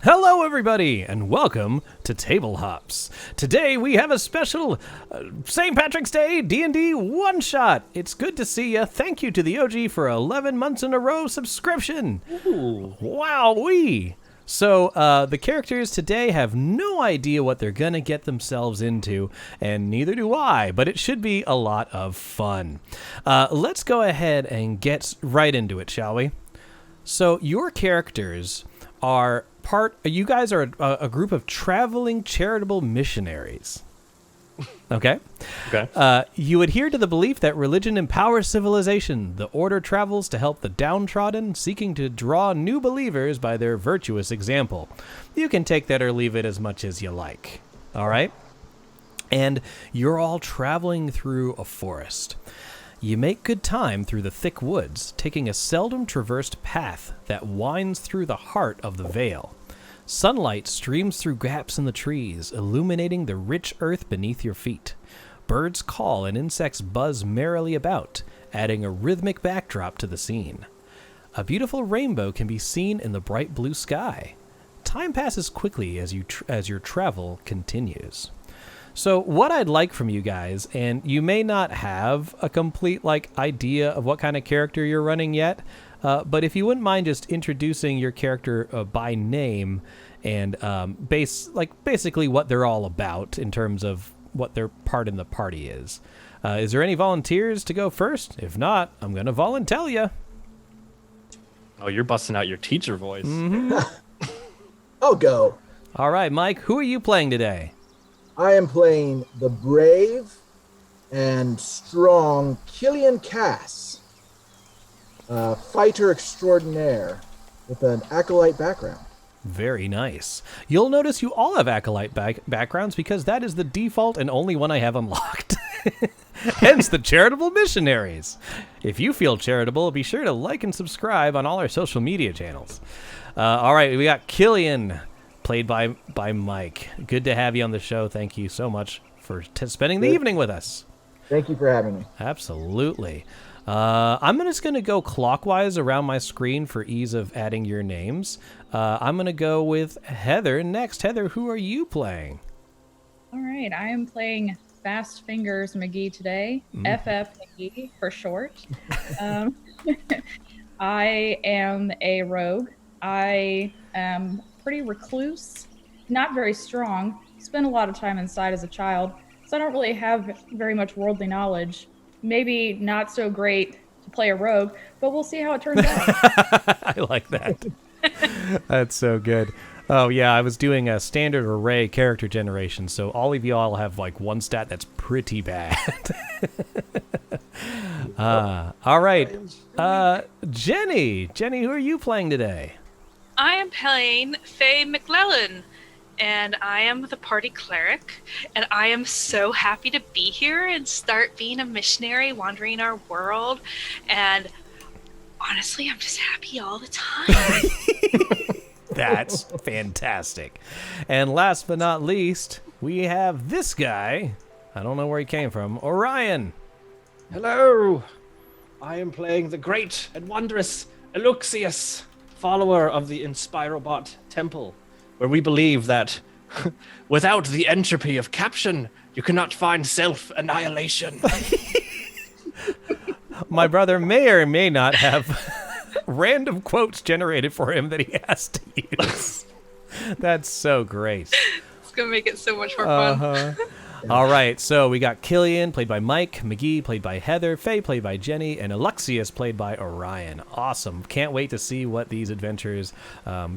Hello, everybody, and welcome to Table Hops. Today we have a special St. Patrick's Day D&D OneShot. It's good to see you. Thank you to the OG for 11 months in a row subscription. Ooh. Wowee! So the characters today have no idea what they're going to get themselves into, and neither do I, but it should be a lot of fun. Let's go ahead and get right into it, shall we? So your characters are you guys are a group of traveling charitable missionaries. Okay? Okay. You adhere to the belief that religion empowers civilization. The order travels to help the downtrodden, seeking to draw new believers by their virtuous example. You can take that or leave it as much as you like. All right? And you're all traveling through a forest. You make good time through the thick woods, taking a seldom traversed path that winds through the heart of the vale. Sunlight streams through gaps in the trees, illuminating the rich earth beneath your feet. Birds call and insects buzz merrily about, adding a rhythmic backdrop to the scene. A beautiful rainbow can be seen in the bright blue sky. Time passes quickly as your travel continues. So what I'd like from you guys, and you may not have a complete idea of what kind of character you're running yet, but if you wouldn't mind just introducing your character by name and basically what they're all about in terms of what their part in the party is. Is there any volunteers to go first? If not, I'm going to volunteer you. Oh, you're busting out your teacher voice. Mm-hmm. I'll go. All right, Mike, who are you playing today? I am playing the brave and strong Killian Cass, fighter extraordinaire with an acolyte background. Very nice. You'll notice you all have acolyte backgrounds because that is the default and only one I have unlocked. Hence the charitable missionaries. If you feel charitable, be sure to like and subscribe on all our social media channels. All right, we got Killian, played by Mike. Good to have you on the show. Thank you so much for spending the evening with us. Thank you for having me. Absolutely. I'm just going to go clockwise around my screen for ease of adding your names. I'm going to go with Heather next. Heather, who are you playing? All right, I am playing Fast Fingers McGee today, FF McGee for short. I am a rogue. I am pretty recluse, not very strong, spent a lot of time inside as a child, so I don't really have very much worldly knowledge. Maybe not so great to play a rogue, but we'll see how it turns out. I like that. That's so good. Oh, yeah, I was doing a standard array character generation, so all of y'all have one stat that's pretty bad. All right. Jenny, who are you playing today? I am playing Faye McClellan, and I am the party cleric, and I am so happy to be here and start being a missionary wandering our world, and honestly, I'm just happy all the time. That's fantastic. And last but not least, we have this guy. I don't know where he came from. Orion. Hello. I am playing the great and wondrous Eluxius, follower of the Inspirobot Temple, where we believe that without the entropy of caption, you cannot find self-annihilation. My brother may or may not have random quotes generated for him that he has to use. That's so great. It's going to make it so much more fun. All right, so we got Killian, played by Mike, McGee, played by Heather, Faye, played by Jenny, and Eluxius, played by Orion. Awesome. Can't wait to see what these adventures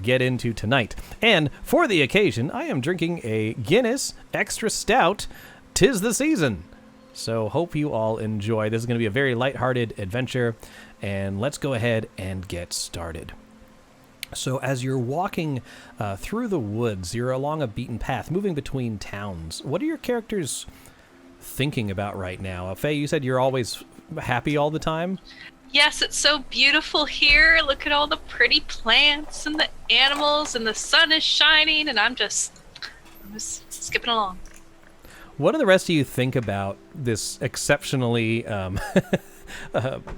get into tonight. And for the occasion, I am drinking a Guinness Extra Stout. 'Tis the season. So hope you all enjoy. This is going to be a very lighthearted adventure, and let's go ahead and get started. So as you're walking through the woods, you're along a beaten path, moving between towns. What are your characters thinking about right now? Faye, you said you're always happy all the time? Yes, it's so beautiful here. Look at all the pretty plants and the animals, and the sun is shining, and I'm just skipping along. What do the rest of you think about this exceptionally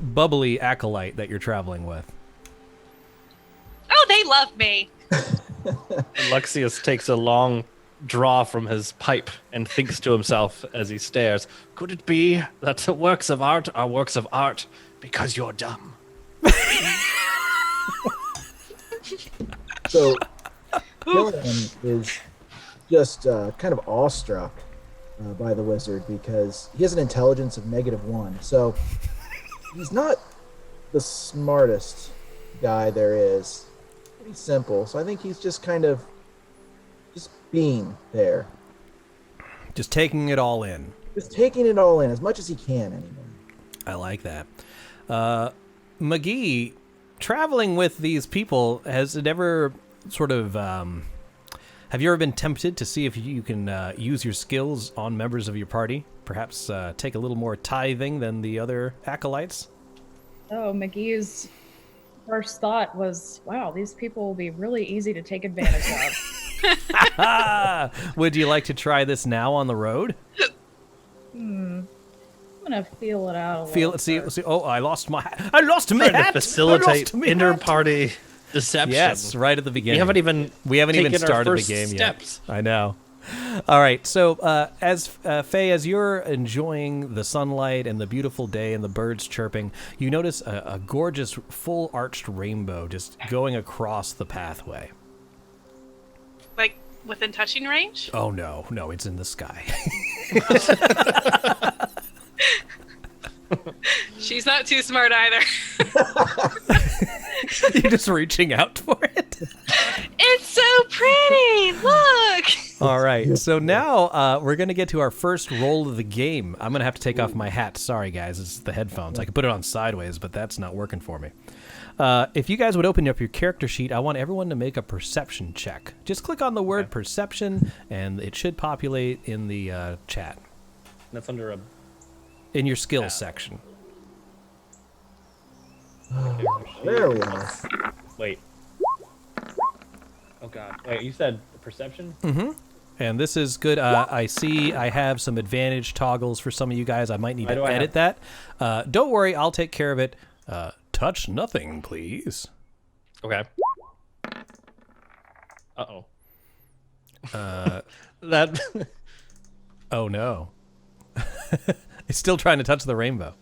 bubbly acolyte that you're traveling with? Oh, they love me. Alexius takes a long draw from his pipe and thinks to himself as he stares, could it be that the works of art are works of art because you're dumb? So, Killian is just kind of awestruck by the wizard because he has an intelligence of -1. So, he's not the smartest guy there is. Pretty simple. So, I think he's just kind of just being there. Just taking it all in. Just taking it all in as much as he can, anyway. I like that. McGee, traveling with these people, has it ever sort of... have you ever been tempted to see if you can use your skills on members of your party? Perhaps take a little more tithing than the other acolytes? Oh, McGee's first thought was, wow, these people will be really easy to take advantage of. Would you like to try this now on the road? I'm gonna feel it out a Feel little. see. Oh, I lost my hat. I lost my Trying to hat. facilitate I lost my hat. inter-party deception. Yes, right at the beginning. We haven't even even taken our started the first game steps. yet. I know. All right, so as Faye, as you're enjoying the sunlight and the beautiful day and the birds chirping, you notice a gorgeous full arched rainbow just going across the pathway. Like within touching range? Oh no, it's in the sky. She's not too smart either. You're just reaching out for it. It's so pretty! Look! All right, so now we're going to get to our first roll of the game. I'm going to have to take off my hat. Sorry, guys, it's the headphones. I could put it on sideways, but that's not working for me. If you guys would open up your character sheet, I want everyone to make a perception check. Just click on the word perception, and it should populate in the chat. That's under a... In your skills section. There we are. Wait. Oh god. Wait, you said perception? And this is good. I see I have some advantage toggles for some of you guys. I might need to edit that. Don't worry, I'll take care of it. Touch nothing, please. Okay. Uh-oh. That... Oh, no. It's still trying to touch the rainbow.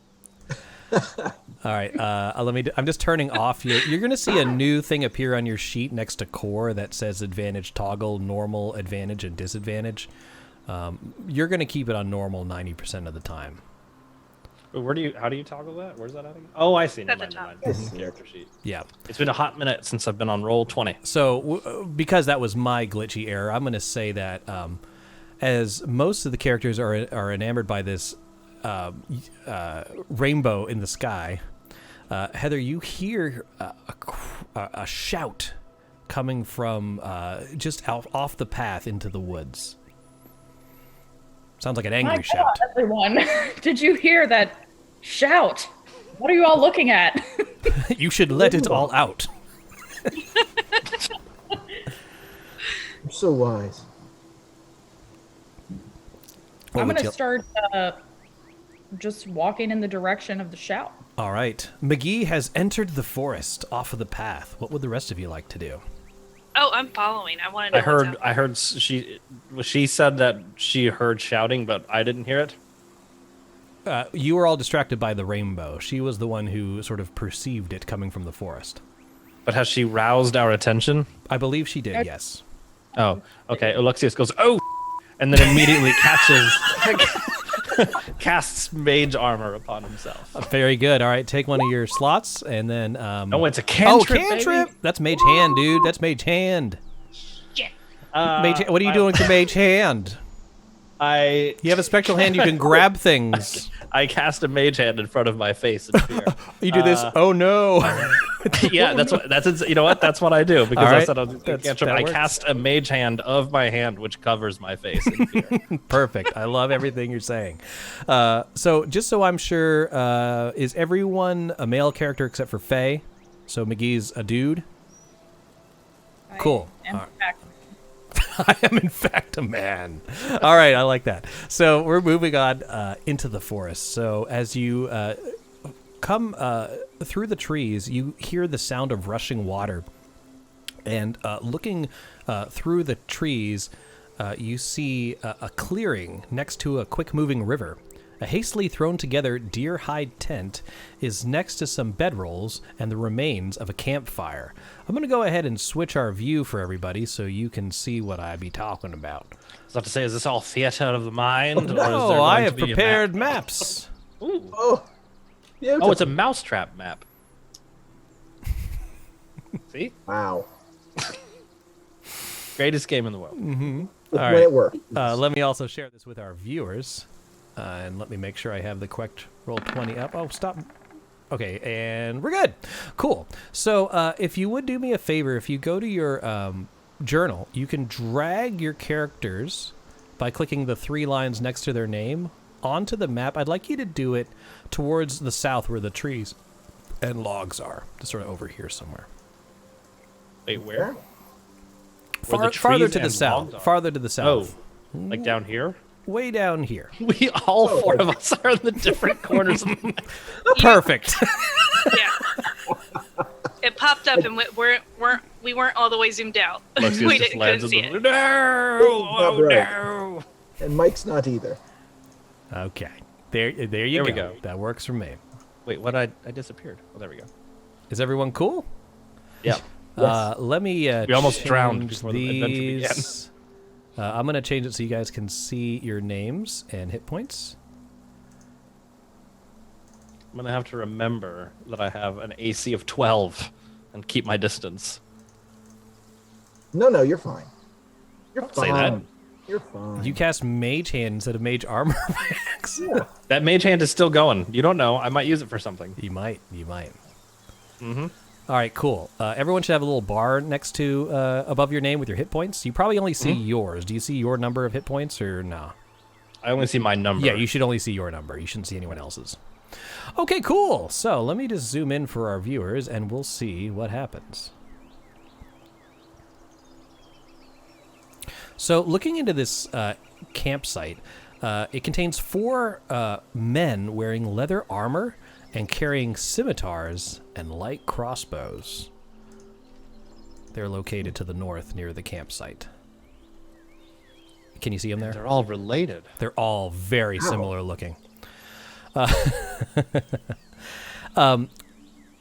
All right, I'm just turning off your... You're going to see a new thing appear on your sheet next to core that says advantage toggle, normal, advantage, and disadvantage. You're going to keep it on normal 90% of the time. How do you toggle that? Where's that at again? Oh, I see. At Never the mind. top. Character sheet. Yeah. It's been a hot minute since I've been on roll 20. So because that was my glitchy error, I'm going to say that as most of the characters are enamored by this rainbow in the sky, Heather, you hear a shout coming from just off the path into the woods. Sounds like an angry My shout. God, everyone, did you hear that shout? What are you all looking at? You should let it all out. You're so wise. What I'm would gonna you- start just walking in the direction of the shout. All right. McGee has entered the forest off of the path. What would the rest of you like to do? Oh, I'm following. I want to know. I heard she said that she heard shouting, but I didn't hear it. You were all distracted by the rainbow. She was the one who sort of perceived it coming from the forest. But has she roused our attention? I believe she did, yes. Oh, okay. Alexius goes, oh, and then immediately casts mage armor upon himself. Very good. All right, take one of your slots, and then... Oh, it's a cantrip, cantrip! baby. That's mage hand, dude. That's mage hand. Shit. What are you doing with your mage hand? You have a spectral hand, you can grab things. I cast a mage hand in front of my face in fear. You do this, oh no. Yeah, you know what? That's what I do, because All right. I said I was doing cantrip. I works. cast a mage hand of my hand, which covers my face in fear. Perfect. I love everything you're saying. So just so I'm sure, is everyone a male character except for Faye? So McGee's a dude? Cool. In fact, I am in fact a man. All right, I like that. So we're moving on into the forest. So as you come through the trees, you hear the sound of rushing water And looking through the trees, you see a clearing next to a quick-moving river. A hastily thrown together deer hide tent is next to some bedrolls and the remains of a campfire. I'm going to go ahead and switch our view for everybody so you can see what I be talking about. I was about to say, is this all theater of the mind? No, or is there I going have to be a prepared map? maps. Ooh. Oh, yeah. Oh, it's a mousetrap map. See? Wow. Greatest game in the world. Mm-hmm. When All right. it worked. Let me also share this with our viewers. And let me make sure I have the correct Roll20 up. Oh, stop. Okay, and we're good. Cool. So if you would do me a favor, if you go to your journal, you can drag your characters by clicking the 3 lines next to their name onto the map. I'd like you to do it towards the south where the trees and logs are. Just sort of over here somewhere. Wait, where? Farther to the south. Farther to the south. Oh, like down here? Way down here. We all 4 of us are in the different corners of the map. Perfect. Yeah. It popped up and we weren't all the way zoomed out. Lexius We just couldn't lands see in it. the... No! Oh, Oh, right. no! And Mike's not either. Okay. There you There go. we go. That works for me. Wait, what? I disappeared. Oh, there we go. Is everyone cool? Yeah. Let me We almost drowned change before the adventure began. these. I'm going to change it so you guys can see your names and hit points. I'm going to have to remember that I have an AC of 12 and keep my distance. No, you're fine. You're Say fine. that. You're fine. You cast Mage Hand instead of Mage Armor. Max. Yeah. That mage hand is still going. You don't know. I might use it for something. You might. Mm-hmm. All right, cool. Everyone should have a little bar next to above your name with your hit points. You probably only see yours. Do you see your number of hit points or no? I only see my number. Yeah, you should only see your number. You shouldn't see anyone else's. Okay, cool. So let me just zoom in for our viewers, and we'll see what happens. So looking into this campsite, it contains 4 men wearing leather armor and carrying scimitars and light crossbows. They're located to the north near the campsite. Can you see them there? They're all related. They're all very similar looking.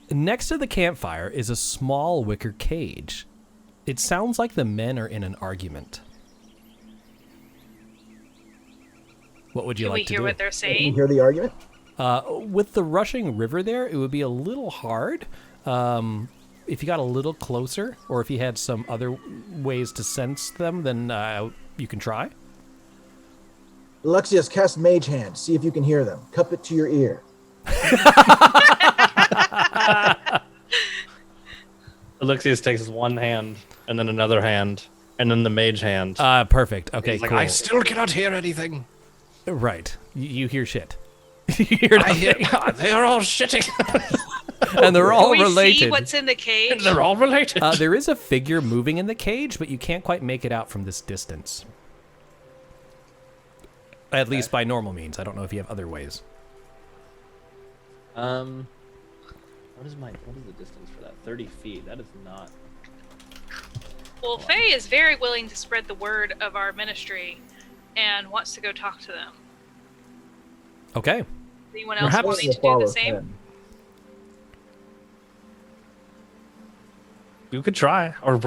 Next to the campfire is a small wicker cage. It sounds like the men are in an argument. What would you Can we like to hear do? what they're Can you saying? hear the argument? With the rushing river there, it would be a little hard. If you got a little closer, or if you had some other ways to sense them, then you can try. Alexius, cast Mage Hand. See if you can hear them. Cup it to your ear. Alexius takes one hand, and then another hand, and then the mage hand. Perfect. Okay, He's like, cool. I still cannot hear anything. Right. You hear shit. You hear I hear. nothing. They are all shitting. And they're all Can we related. see what's in the cage? They're all related. There is a figure moving in the cage, but you can't quite make it out from this distance. At least by normal means. I don't know if you have other ways. What is the distance for that? 30 feet. That is not. Well, Faye is very willing to spread the word of our ministry and wants to go talk to them. Okay. Anyone else Perhaps wanting We'll to do follow the same? him. You could try, or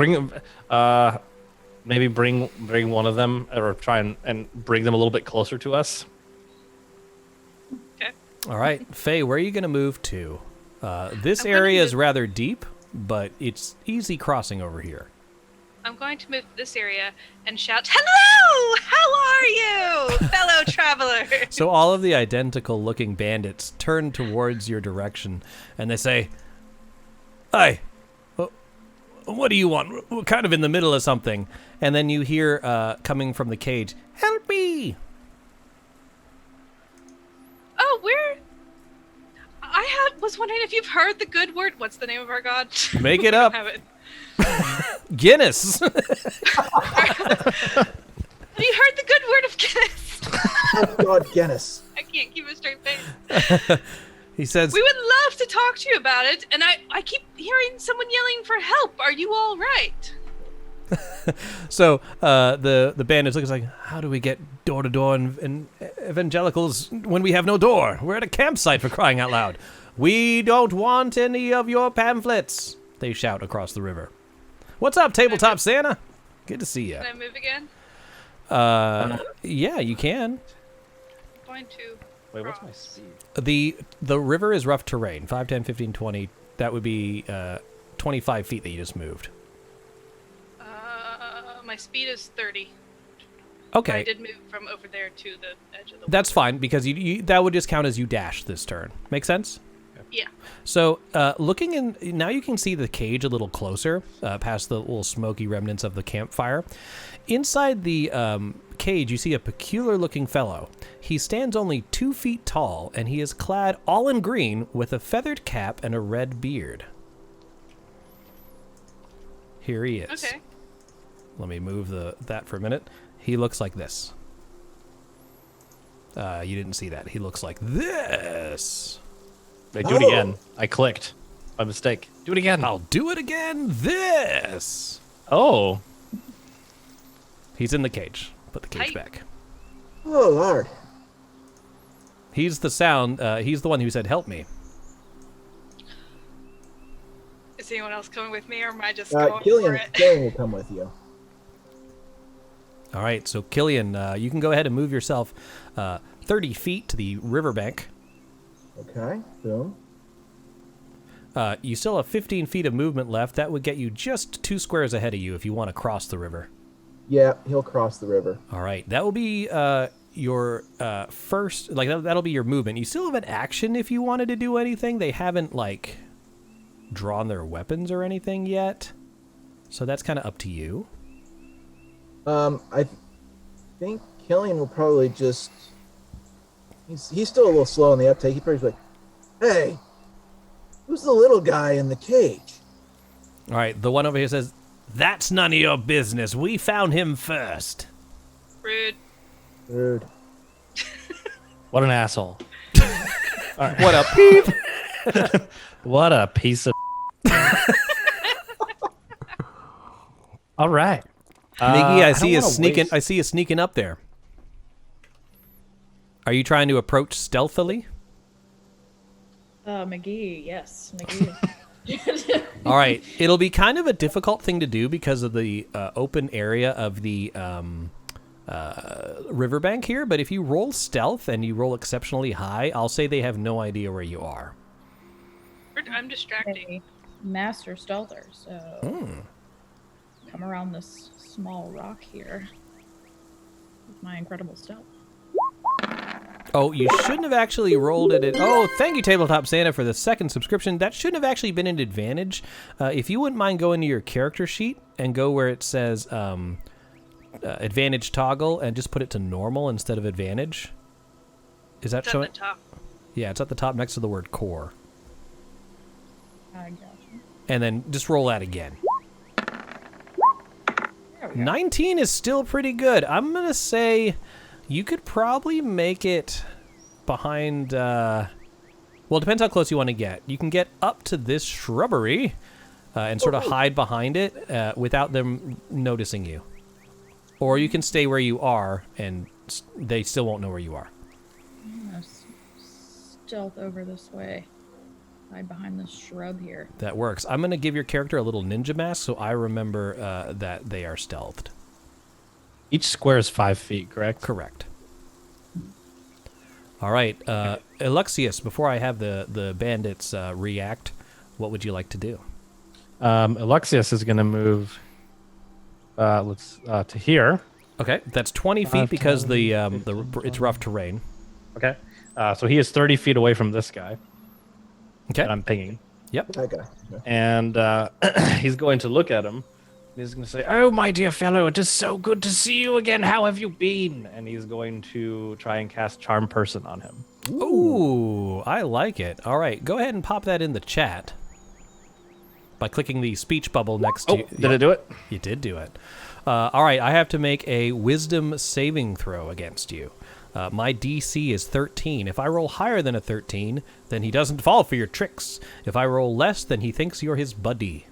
maybe bring one of them, or try and bring them a little bit closer to us. Okay. All right. Faye, where are you going to move to? This I'm gonna area is move- rather deep, but it's easy crossing over here. I'm going to move to this area and shout, "Hello! How are you, fellow traveler?" So all of the identical-looking bandits turn towards your direction, and they say, "Hi, what do you want? We're kind of in the middle of something." And then you hear coming from the cage, "Help me!" Oh, was wondering if you've heard the good word. What's the name of our god? Make it I up. don't have it. Guinness. Have you heard the good word of Guinness? Oh, God, Guinness. I can't keep a straight face. He says, We would love to talk to you about it, and I keep hearing someone yelling for help. Are you all right? So the bandits looks like, how do we get door to door and evangelicals when we have no door? We're at a campsite, for crying out loud. We don't want any of your pamphlets, they shout across the river. What's up, Tabletop Santa? Good to see you. Can I move again? Yeah, you can. I'm going to. Wait, what's my cross. speed? The river is rough terrain. 5, 10, 15, 20. That would be 25 feet that you just moved. My speed is 30. Okay. I did move from over there to the edge of the That's fine, because you that would just count as you dashed this turn. Make sense? Yeah. So, looking in, now you can see the cage a little closer, past the little smoky remnants of the campfire. Inside the cage, you see a peculiar-looking fellow. He stands only 2 feet tall, and he is clad all in green with a feathered cap and a red beard. Here he is. Okay. Let me move that for a minute. He looks like this. You didn't see that. He looks like this. Wait, do it again. I clicked. By mistake. Do it again. I'll do it again. This. Oh. He's in the cage. Put the cage Hi. back. Oh, Lord. He's the sound. He's the one who said, "Help me." Is anyone else coming with me, or am I just going for Killian it? will come with you. All right. So Killian, you can go ahead and move yourself 30 feet to the riverbank. Okay, boom. You still have 15 feet of movement left. That would get you just 2 squares ahead of you if you want to cross the river. Yeah, he'll cross the river. All right. That will be your first, like, that'll be your movement. You still have an action if you wanted to do anything. They haven't, like, drawn their weapons or anything yet. So that's kind of up to you. I think Killian will probably just... He's still a little slow on the uptake. He probably like, hey, who's the little guy in the cage? All right. The one over here says, "That's none of your business. We found him first." Rude. Rude. What an asshole. What a peep. What a piece of... All right. Miggy, I see you don't wanna sneaking. waste- I see you sneaking up there. Are you trying to approach stealthily? McGee, yes, McGee. All right. It'll be kind of a difficult thing to do because of the open area of the riverbank here. But if you roll stealth and you roll exceptionally high, I'll say they have no idea where you are. I'm distracting. A master stealther, so come around this small rock here with my incredible stealth. Oh, you shouldn't have actually rolled it. Oh, thank you, Tabletop Santa, for the second subscription. That shouldn't have actually been an advantage. If you wouldn't mind going to your character sheet and go where it says advantage toggle and just put it to normal instead of advantage. Is that It's at showing? the top. Yeah, it's at the top next to the word core. I gotcha. And then just roll that again. There we go. 19 is still pretty good. I'm going to say you could probably make it behind... well, it depends how close you want to get. You can get up to this shrubbery and sort of hide behind it without them noticing you. Or you can stay where you are and they still won't know where you are. I'm gonna stealth over this way. Hide behind this shrub here. That works. I'm going to give your character a little ninja mask so I remember that they are stealthed. Each square is 5 feet, correct? Correct. All right. Alexius, before I have the bandits react, what would you like to do? Alexius is going to move to here. Okay, that's 20 feet because the it's rough terrain. Okay. So he is 30 feet away from this guy Okay. that I'm pinging. Yep. That guy. Okay. And he's going to look at him. He's going to say, "Oh, my dear fellow, it is so good to see you again. How have you been?" And he's going to try and cast Charm Person on him. Ooh, I like it. All right, go ahead and pop that in the chat by clicking the speech bubble next to Oh, you. did it do it? You did do it. All right, I have to make a wisdom saving throw against you. My DC is 13. If I roll higher than a 13, then he doesn't fall for your tricks. If I roll less, then he thinks you're his buddy.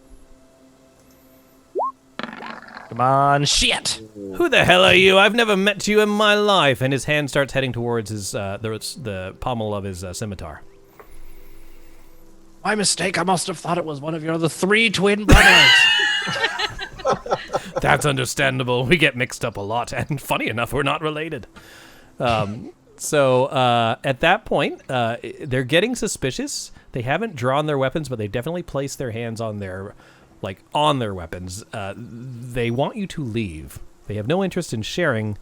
Come on, shit! Who the hell are you? I've never met you in my life. And his hand starts heading towards his the pommel of his scimitar. My mistake. I must have thought it was one of your other 3 twin brothers. That's understandable. We get mixed up a lot, and funny enough, we're not related. So at that point, they're getting suspicious. They haven't drawn their weapons, but they've definitely placed their hands on their weapons. They want you to leave. They have no interest in sharing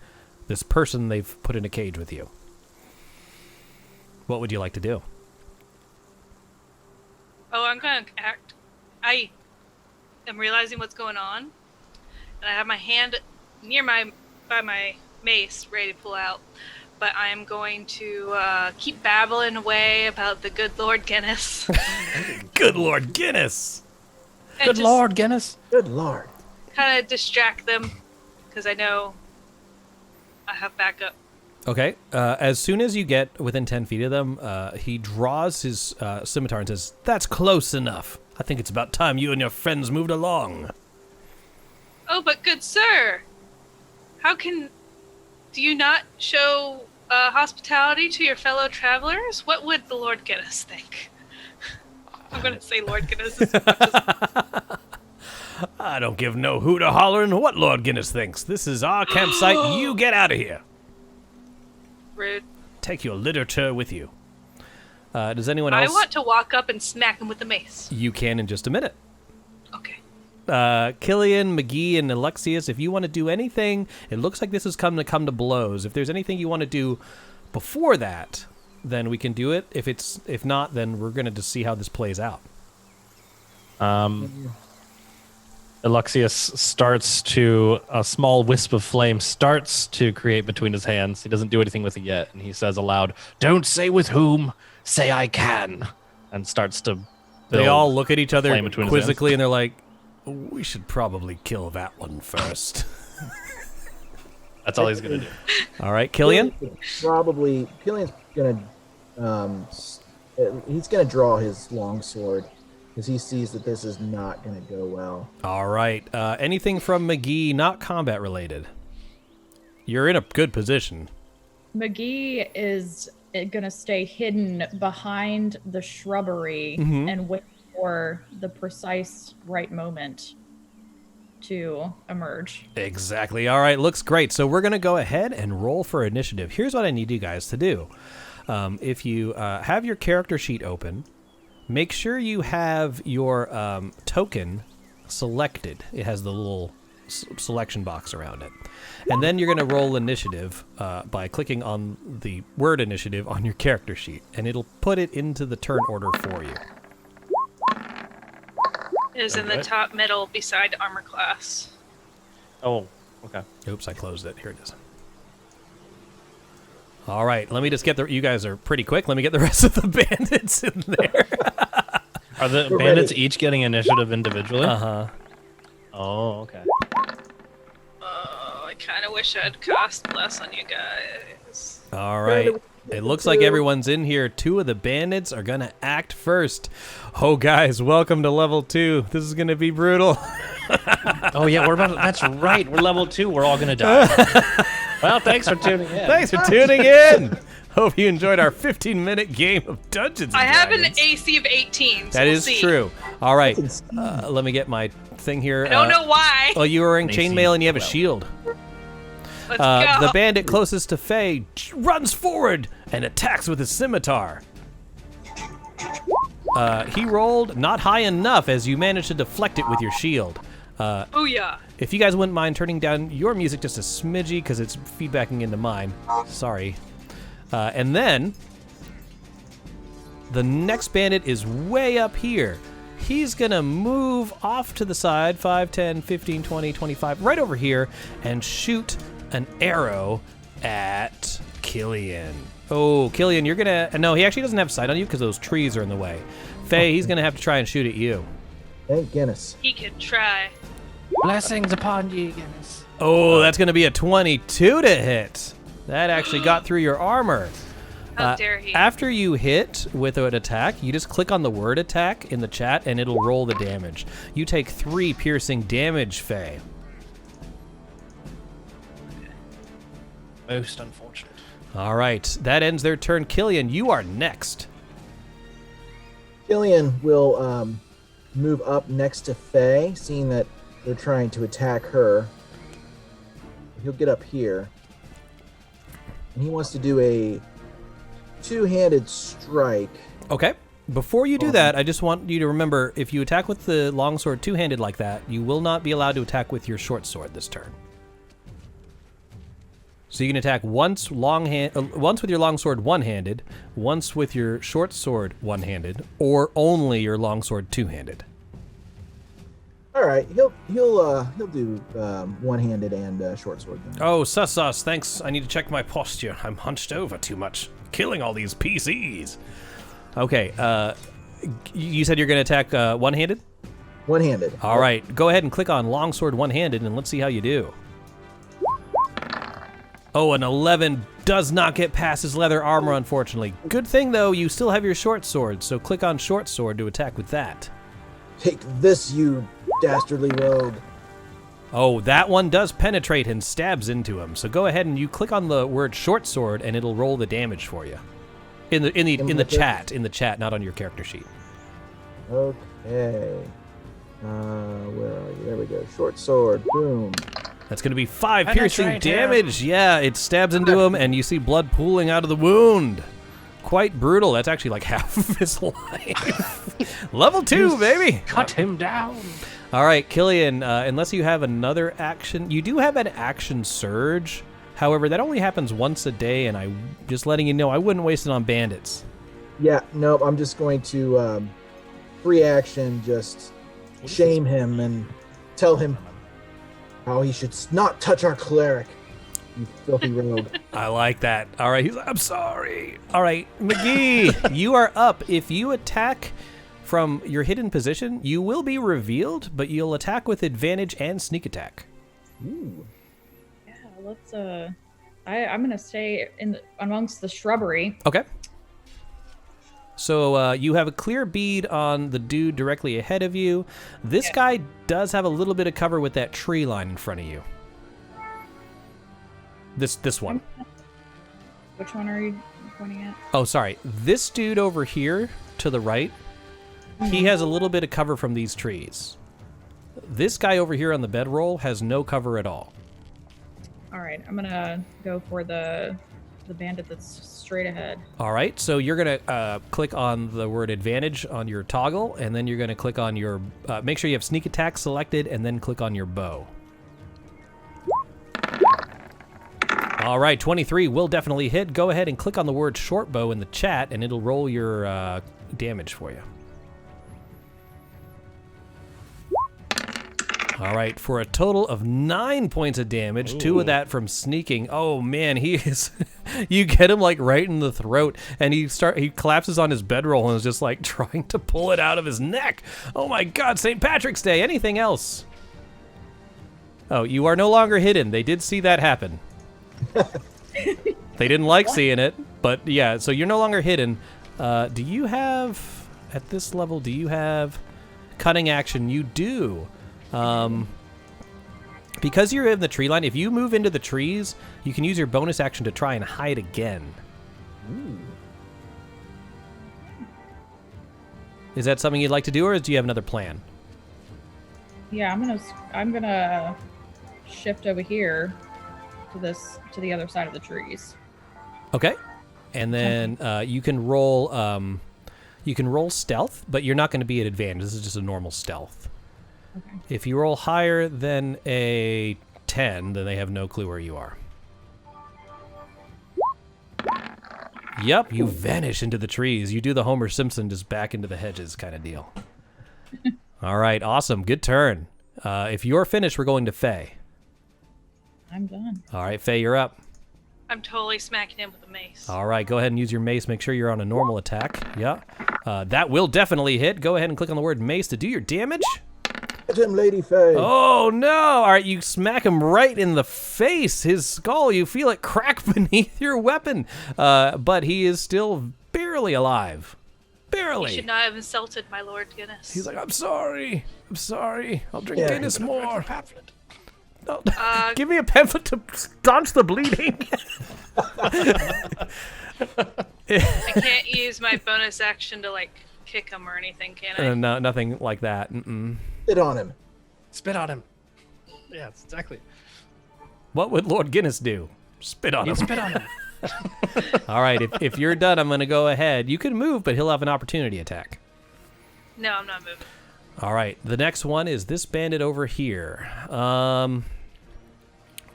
this person they've put in a cage with you. What would you like to do? Oh, I'm gonna act. I am realizing what's going on, and I have my hand by my mace, ready to pull out. But I am going to keep babbling away about the good Lord Guinness. Good Lord Guinness! And Good Lord, Guinness. Good Lord. kind of distract them, because I know I have backup. Okay. As soon as you get within 10 feet of them, he draws his scimitar and says, "That's close enough. I think it's about time you and your friends moved along." Oh, but good sir, do you not show hospitality to your fellow travelers? What would the Lord Guinness think? I'm going to say Lord Guinness as much as... I don't give no hoot or hollering what Lord Guinness thinks. This is our campsite. You get out of here. Rude. Take your literature with you. Does anyone else? I want to walk up and smack him with the mace. You can in just a minute. Okay. Killian, McGee, and Alexius, if you want to do anything, it looks like this is come to blows. If there's anything you want to do before that, then we can do it. If not, then we're going to just see how this plays out. Alexius starts to, a small wisp of flame starts to create between his hands. He doesn't do anything with it yet, and he says aloud, "Don't say with whom, say I can," and starts to They all look at each other flame between his quizzically, and they're like, "We should probably kill that one first." That's all he's going to do. All right, Killian? Killian's gonna, he's gonna draw his long sword because he sees that this is not gonna go well. All right. Anything from McGee not combat related? You're in a good position. McGee is gonna stay hidden behind the shrubbery and wait for the precise right moment to emerge. Exactly. All right, looks great. So we're going to go ahead and roll for initiative. Here's what I need you guys to do. If you have your character sheet open, make sure you have your token selected. It has the little selection box around it. And then you're going to roll initiative by clicking on the word initiative on your character sheet, and it'll put it into the turn order for you. It is in the top middle beside armor class. Oh, okay. Oops, I closed it. Here it is. All right, let me just get you guys are pretty quick. Let me get the rest of the bandits in there. Are the We're bandits ready. each getting initiative individually? Uh-huh. Oh, okay. Oh, I kind of wish I'd cast less on you guys. All right. It looks like everyone's in here. 2 of the bandits are going to act first. Oh, guys, welcome to level 2. This is going to be brutal. Oh, yeah, that's right. We're level 2. We're all going to die. Well, thanks for tuning in. Thanks for tuning in. Hope you enjoyed our 15-minute game of Dungeons & I have an Dragons. AC of 18, so That we'll is see. true. All right. That's Let me get my thing here. I don't know why. Oh, you're wearing AC chainmail and you have a 12. shield. Let's go. The bandit closest to Faye runs forward and attacks with his scimitar. He rolled not high enough as you managed to deflect it with your shield. Booyah. If you guys wouldn't mind turning down your music just a smidgy because it's feedbacking into mine. Sorry. And then the next bandit is way up here. He's going to move off to the side, 5, 10, 15, 20, 25, right over here, and shoot an arrow at Killian. Oh, Killian, you're going to... No, he actually doesn't have sight on you because those trees are in the way. Faye, he's going to have to try and shoot at you. Thank Guinness. He could try. Blessings upon you, Guinness. Oh, that's going to be a 22 to hit. That actually got through your armor. How dare he? After you hit with an attack, you just click on the word attack in the chat and it'll roll the damage. You take 3 piercing damage, Faye. Most unfortunate. All right, that ends their turn. Killian, you are next. Killian will move up next to Faye, seeing that they're trying to attack her. He'll get up here. And he wants to do a two-handed strike. Okay. Before you do that, I just want you to remember, if you attack with the longsword two-handed like that, you will not be allowed to attack with your short sword this turn. So you can attack once with your longsword one-handed, once with your short sword one-handed, or only your longsword two-handed. All right, he'll do one-handed and short sword. Then. Oh, sus. Thanks. I need to check my posture. I'm hunched over too much, killing all these PCs. Okay. You said you're going to attack one-handed? One-handed. All right. Go ahead and click on longsword one-handed, and let's see how you do. Oh, an 11 does not get past his leather armor, unfortunately. Good thing, though, you still have your short sword, so click on short sword to attack with that. Take this, you dastardly rogue. Oh, that one does penetrate and stabs into him. So go ahead and you click on the word short sword, and it'll roll the damage for you. In the chat, not on your character sheet. Okay. Where are you? There we go. Short sword. Boom. That's going to be 5 piercing damage. Yeah, it stabs into him, and you see blood pooling out of the wound. Quite brutal. That's actually like half of his life. Level 2, baby. Cut him down. All right, Killian, unless you have another action. You do have an action surge. However, that only happens once a day, and I'm just letting you know I wouldn't waste it on bandits. Yeah, nope. I'm just going to free action, just shame him and tell him how he should not touch our cleric. You filthy rogue. I like that. All right, he's like, I'm sorry. All right, McGee, you are up. If you attack from your hidden position, you will be revealed, but you'll attack with advantage and sneak attack. Ooh. Yeah, let's I'm gonna stay amongst the shrubbery. Okay. So you have a clear bead on the dude directly ahead of you. This guy does have a little bit of cover with that tree line in front of you. This one. Which one are you pointing at? Oh, sorry. This dude over here to the right, he has a little bit of cover from these trees. This guy over here on the bedroll has no cover at all. All right, I'm gonna go for the bandit that's straight ahead. All right, so you're gonna click on the word advantage on your toggle, and then you're gonna click on your. Make sure you have sneak attack selected, and then click on your bow. All right, 23 will definitely hit. Go ahead and click on the word short bow in the chat, and it'll roll your damage for you. All right, for a total of 9 points of damage, 2 of that from sneaking. Oh man, he is. You get him like right in the throat, and he collapses on his bedroll and is just like trying to pull it out of his neck. Oh my God, St. Patrick's Day. Anything else? Oh, you are no longer hidden. They did see that happen. They didn't like seeing it, but yeah. So you're no longer hidden. Do you have at this level? Do you have cunning action? You do. Because you're in the tree line, if you move into the trees, you can use your bonus action to try and hide again. Ooh. Is that something you'd like to do, or do you have another plan? Yeah, I'm gonna shift over here to the other side of the trees. Okay, and then you can roll stealth, but you're not going to be at advantage. This is just a normal stealth. Okay. If you roll higher than a 10, then they have no clue where you are. Yep, you vanish into the trees. You do the Homer Simpson just back into the hedges kind of deal. All right, awesome. Good turn. If you're finished, we're going to Faye. I'm done. All right, Faye, you're up. I'm totally smacking him with a mace. All right, go ahead and use your mace. Make sure you're on a normal attack. Yeah. That will definitely hit. Go ahead and click on the word mace to do your damage. Hit him, Lady Faye. Oh, no. All right, you smack him right in the face. His skull, you feel it crack beneath your weapon. But he is still barely alive. Barely. You should not have insulted my Lord Guinness. He's like, I'm sorry. I'll drink Guinness more. Give me a pamphlet to staunch the bleeding. I can't use my bonus action to like kick him or anything, can I? No, nothing like that. Mm-mm. Spit on him. Spit on him. Yeah, that's exactly. What would Lord Guinness do? Spit on him. Spit on him. All right, if you're done, I'm going to go ahead. You can move, but he'll have an opportunity attack. No, I'm not moving. All right, the next one is this bandit over here.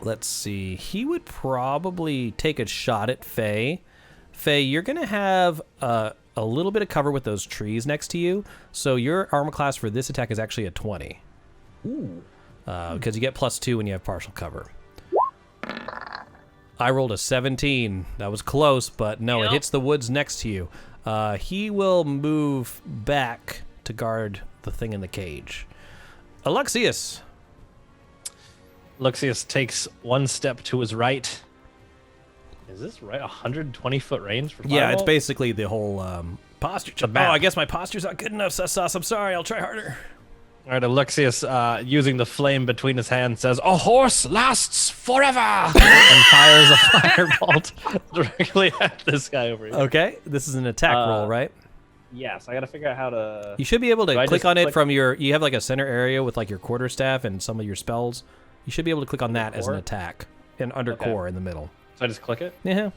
Let's see. He would probably take a shot at Faye. Faye, you're going to have a little bit of cover with those trees next to you, so your armor class for this attack is actually a 20. Ooh. Because you get +2 when you have partial cover. I rolled a 17. That was close, but no, it Yep. hits the woods next to you. He will move back to guard the thing in the cage. Alexius. Luxius takes one step to his right. Is this right? 120-foot range for Yeah, it's Fireball? basically the whole posture check. Oh, map. I guess my posture's not good enough, Sauce. I'm sorry. I'll try harder. All right, Alexius, using the flame between his hands, says, "A horse lasts forever!" and fires a firebolt directly at this guy over here. Okay, this is an attack roll, right? Yes, I got to figure out how to... You should be able to Do I click just on it click- from your... You have like a center area with like your quarterstaff and some of your spells. You should be able to click on that as an Core? attack. And under Okay. core in the middle. So I just click it? Yeah.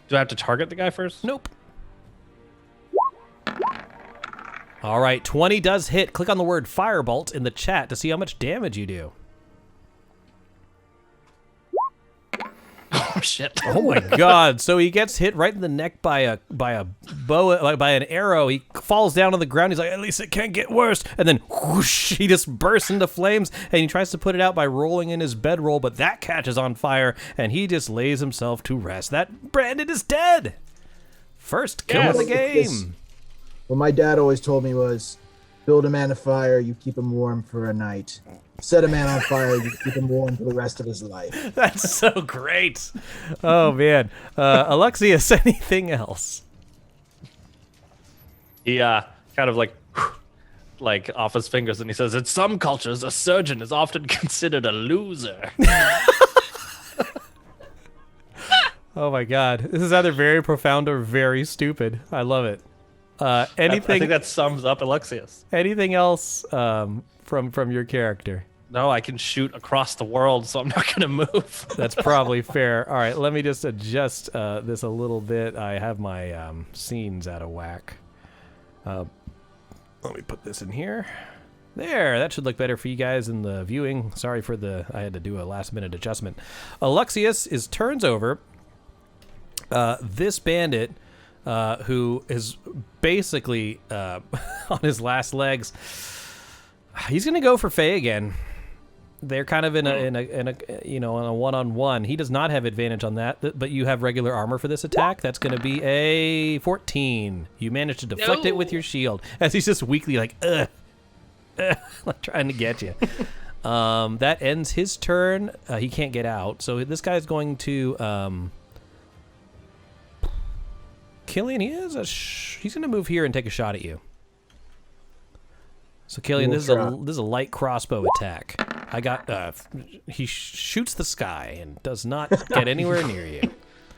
Do I have to target the guy first? Nope. All right, 20 does hit. Click on the word firebolt in the chat to see how much damage you do. Oh, shit. Oh my god! So he gets hit right in the neck by a bow, by an arrow. He falls down on the ground. He's like, "At least it can't get worse." And then whoosh, he just bursts into flames. And he tries to put it out by rolling in his bedroll, but that catches on fire, and he just lays himself to rest. That bandit is dead. First kill of the Yes. game. What my dad always told me was, build a man a fire, you keep him warm for a night. Set a man on fire, you keep him warm for the rest of his life. That's so great. Oh man, Alexius, anything else? He kind of like off his fingers, and he says, "In some cultures, a surgeon is often considered a loser." Oh my god, this is either very profound or very stupid. I love it. I Anything? think that sums up Alexius. Anything else from your character? No, I can shoot across the world, so I'm not going to move. That's probably fair. All right, let me just adjust this a little bit. I have my scenes out of whack. Let me put this in here. There, that should look better for you guys in the viewing. Sorry for I had to do a last-minute adjustment. Alexius turns over. This bandit, who is basically on his last legs, he's gonna go for Faye again. They're kind of in a one-on-one. He does not have advantage on that, but you have regular armor for this attack. That's going to be a 14. You manage to deflect it with your shield as he's just weakly like like trying to get you. That ends his turn. He can't get out, so this guy's going to Killian. He's going to move here and take a shot at you. So Killian, this is a light crossbow attack. I got he shoots the sky and does not get anywhere near you.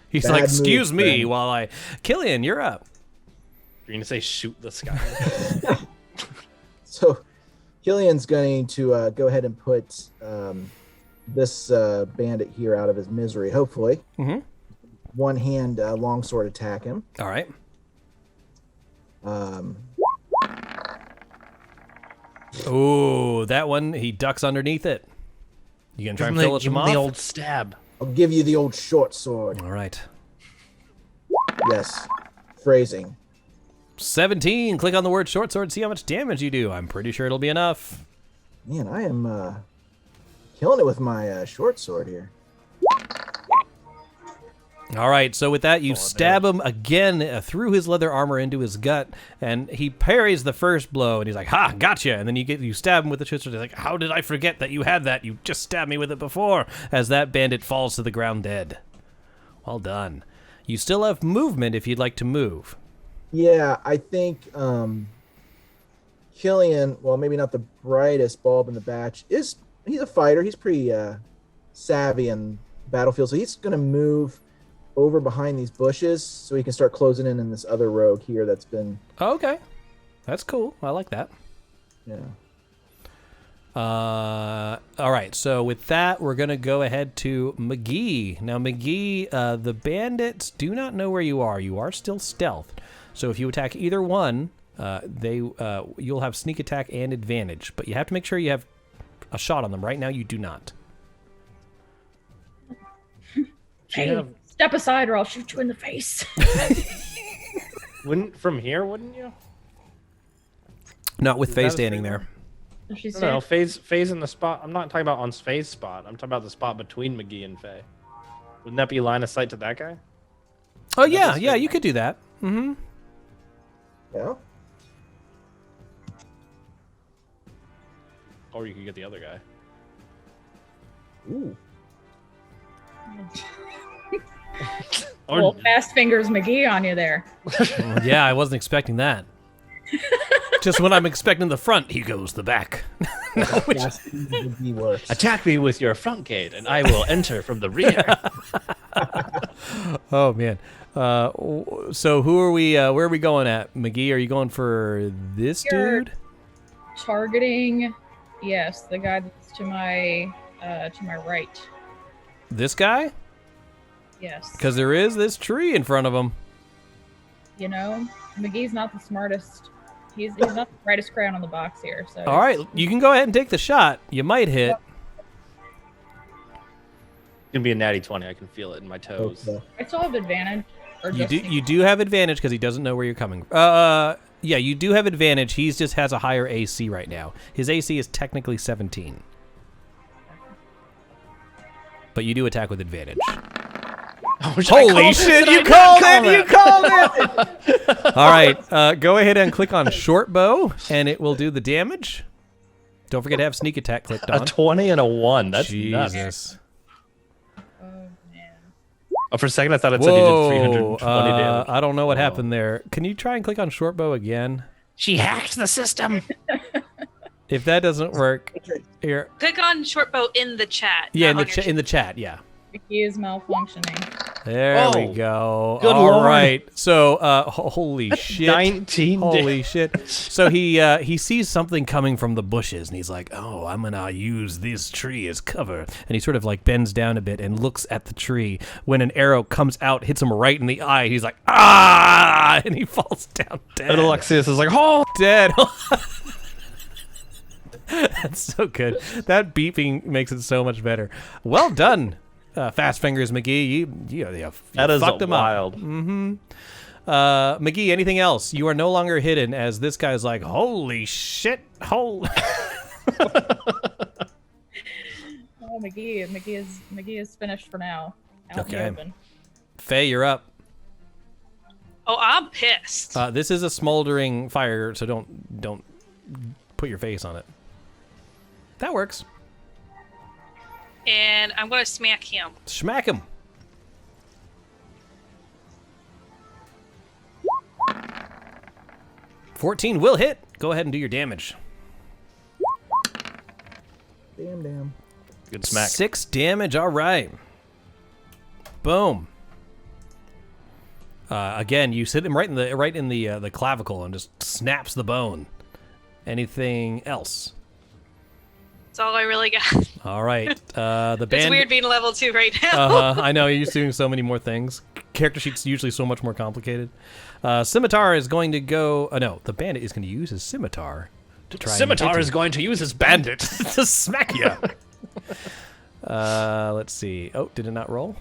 He's Bad like, "Excuse move, me," friend. while Killian, you're up. You're going to say shoot the sky. So, Killian's going to go ahead and put this bandit here out of his misery, hopefully. Mm-hmm. One hand longsword attack him. All right. Ooh, that one, he ducks underneath it. You gonna try and finish him off? the old stab. I'll give you the old short sword. All right. Yes. Phrasing. 17. Click on the word short sword. See how much damage you do. I'm pretty sure it'll be enough. Man, I am killing it with my short sword here. All right. So with that, you stab him again through his leather armor into his gut, and he parries the first blow, and he's like, "Ha, gotcha!" And then you stab him with the short sword. He's like, "How did I forget that you had that? You just stabbed me with it before." As that bandit falls to the ground dead. Well done. You still have movement if you'd like to move. Yeah, I think Killian, well, maybe not the brightest bulb in the batch, is He's a fighter. He's pretty savvy in battlefield, so he's going to move over behind these bushes so he can start closing in this other rogue here that's been. Okay, that's cool. I like that. Yeah. All right, so with that, we're going to go ahead to McGee. Now, McGee, the bandits do not know where you are. You are still stealth. So if you attack either one, you'll have sneak attack and advantage. But you have to make sure you have a shot on them. Right now, you do not. Hey, step aside or I'll shoot you in the face. Wouldn't from here? Wouldn't you? Not with Is Faye that a standing thing? there. She's No, Faye's in the spot. I'm not talking about on Faye's spot. I'm talking about the spot between McGee and Faye. Wouldn't that be line of sight to that guy? Oh, yeah, you could do that. Mm-hmm. Yeah. Or you could get the other guy. Ooh. Well, fast fingers McGee on you there. Yeah, I wasn't expecting that. Just when I'm expecting the front, he goes the back. He works. Attack me with your front gate, and I will enter from the rear. Oh, man. So who are we, where are we going at? McGee, are you going for this You're dude? Targeting, yes, the guy that's to my right. This guy? Yes. Because there is this tree in front of him. You know, McGee's not the smartest. He's not the brightest crown on the box here. So. All right, you can go ahead and take the shot. You might hit. It's gonna be a natty 20. I can feel it in my toes. Okay. I still have advantage. Or just You do have advantage because he doesn't know where you're coming. Yeah, you do have advantage. He just has a higher AC right now. His AC is technically 17. But you do attack with advantage. Holy shit, you called it! You called it! All right, go ahead and click on short bow, and it will do the damage. Don't forget to have sneak attack clicked on. A 20 and a 1. That's nuts. Jesus. Oh man. Oh, for a second, I thought it said you did 320 damage. I don't know what happened there. Can you try and click on short bow again? She hacked the system. If that doesn't work, here. Click on short bow in the chat. Yeah, not on your in the chat, yeah. McGee is malfunctioning. There we Oh, go. good All lord. right. So, holy shit. 19 Holy shit. So he sees something coming from the bushes, and he's like, oh, I'm going to use this tree as cover. And he sort of like bends down a bit and looks at the tree. When an arrow comes out, hits him right in the eye, he's like, ah! And he falls down dead. And Alexius is like, oh! Dead. That's so good. That beeping makes it so much better. Well done. Fast Fingers McGee, you That is fucked him wild. up. McGee, anything else? You are no longer hidden, as this guy's like, holy shit, Oh, McGee is finished for now. Out in the Okay. open. Faye, you're up. Oh, I'm pissed. This is a smoldering fire, so don't put your face on it. That works. And I'm going to smack him. Smack him. $14 will hit. Go ahead and do your damage. Damn. Good smack. 6 damage. All right. Boom. Again, you hit him right in the clavicle and just snaps the bone. Anything else? That's all I really got. All right. The It's band. weird being level 2 right now. I know, you're doing so many more things. Character sheet's usually so much more complicated. Scimitar is going to go... no, the bandit is going to use his scimitar to try Scimitar and is going to use his bandit. to smack you. Let's see. Oh, did it not roll?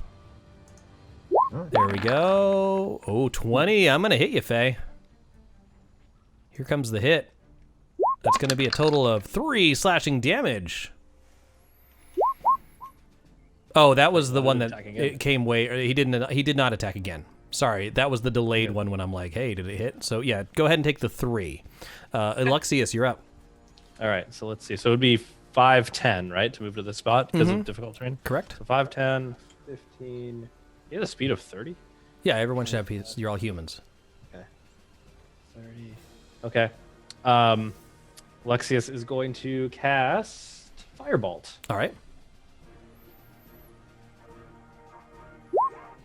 There we go. Oh, 20. I'm going to hit you, Faye. Here comes the hit. That's going to be a total of 3 slashing damage. Oh, that was the one that it came way. He did not attack again. Sorry, that was the delayed one when I'm like, hey, did it hit? So yeah, go ahead and take the 3. Alexius, you're up. All right, so let's see. So it would be 5-10, right, to move to this spot because of difficult terrain? Correct. So 5-10, 15. You have a speed of 30? Yeah, everyone should have peace. You're all humans. Okay. 30. Okay. Alexius is going to cast firebolt. All right.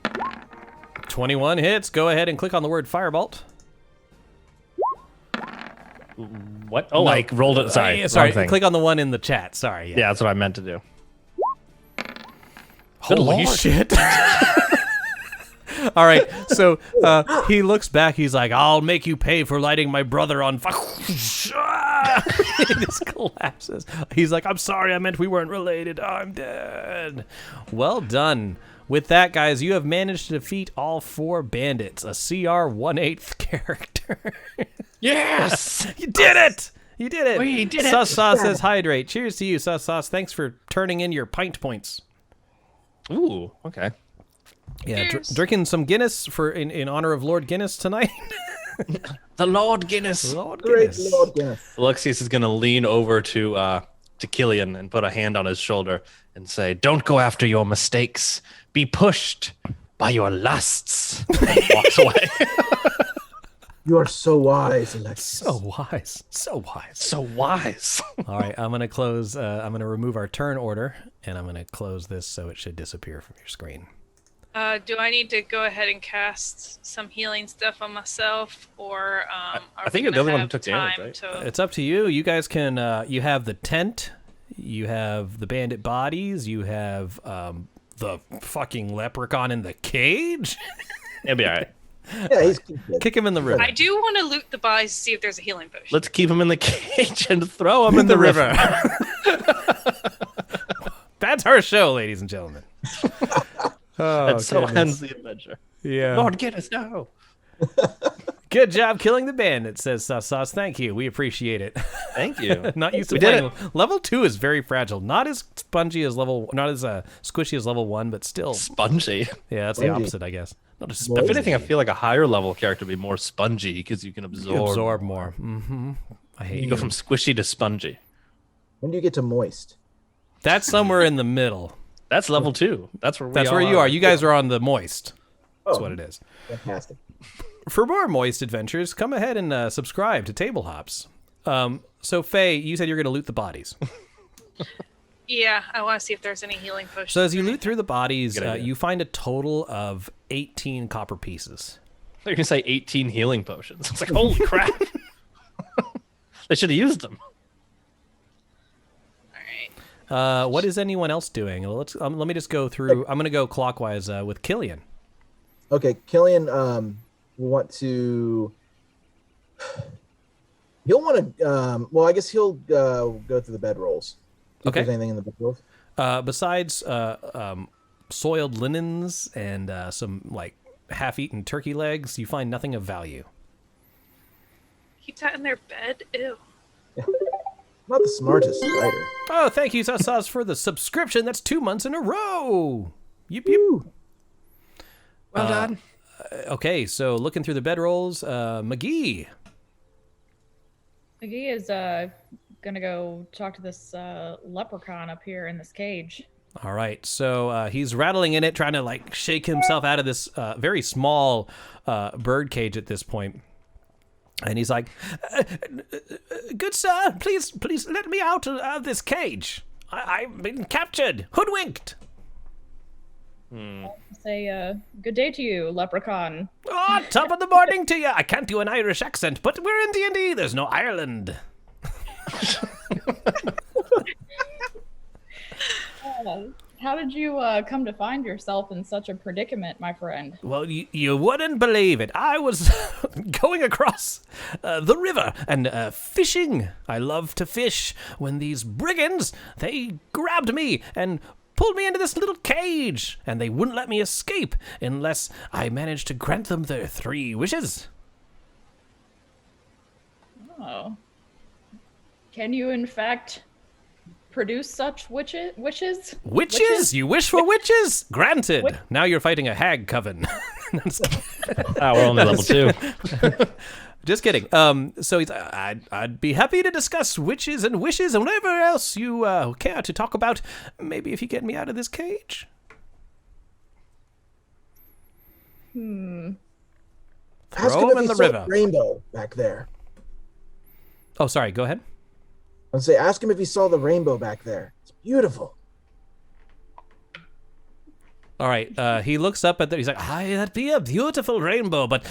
$21 hits. Go ahead and click on the word firebolt. What? Oh, No. I rolled it. Sorry. Yeah, sorry. wrong thing. Click on the one in the chat. Sorry. Yeah, that's what I meant to do. Holy Lord. shit. All right, so he looks back. He's like, "I'll make you pay for lighting my brother on fire." He just collapses. He's like, "I'm sorry. I meant we weren't related. I'm dead." Well done. With that, guys, you have managed to defeat all 4 bandits. A CR 1/8 character. Yes! You did it! You did it! We did it! Sus Sauce says hydrate. Cheers to you, Sus Sauce. Thanks for turning in your pint points. Ooh, okay. Yeah, Cheers. drinking some Guinness in honor of Lord Guinness tonight. The Lord Guinness. Lord Great Guinness. Lord Guinness. Alexius is going to lean over to Killian and put a hand on his shoulder and say, "Don't go after your mistakes. Be pushed by your lusts." And he walks away. You are so wise, Alexis. So wise. So wise. So wise. All right, I'm going to close. I'm going to remove our turn order, and I'm going to close this so it should disappear from your screen. Do I need to go ahead and cast some healing stuff on myself, or I think you're the only one who took damage, right? It's up to you. You guys can. You have the tent. You have the bandit bodies. You have the fucking leprechaun in the cage. It'll be all right. Yeah, he's good. Kick him in the river. I do want to loot the bodies to see if there's a healing potion. Let's keep him in the cage and throw him in the river. That's our show, ladies and gentlemen. Oh, And so goodness. ends the adventure. Yeah. Lord, get us now. Good job killing the bandit, says Sus Sauce. Thank you. We appreciate it. Thank you. Not used to We did playing. Level 2 is very fragile. Not as spongy as not as squishy as level 1, but still. Spongy. Yeah, that's the Spongy. opposite, I guess. Not as More If spongy. anything, I feel like a higher level character would be more spongy because you can absorb. More. Mm-hmm. I hate You go from squishy to spongy. When do you get to moist? That's somewhere in the middle. That's level 2. That's where we That's all where you are. You guys are on the moist. That's what it is. Fantastic. For more moist adventures, come ahead and subscribe to Table Hops. So, Faye, you said you're going to loot the bodies. Yeah, I want to see if there's any healing potions. So as you loot through the bodies, Good idea. you find a total of 18 copper pieces. You're going to say 18 healing potions. It's like, holy crap. They should have used them. All right. What is anyone else doing? Well, let me just go through. I'm going to go clockwise with Killian. Okay, Killian will want to. He'll want to. Well, I guess he'll go through the bedrolls. If Okay. there's anything in the bedrolls. Besides soiled linens and some like half-eaten turkey legs, you find nothing of value. Keep that in their bed. Ew. Not the smartest spider. Oh, thank you, Sassaz, for the subscription. That's 2 months in a row. Yip yip. Well done. Okay, so looking through the bedrolls, McGee. McGee is gonna go talk to this leprechaun up here in this cage. All right, so he's rattling in it, trying to like shake himself out of this very small bird cage at this point. And he's like, "Good sir, please let me out of this cage. I've been captured, hoodwinked." Say, good day to you, leprechaun. Oh, top of the morning to you. I can't do an Irish accent, but we're in D&D. There's no Ireland. How did you come to find yourself in such a predicament, my friend? Well, you wouldn't believe it. I was going across the river and fishing. I love to fish when these brigands, they grabbed me and pulled me into this little cage, and they wouldn't let me escape unless I managed to grant them their 3 wishes. Oh. Can you, in fact, produce such wishes? Witches? You wish for witches? Granted. Wi- Now you're fighting a hag coven. We're only level 2. Just kidding. So he's, I'd be happy to discuss witches and wishes and whatever else you care to talk about. Maybe if you get me out of this cage. Ask Throw him him if in he the saw river. the rainbow back there. Oh, sorry. Go ahead. I'll say, ask him if he saw the rainbow back there. It's beautiful. All right. He looks up at that. He's like, that'd be a beautiful rainbow, but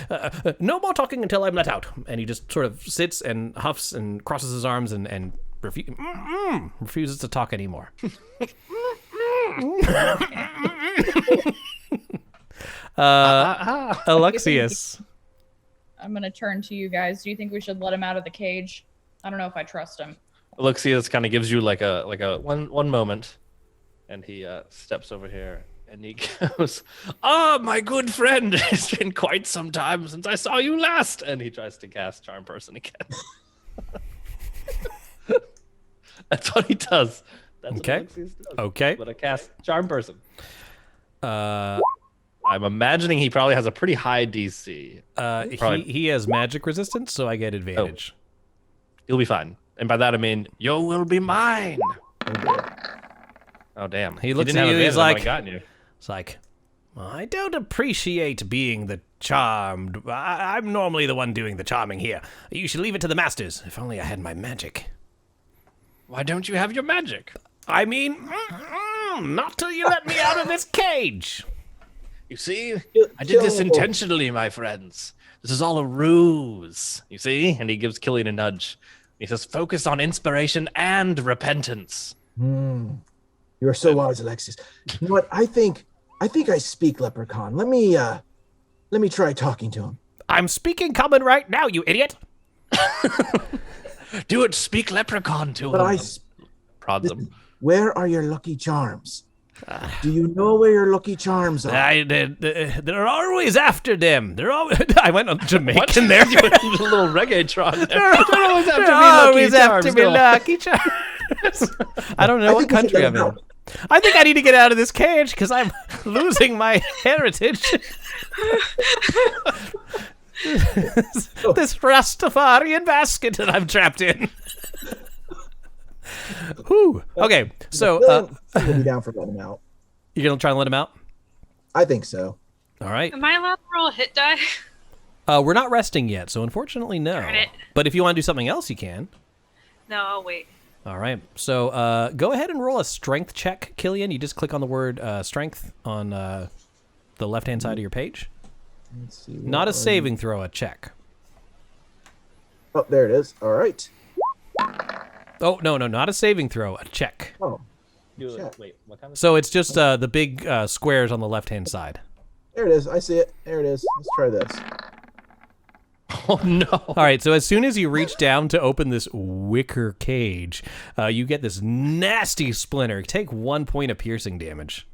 no more talking until I'm let out. And he just sort of sits and huffs and crosses his arms and refuses to talk anymore. Alexius. I'm gonna turn to you guys. Do you think we should let him out of the cage? I don't know if I trust him. Alexius kind of gives you like a one moment, and he steps over here and he goes, "Ah, my good friend, it's been quite some time since I saw you last." And he tries to cast Charm Person again. That's what he does. That's Okay. what Alexius does. Okay. But I cast Charm Person. I'm imagining he probably has a pretty high DC. He has magic resistance, so I get advantage. He'll be fine. And by that I mean, you will be mine. Oh damn! He looks didn't at have you, he's advantage when I like- gotten you. It's like, I don't appreciate being the charmed. I'm normally the one doing the charming here. You should leave it to the masters. If only I had my magic. Why don't you have your magic? I mean, not till you let me out of this cage. You see, I did this intentionally, my friends. This is all a ruse. You see? And he gives Killian a nudge. He says, focus on inspiration and repentance. You are so wise, Alexis. You know what? I think I speak leprechaun. Let me try talking to him. I'm speaking common right now, you idiot. Do it. Speak leprechaun to But him. I Prods him. Where are your lucky charms? Do you know where your lucky charms are? They're always after them. They're always. I went on Jamaican there. You went into a little reggae-tron there. They're always after me, lucky charms. I don't know what think we should country let I'm him in. out. I think I need to get out of this cage because I'm losing my heritage. This Rastafarian basket that I'm trapped in. Whew. Okay, so We'll be down for letting him out. you're gonna try and let him out. I think so. All right. Am I allowed to roll a hit die? We're not resting yet, so unfortunately, no. Darn it. But if you want to do something else, you can. No, I'll wait. All right. So go ahead and roll a strength check, Killian. You just click on the word strength on the left-hand side of your page. Let's see. Not a saving throw, a check. Oh, there it is. All right. Oh, no, not a saving throw, a check. Oh, Wait, what kind of... So it's just the big squares on the left-hand side. there it is. I see it. There it is. Let's try this. Oh, no. All right, so as soon as you reach down to open this wicker cage, you get this nasty splinter. Take 1 point of piercing damage.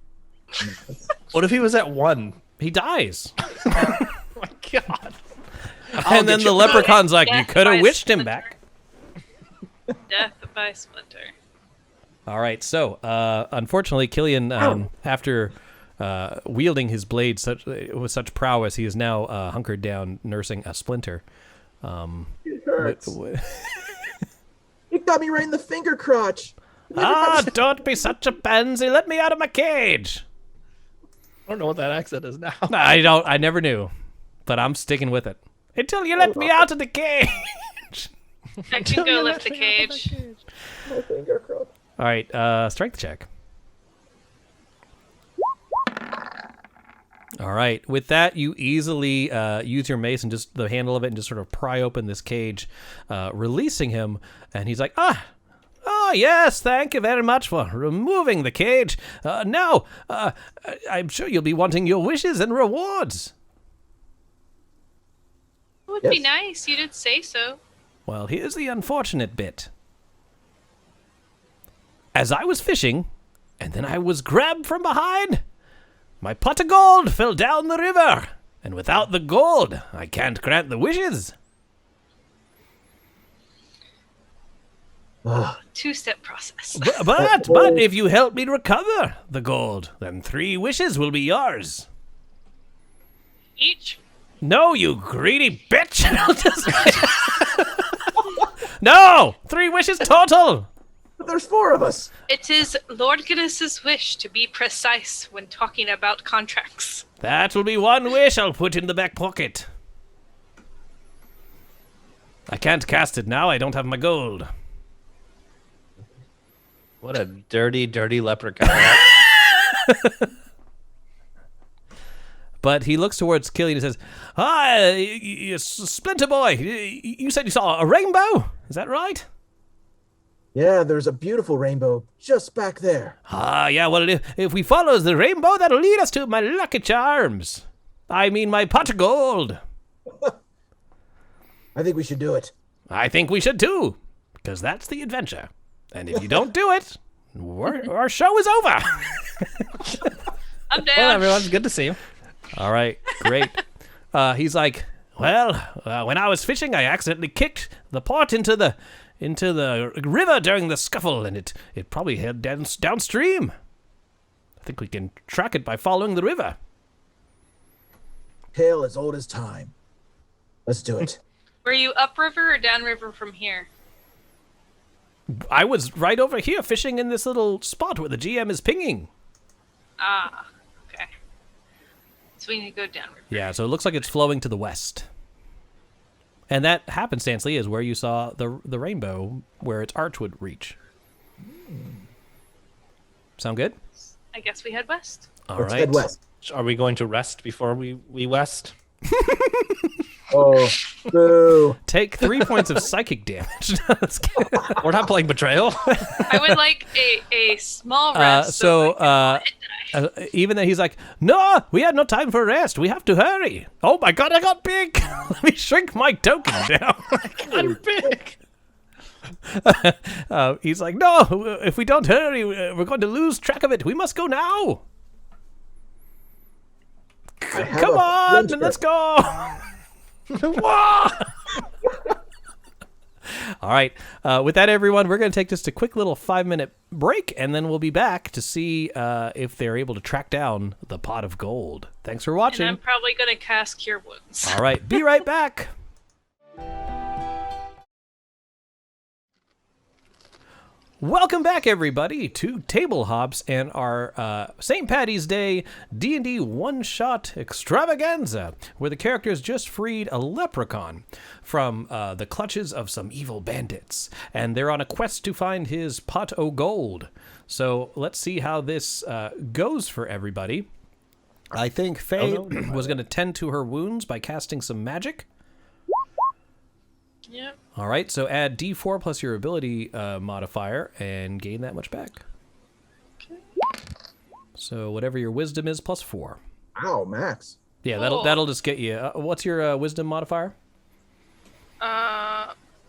What if he was at 1? He dies. Oh, my God. And then the leprechaun's like, you Death could by have wished him splinter. back. Death by splinter. All right, so unfortunately, Killian, after wielding his blade with such prowess, he is now hunkered down, nursing a splinter. It hurts. It got me right in the finger crotch. Don't be such a pansy! Let me out of my cage. I don't know what that accent is now. I never knew, but I'm sticking with it until you let me out of the cage. I can go lift the cage. My finger crotch. All right, strength check. All right, with that, you easily use your mace and just the handle of it and just sort of pry open this cage, releasing him. And he's like, oh, yes, thank you very much for removing the cage. Now, I'm sure you'll be wanting your wishes and rewards. It would be Yes. nice. You did say so. Well, here's the unfortunate bit. As I was fishing, and then I was grabbed from behind, my pot of gold fell down the river, and without the gold, I can't grant the wishes. Two-step process. But if you help me recover the gold, then 3 wishes will be yours. Each. No, you greedy bitch! No! 3 wishes total! But there's 4 of us. It is Lord Guinness's wish to be precise when talking about contracts. That will be 1 wish I'll put in the back pocket. I can't cast it now, I don't have my gold. What a dirty, dirty leprechaun. But he looks towards Killian and says, "Hi, Splinter Boy. You said you saw a rainbow? Is that right?" Yeah, there's a beautiful rainbow just back there. Yeah, well, if we follow the rainbow, that'll lead us to my lucky charms. I mean, my pot of gold. I think we should do it. I think we should too, because that's the adventure. And if you don't do it, our show is over. I'm down. Well, everyone, it's good to see you. All right, great. He's like, well, when I was fishing, I accidentally kicked the pot into the river during the scuffle, and it probably headed downstream. I think we can track it by following the river. Tale as old as time. Let's do it. Were you upriver or downriver from here? I was right over here fishing in this little spot where the GM is pinging. Ah, okay. So we need to go downriver. Yeah, so it looks like it's flowing to the west. And that, happenstancely, is where you saw the rainbow, where its arch would reach. Sound good? I guess we head west. All Let's right. head west. Are we going to rest before we west? Oh, boo. Take 3 points of psychic damage. No, that's good. We're not playing Betrayal. I would like a small rest. So I can hit die. Even though he's like, no, we had no time for rest. We have to hurry. Oh my god, I got big. Let me shrink my token down. I'm big. He's like, no, if we don't hurry, we're going to lose track of it. We must go now. I have Come a on, splinter. let's go. All right. With that, everyone, we're going to take just a quick little 5-minute break, and then we'll be back to see if they're able to track down the pot of gold. Thanks for watching. And I'm probably going to cast Cure Wounds. All right. Be right back. Welcome back, everybody, to Table Hops and our St. Paddy's Day D&D one-shot extravaganza, where the characters just freed a leprechaun from the clutches of some evil bandits, and they're on a quest to find his pot o' gold. So let's see how this goes for everybody. I think Faye was going to tend to her wounds by casting some magic. Yep. All right, so add D4 plus your ability modifier and gain that much back. Okay. So whatever your wisdom is, plus 4. Ow, Max. Yeah, Cool. that'll just get you. What's your wisdom modifier?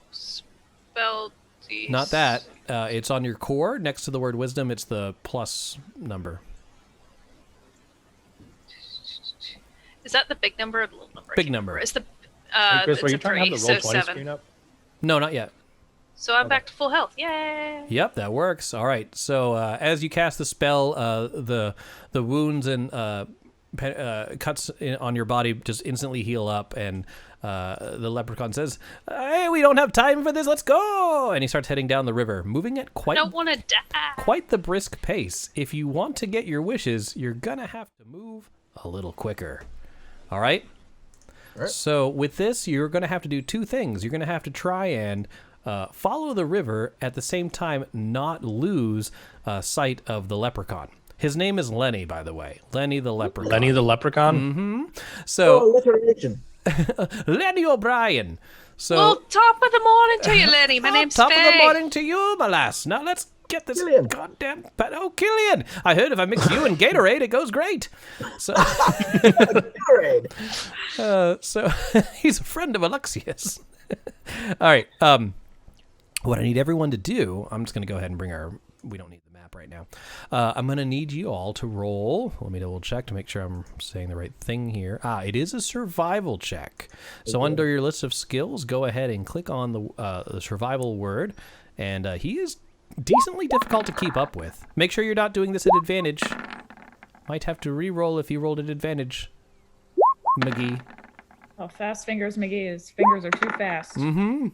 Spell D. Not that. It's on your core next to the word wisdom. It's the plus number. Is that the big number or the little number? I Big can't number. remember. It's the Hey, Chris, it's were you a trying to 3, have the roll so 20 7. screen up? No, not yet. So I'm back to full health. Yay! Yep, that works. All right. So as you cast the spell, the wounds and cuts on your body just instantly heal up, and the leprechaun says, "Hey, we don't have time for this. Let's go!" And he starts heading down the river, moving at I don't want to die. quite the brisk pace. If you want to get your wishes, you're gonna have to move a little quicker. All right. All right. So with this, you're gonna have to do 2 things. You're gonna have to try and follow the river at the same time, not lose sight of the leprechaun. His name is Lenny, by the way. Lenny the leprechaun. Lenny the leprechaun? So alliteration. Lenny O'Brien. So Well, top of the morning to you, Lenny. My name's top Faye. of the morning to you, my lass. Now let's get this Killian. goddamn. Killian! I heard if I mix you and Gatorade, it goes great. So, Gatorade. so he's a friend of Alexius. All right. What I need everyone to do, I'm just going to go ahead and bring our. We don't need the map right now. I'm going to need you all to roll. Let me double check to make sure I'm saying the right thing here. It is a survival check. So under your list of skills, go ahead and click on the survival word, and he is decently difficult to keep up with. Make sure you're not doing this at advantage. Might have to re-roll if you rolled at advantage, McGee. Oh, fast fingers McGee. His fingers are too fast. Mm-hmm.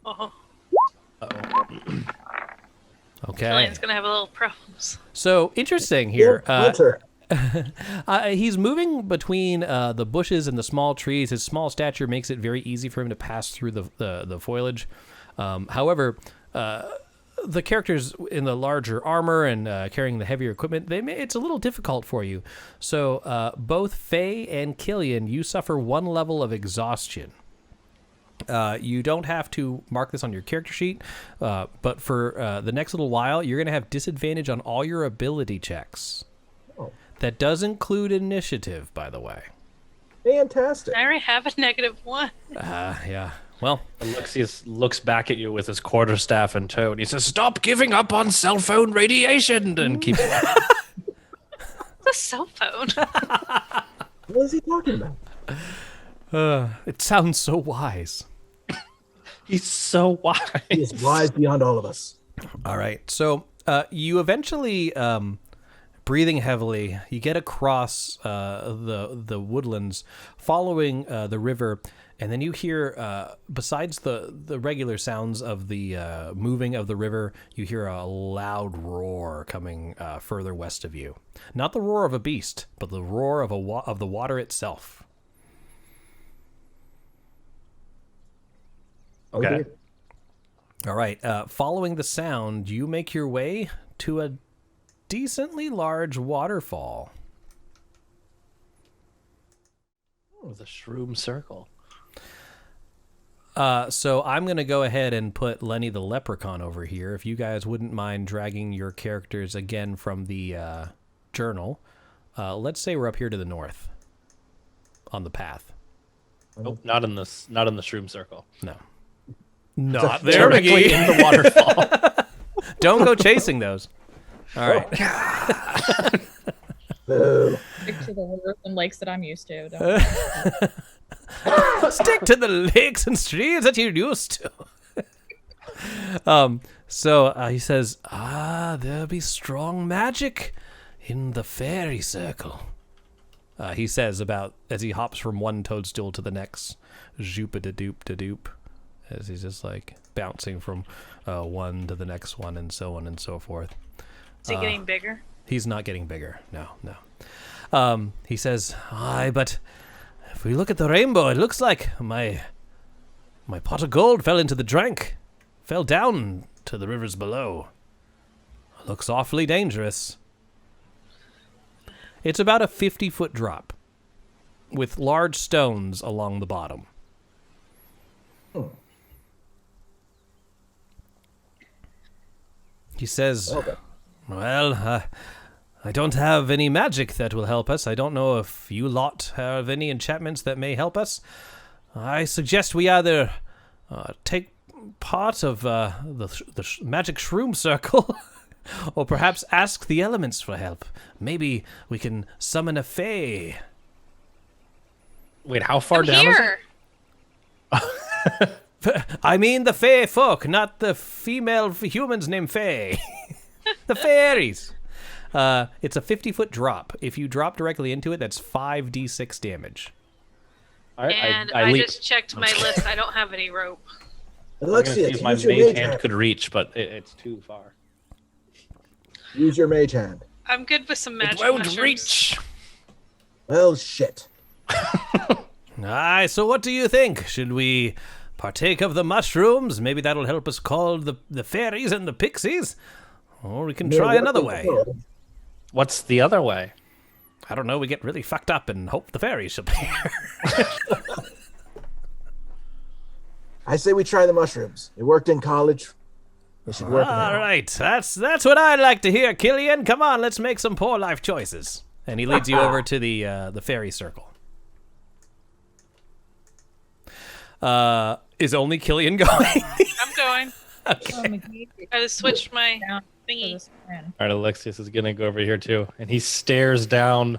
Oh, Okay. Killian's gonna have a little problems. So interesting here. Winter. He's moving between the bushes and the small trees. His small stature makes it very easy for him to pass through the foliage. However, the characters in the larger armor and carrying the heavier equipment, it's a little difficult for you. So both Faye and Killian, you suffer 1 level of exhaustion. You don't have to mark this on your character sheet, but for the next little while, you're going to have disadvantage on all your ability checks. Oh. That does include initiative, by the way. Fantastic. I already have a -1. Yeah. Well, Alexius looks back at you with his quarterstaff in tow, and he says, "Stop giving up on cell phone radiation," and keeps. It's a cell phone. What is he talking about? it sounds so wise. He's so wise. He is wise beyond all of us. All right. So you eventually, breathing heavily, you get across the woodlands, following the river, and then you hear, besides the regular sounds of the moving of the river, you hear a loud roar coming further west of you. Not the roar of a beast, but the roar of the water itself. Okay. All right. Following the sound, you make your way to a decently large waterfall. Oh, the shroom circle. So I'm going to go ahead and put Lenny the leprechaun over here. If you guys wouldn't mind dragging your characters again from the journal. Let's say we're up here to the north on the path. Oh, not in the shroom circle. No. Not there, Directly McGee. in the waterfall. Don't go chasing those. All right. Boo. Stick to the rivers and lakes that I'm used to. Don't Stick to the lakes and streams that you're used to. So he says, there'll be strong magic in the fairy circle. He says about as he hops from one toadstool to the next, zoop-a-da-doop-da-doop, as he's just like bouncing from one to the next one and so on and so forth. Is he getting bigger? He's not getting bigger. No. He says, but if we look at the rainbow, it looks like my pot of gold fell down to the rivers below. Looks awfully dangerous. It's about a 50-foot drop with large stones along the bottom. He says, Okay. well, I don't have any magic that will help us. I don't know if you lot have any enchantments that may help us. I suggest we either take part of the magic shroom circle or perhaps ask the elements for help. Maybe we can summon a fae. Wait, how far I'm down here. is it? I mean the fae folk, not the female humans named Fae. The fairies. It's a 50-foot drop. If you drop directly into it, that's 5d6 damage. All right, And I I leap. just checked my list. I don't have any rope. I'm gonna see Alexia, if my use your mage mage hand hand. could reach, but it's too far. Use your mage hand. I'm good with some magic It won't mushrooms. reach. Well, shit. Aye, so what do you think? Should we partake of the mushrooms? Maybe that'll help us call the fairies and the pixies. Or we can try another way. What's the other way? I don't know, we get really fucked up and hope the fairies appear. I say we try the mushrooms. It worked in college. It should work All now. right, that's what I'd like to hear, Killian. Come on, let's make some poor life choices. And he leads you over to the fairy circle. Is only Killian going? I'm going. Oh, McGee, I just switched my down for thingy. this plan. All right, Alexius is gonna go over here too, and he stares down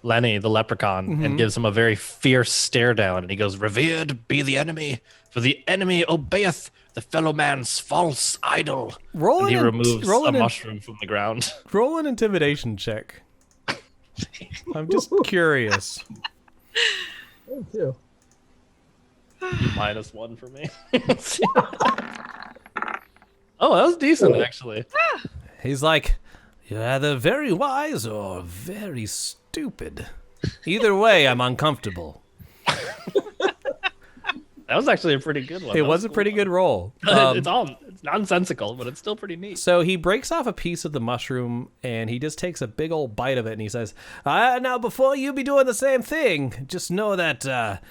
Lenny, the leprechaun, and gives him a very fierce stare down, and he goes, "Revered be the enemy, for the enemy obeyeth the fellow man's false idol." Roll And he an removes roll a an mushroom from the ground. roll an intimidation check. I'm just curious. Me too. -1 for me. Oh, that was decent, actually. He's like, you're either very wise or very stupid. Either way, I'm uncomfortable. That was actually a pretty good one. It That was a cool pretty one. good roll. It's nonsensical, but it's still pretty neat. So he breaks off a piece of the mushroom and he just takes a big old bite of it and he says, now before you be doing the same thing, just know that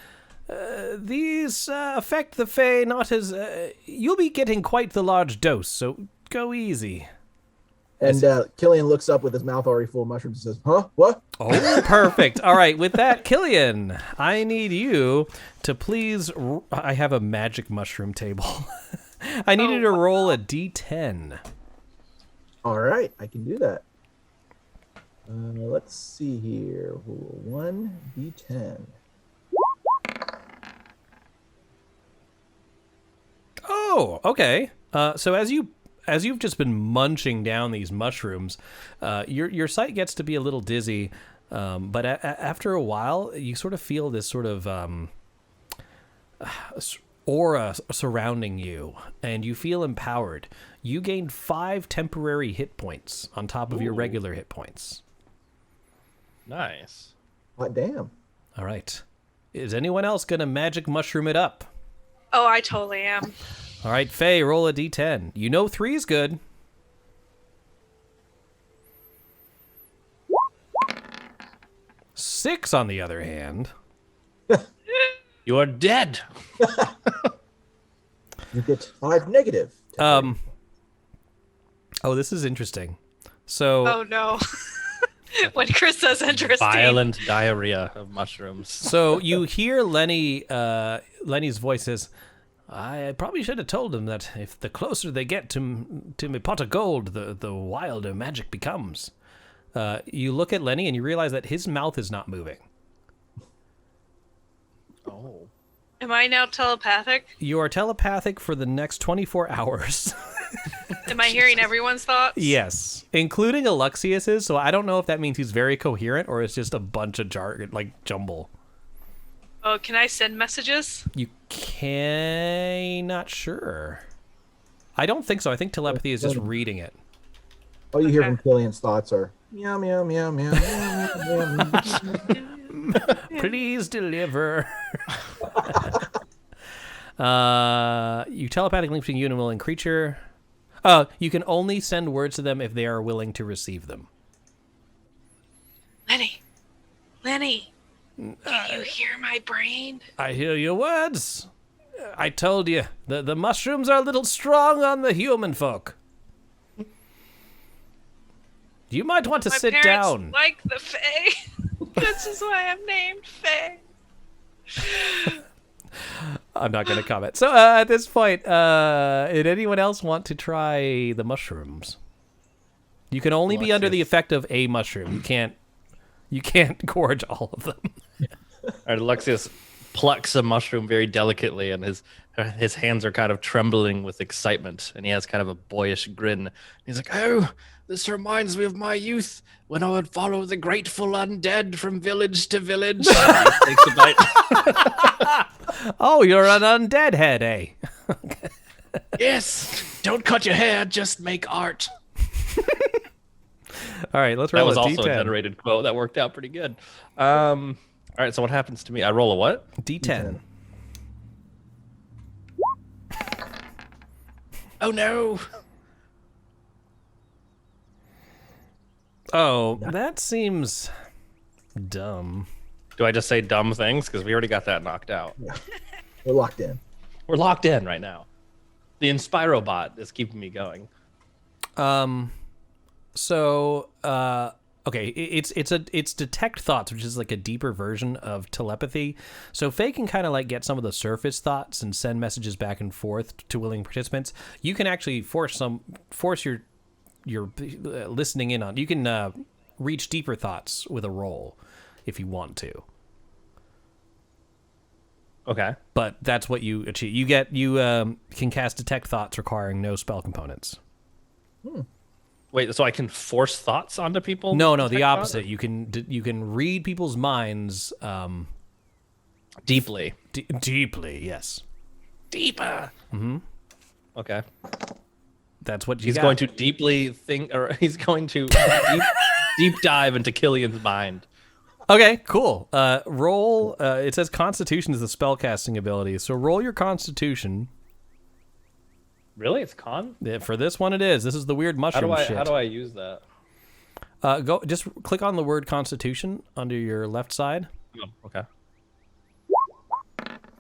these affect the Fae not as... you'll be getting quite the large dose, so go easy. And Killian looks up with his mouth already full of mushrooms and says, huh? What? Oh, perfect. All right, with that, Killian, I need you to please... I have a magic mushroom table. I need you to roll a d10. All right, I can do that. Let's see here. 1d10. Oh, okay. So as you've just been munching down these mushrooms, your sight gets to be a little dizzy, but after a while, you sort of feel this sort of aura surrounding you, and you feel empowered. You gain 5 temporary hit points on top of your regular hit points. Nice. Hot damn. All right. Is anyone else going to magic mushroom it up? Oh, I totally am. All right, Faye, roll a d10. You know 3 is good. Six, on the other hand. You are dead. You get 5 negative. Oh, this is interesting. So, Oh no. When Chris says interesting. Violent diarrhea of mushrooms. so you hear Lenny's voice says, I probably should have told him that if the closer they get to me pot of gold, the wilder magic becomes. You look at Lenny and you realize that his mouth is not moving. Oh. Am I now telepathic? You are telepathic for the next 24 hours. Am I hearing everyone's thoughts? Yes, including Alexius's. So I don't know if that means he's very coherent or it's just a bunch of jargon, like jumble. Oh, can I send messages? You can... Not sure. I don't think so. I think telepathy is just reading it. All you hear Okay. from Killian's thoughts are meow, meow, meow, meow, meow, meow, meow. Please deliver. You telepathically link between you and a willing creature. You can only send words to them if they are willing to receive them. Lenny, can you hear my brain? I hear your words. I told you, the mushrooms are a little strong on the human folk. You might want to My sit parents down. like the Fae. This is why I'm named Fae. I'm not going to comment. So at this point, did anyone else want to try the mushrooms? You can only be under the effect of a mushroom. You can't gorge all of them. All right, Alexius plucks a mushroom very delicately, and his hands are kind of trembling with excitement, and he has kind of a boyish grin. He's like, "Oh, this reminds me of my youth when I would follow the grateful undead from village to village." He takes a bite. Oh, you're an undead head, eh? Yes, don't cut your hair, just make art. All right, let's That roll was a also a D10. generated quote. That worked out pretty good. All right, so what happens to me? I roll a what? D10. Oh no! Oh, that seems dumb. Do I just say dumb things? Because we already got that knocked out. Yeah. We're locked in. We're locked in right now. The Inspiro bot is keeping me going. Okay, it's detect thoughts, which is like a deeper version of telepathy. So Faye can kind of like get some of the surface thoughts and send messages back and forth to willing participants. You can actually force your listening in on. You can reach deeper thoughts with a roll if you want to. Okay. But that's what you achieve. You can cast detect thoughts requiring no spell components. Wait, so I can force thoughts onto people? No, the Detect opposite. thought? You can read people's minds Deeply. deeply. Yes, Deeper. Mm-hmm. Okay. that's what you He's got. going to deeply think, or he's going to deep dive into Killian's mind. Okay, cool. Roll. It says Constitution is the spellcasting ability, so roll your Constitution. Really? It's con? Yeah, for this one, it is. This is the weird mushroom shit. How do I use that? Go. Just click on the word Constitution under your left side. Oh, okay.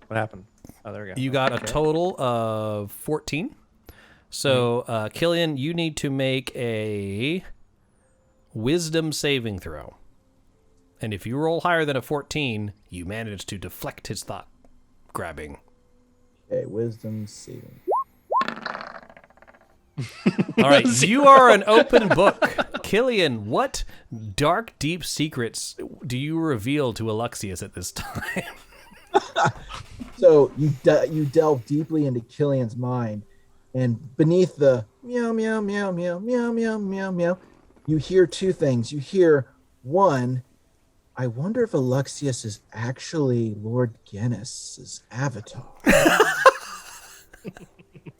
What happened? Oh, there we go. You got a total of 14. So, Killian, you need to make a Wisdom saving throw. And if you roll higher than a 14, you manage to deflect his thought grabbing. Okay, Wisdom saving. All right, you are an open book. Killian, what dark, deep secrets do you reveal to Alexius at this time? So you delve deeply into Killian's mind, and beneath the meow, meow, meow, meow, meow, meow, meow, meow, you hear two things. You hear, one, I wonder if Alexius is actually Lord Guinness's avatar.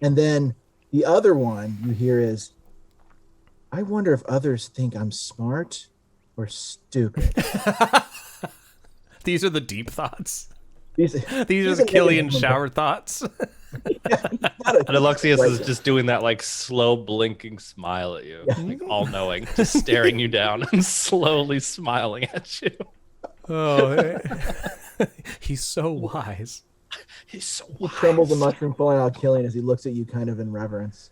And then the other one you hear is, I wonder if others think I'm smart or stupid. These are the deep thoughts. These are the Killian shower thoughts. And Alexius is just doing that like slow blinking smile at you, like all knowing, just staring you down and slowly smiling at you. Oh, he's so wise. He's so He wise. trembles a mushroom falling out Killian as he looks at you kind of in reverence.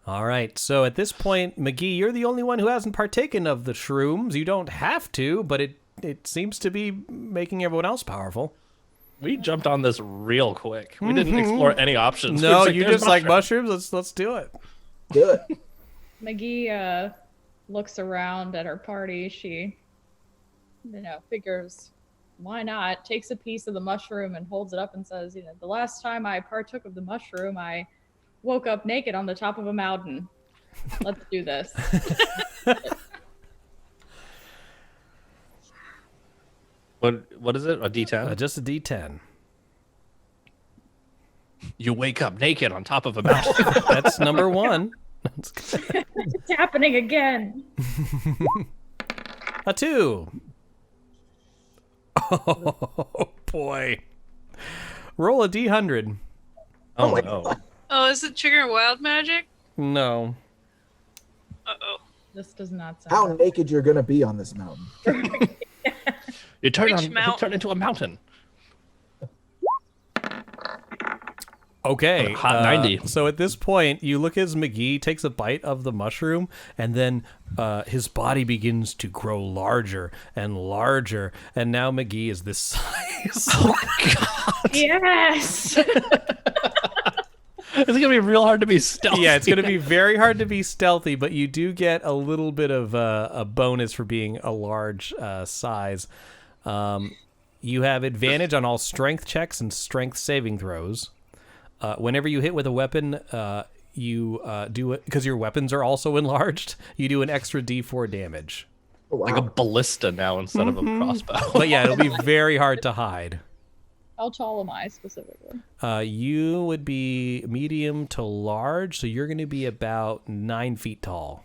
All right, so at this point, McGee, you're the only one who hasn't partaken of the shrooms. You don't have to, but it seems to be making everyone else powerful. We jumped on this real quick. We didn't explore any options. No, Like, you "There's just like mushrooms. Let's do it. Do it. McGee looks around at her party. She, figures, why not? Takes a piece of the mushroom and holds it up and says, the last time I partook of the mushroom, I woke up naked on the top of a mountain. Let's do this. What is it? A D10? Just a D10. You wake up naked on top of a mountain. That's number one. It's happening again. A 2. Oh, boy. Roll a D100. Oh no. Oh, is it triggering wild magic? No. Uh-oh. This does not sound How right. naked you're going to be on this mountain. You turn Which turn into a mountain. Okay. Hot 90. So at this point, you look as McGee takes a bite of the mushroom, and then his body begins to grow larger and larger, and now McGee is this size. Oh God. Yes. It's gonna be real hard to be stealthy. Yeah, it's going to be very hard to be stealthy, but you do get a little bit of a bonus for being a large size. You have advantage on all strength checks and strength saving throws. Whenever you hit with a weapon, you do it because your weapons are also enlarged. You do an extra D4 damage. Oh, wow. like a ballista now instead of a crossbow. But yeah, it'll be very hard to hide. How tall am I specifically? You would be medium to large, so you're going to be about 9 feet tall.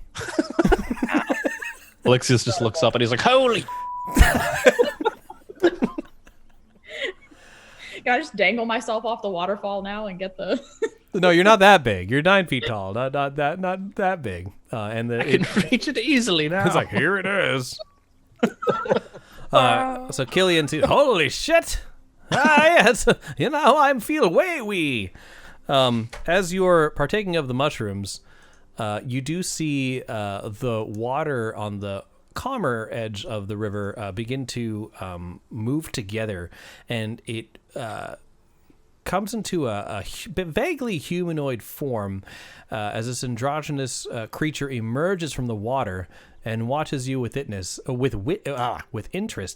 Alexius just looks up and he's like, "Holy!" Can I just dangle myself off the waterfall now and get the? No, you're not that big. You're 9 feet tall. Not that big. And I can reach it easily now. it's like, here it is. So Killian sees, holy shit! Yes, I feel way wee. As you're partaking of the mushrooms, you do see the water on the calmer edge of the river begin to move together, and it comes into a vaguely humanoid form as this androgynous creature emerges from the water and watches you with interest,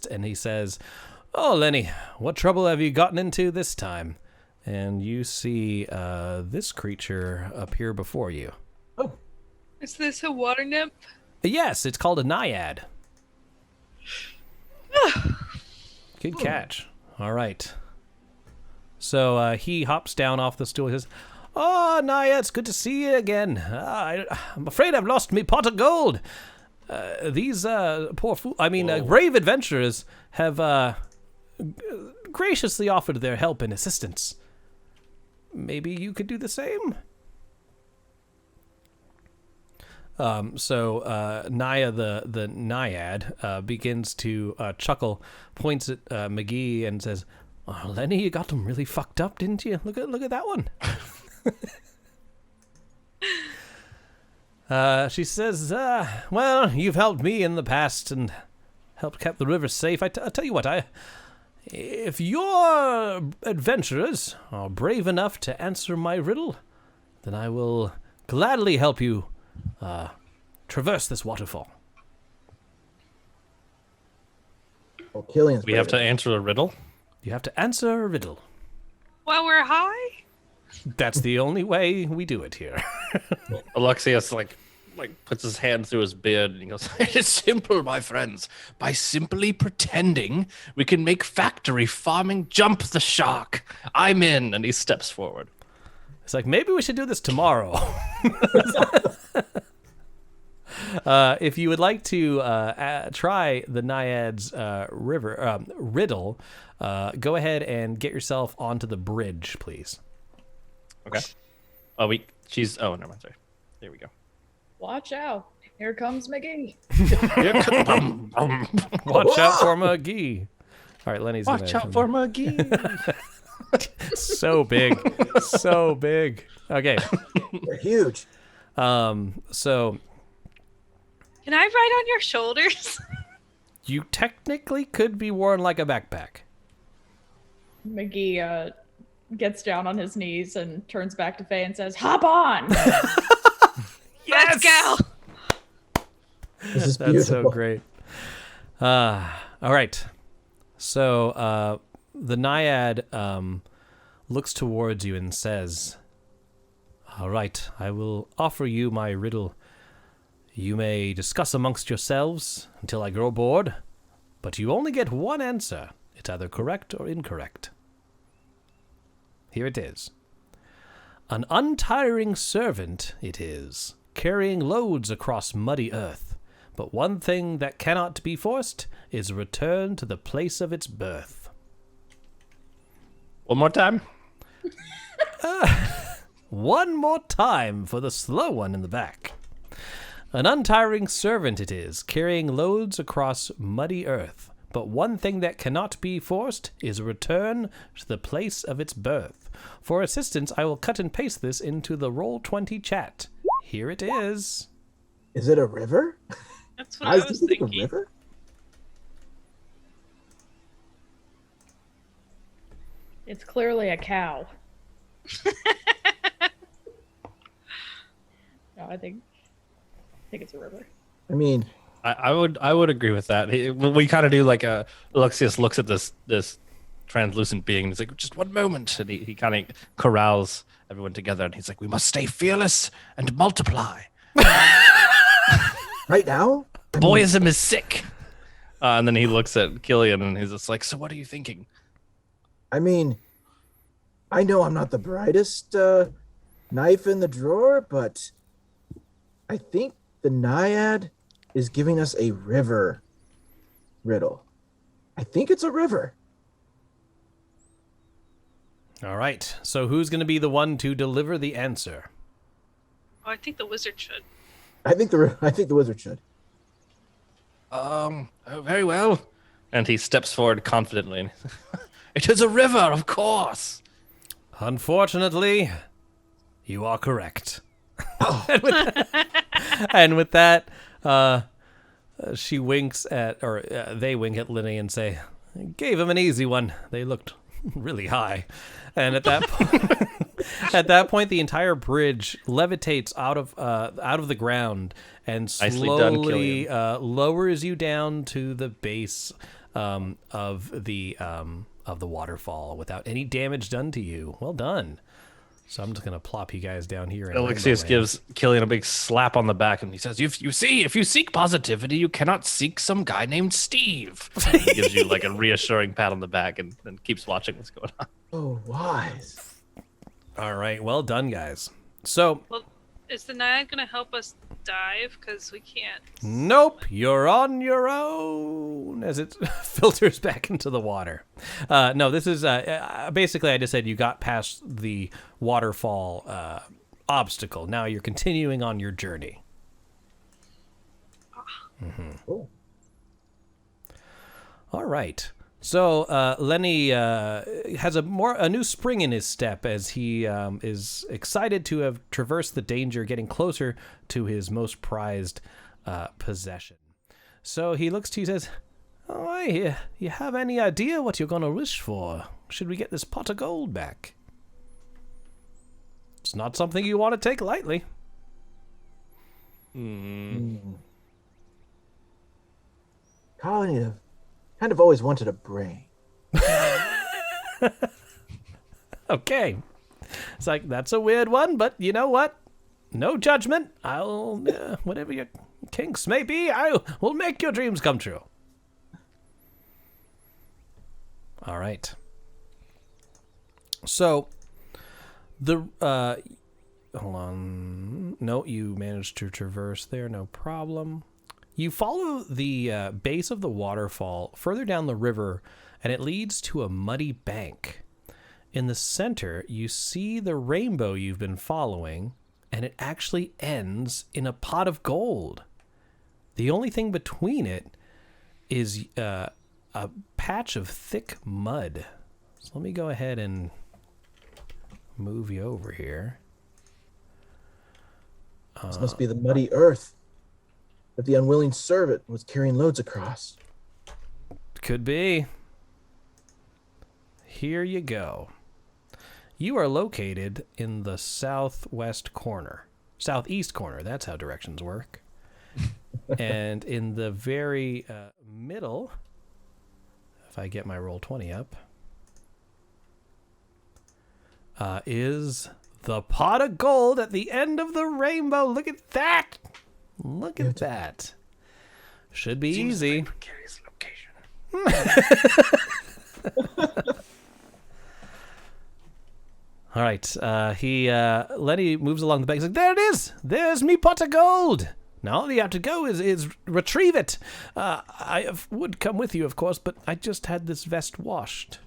and he says, "Oh, Lenny, what trouble have you gotten into this time?" And you see this creature appear before you. Oh, Is this a water nymph? Yes, it's called a naiad. Good catch. All right. So he hops down off the stool. He says, "Oh, naiad, it's good to see you again. I'm afraid I've lost me pot of gold. these brave adventurers have graciously offered their help and assistance. Maybe you could do the same? So Naya, the naiad, begins to chuckle, points at McGee, and says, "Oh, Lenny, you got them really fucked up, didn't you? Look at that one." She says, "Well, you've helped me in the past and helped keep the river safe. I tell you what, if your adventurers are brave enough to answer my riddle, then I will gladly help you traverse this waterfall." Oh, Killian's We have to answer a riddle. You have to answer a riddle. While we're high? That's the only way we do it here. Alexius like puts his hand through his beard and he goes, "It is simple, my friends. By simply pretending, we can make factory farming jump the shark. I'm in." And he steps forward. It's like, maybe we should do this tomorrow. If you would like to try the Naiad's riddle, go ahead and get yourself onto the bridge, please. Okay. Oh, never mind, sorry. There we go. Watch out. Here comes McGee. Watch out for McGee. All right, Lenny's Watch out for McGee. So big. So big. Okay. They're huge. So Can I ride on your shoulders? you technically could be worn like a backpack. McGee gets down on his knees and turns back to Faye and says, "Hop on!" Let's go. This is That's beautiful. so great. All right. So the Naiad looks towards you and says, "All right, I will offer you my riddle. You may discuss amongst yourselves until I grow bored, but you only get one answer. It's either correct or incorrect. Here it is. An untiring servant it is, carrying loads across muddy earth. But one thing that cannot be forced is a return to the place of its birth." One more time. One more time for the slow one in the back. An untiring servant it is, carrying loads across muddy earth. But one thing that cannot be forced is a return to the place of its birth. For assistance, I will cut and paste this into the Roll20 chat. Here it is. Is it a river? That's what I was Is it a thinking. river? It's clearly a cow. No, I think it's a river. I mean, I would agree with that. We kind of do like a Alexius looks at this translucent being and he's like, "Just one moment," and he kind of corrals everyone together and he's like, "We must stay fearless and multiply. right now? Boyism is sick." And then he looks at Killian and he's just like, "So what are you thinking?" I mean, I know I'm not the brightest knife in the drawer, but I think the Naiad is giving us a river riddle. I think it's a river. All right. So who's going to be the one to deliver the answer? Oh, I think the wizard should. I think the wizard should. Oh, very well. And he steps forward confidently. "It is a river, of course." Unfortunately, you are correct. and with that, she winks at, or they wink at Lenny and say, "Gave him an easy one. They looked really high." And at that point, the entire bridge levitates out of the ground and Nicely done, slowly Killian. lowers you down to the base of the waterfall without any damage done to you. Well done. So I'm just gonna plop you guys down here. In Alexius Rainbow Land. gives Killian a big slap on the back and he says, if you seek positivity, you cannot seek some guy named Steve." He gives you like a reassuring pat on the back and then keeps watching what's going on. Oh, wise. All right, well done, guys. So Well, is the Naiad going to help us dive? Because we can't. Nope, you're on your own as it filters back into the water. No, this is basically I just said you got past the waterfall obstacle. Now you're continuing on your journey. Cool. All right. So Lenny has a new spring in his step as he is excited to have traversed the danger, getting closer to his most prized possession. So he looks to you and says, "Oh, you have any idea what you're going to wish for? Should we get this pot of gold back? It's not something you want to take lightly." Kind of always wanted a brain. Okay. It's like, that's a weird one, but you know what? No judgment. I'll, whatever your kinks may be, I will make your dreams come true. All right. So, hold on. No, you managed to traverse there, no problem. You follow the base of the waterfall further down the river, and it leads to a muddy bank. In the center, you see the rainbow you've been following, and it actually ends in a pot of gold. The only thing between it is a patch of thick mud. So let me go ahead and move you over here. This must be the muddy earth that the unwilling servant was carrying loads across. Could be. Here you go. You are located in the southeast corner. That's how directions work. And in the very middle, if I get my roll 20 up, is the pot of gold at the end of the rainbow. Look at that. Look at that. Should be easy. Precarious location. All right. Lenny moves along the bank. He's like, there it is. There's me pot of gold. Now all you have to go is retrieve it. I would come with you, of course, but I just had this vest washed.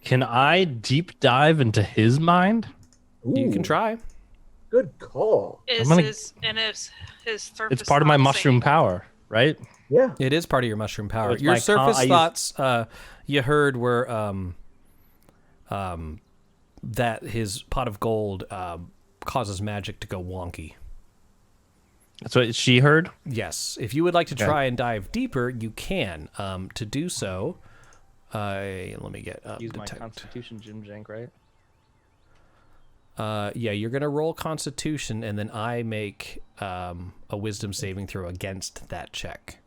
Can I deep dive into his mind? You can Ooh, try. Good call. Is gonna- his surface? It's part of my thoughts mushroom saying- power, right? Yeah. It is part of your mushroom power. It's Your my surface I use- thoughts, you heard, were that his pot of gold causes magic to go wonky. That's what she heard. Yes. If you would like to Okay. try and dive deeper, you can. To do so, let me get up. Use my detect. Constitution Jim Jank, right? Yeah, you're gonna roll Constitution, and then I make a Wisdom saving throw against that check.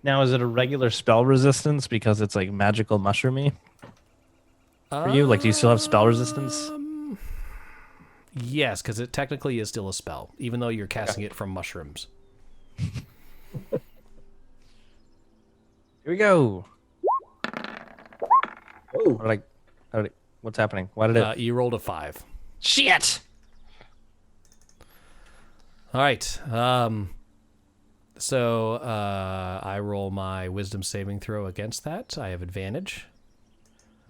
Now, is it a regular spell resistance because it's like magical mushroomy for you? Like, do you still have spell resistance? Yes, because it technically is still a spell, even though you're casting it from mushrooms. Here we go. Oh, What's happening? Why did it? You rolled a 5. Shit! All right. So I roll my Wisdom saving throw against that. I have advantage.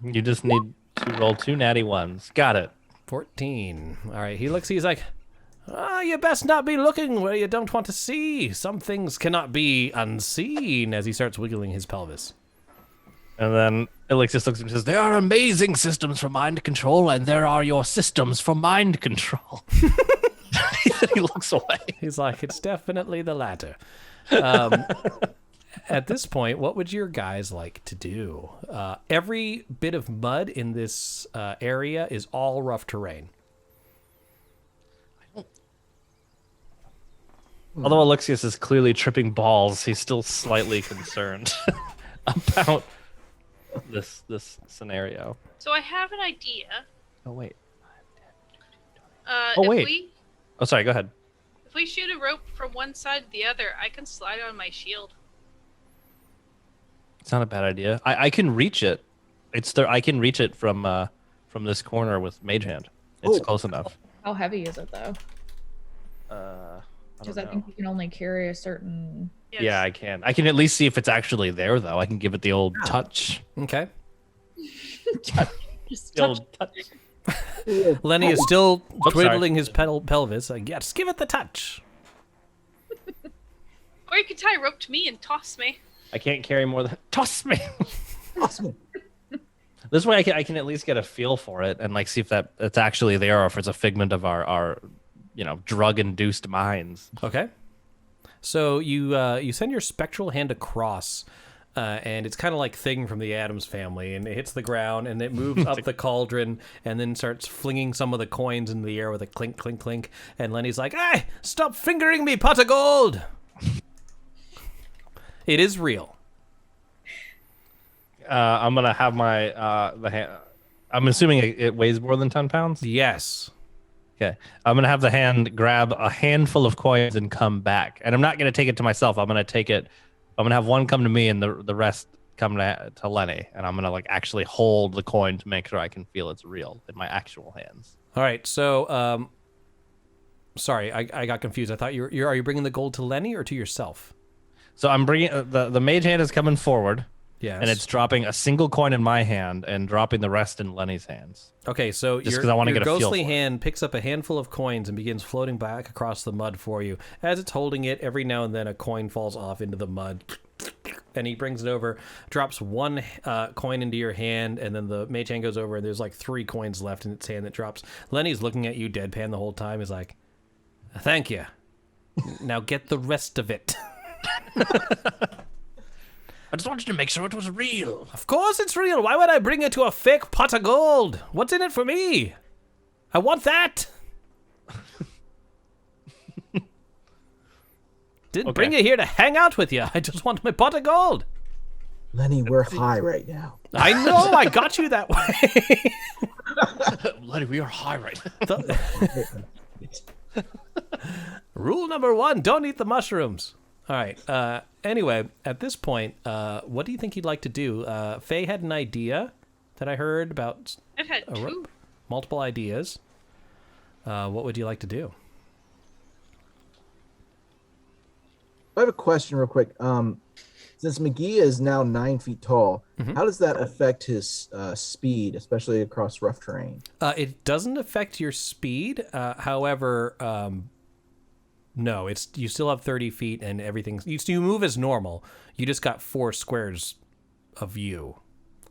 You just need to roll 2 natty ones. Got it. 14. All right. He's like, you best not be looking where you don't want to see. Some things cannot be unseen, as he starts wiggling his pelvis. And then Elixir looks at him and says, there are amazing systems for mind control, and there are your systems for mind control. He looks away. He's like, it's definitely the latter. At this point, what would your guys like to do? Every bit of mud in this area is all rough terrain. Although Alexius is clearly tripping balls, he's still slightly concerned about this scenario. So I have an idea. Oh, wait. If wait. we Oh, sorry, go ahead. if we shoot a rope from one side to the other, I can slide on my shield. It's not a bad idea. I can reach it. It's there. I can reach it from this corner with Mage Hand. It's Oh. close enough. How heavy is it though? Because I think you can only carry a certain. Yes. Yeah, I can. I can at least see if it's actually there, though. I can give it the old touch. Okay. Just The old touch. Lenny is still sorry. twiddling his pelvis. Yes, give it the touch. Or you could tie a rope to me and toss me. I can't carry more than toss me. Awesome. This way, I can at least get a feel for it and like see if it's actually there or if it's a figment of our drug-induced minds. Okay. So you send your spectral hand across, and it's kind of like Thing from the Addams Family, and it hits the ground and it moves up the cauldron and then starts flinging some of the coins into the air with a clink, clink, clink. And Lenny's like, "Hey, stop fingering me, pot of gold!" It is real. I'm gonna have my the hand. I'm assuming it weighs more than 10 pounds. Yes. Okay. I'm gonna have the hand grab a handful of coins and come back, and I'm not gonna take it to myself. I'm gonna take it. I'm gonna have one come to me and the rest come to Lenny, and I'm gonna like actually hold the coin to make sure I can feel it's real in my actual hands. All right. So, sorry, I got confused. I thought are you bringing the gold to Lenny or to yourself? So I'm bringing the mage hand is coming forward. Yes. And it's dropping a single coin in my hand and dropping the rest in Lenny's hands. Okay, so Just your 'cause I wanna your get a feel ghostly for it. hand picks up a handful of coins and begins floating back across the mud for you. As it's holding it, every now and then a coin falls off into the mud. And he brings it over, drops one coin into your hand, and then the mage hand goes over, and there's like 3 coins left in its hand that drops. Lenny's looking at you deadpan the whole time. He's like, "Thank you. Now get the rest of it." I just wanted to make sure it was real. Of course it's real. Why would I bring it to a fake pot of gold? What's in it for me? I want that. Didn't bring you here to hang out with you. I just want my pot of gold. Lenny, we're high right now. I know. I got you that way. Lenny, we are high right now. Rule number 1, don't eat the mushrooms. All right. Anyway, at this point, what do you think you'd like to do? Faye had an idea that I heard about. I've had 2. Multiple ideas. What would you like to do? I have a question real quick. Since McGee is now 9 feet tall, how does that affect his speed, especially across rough terrain? It doesn't affect your speed. However, no, you still have 30 feet and everything. You move as normal. You just got 4 squares of you.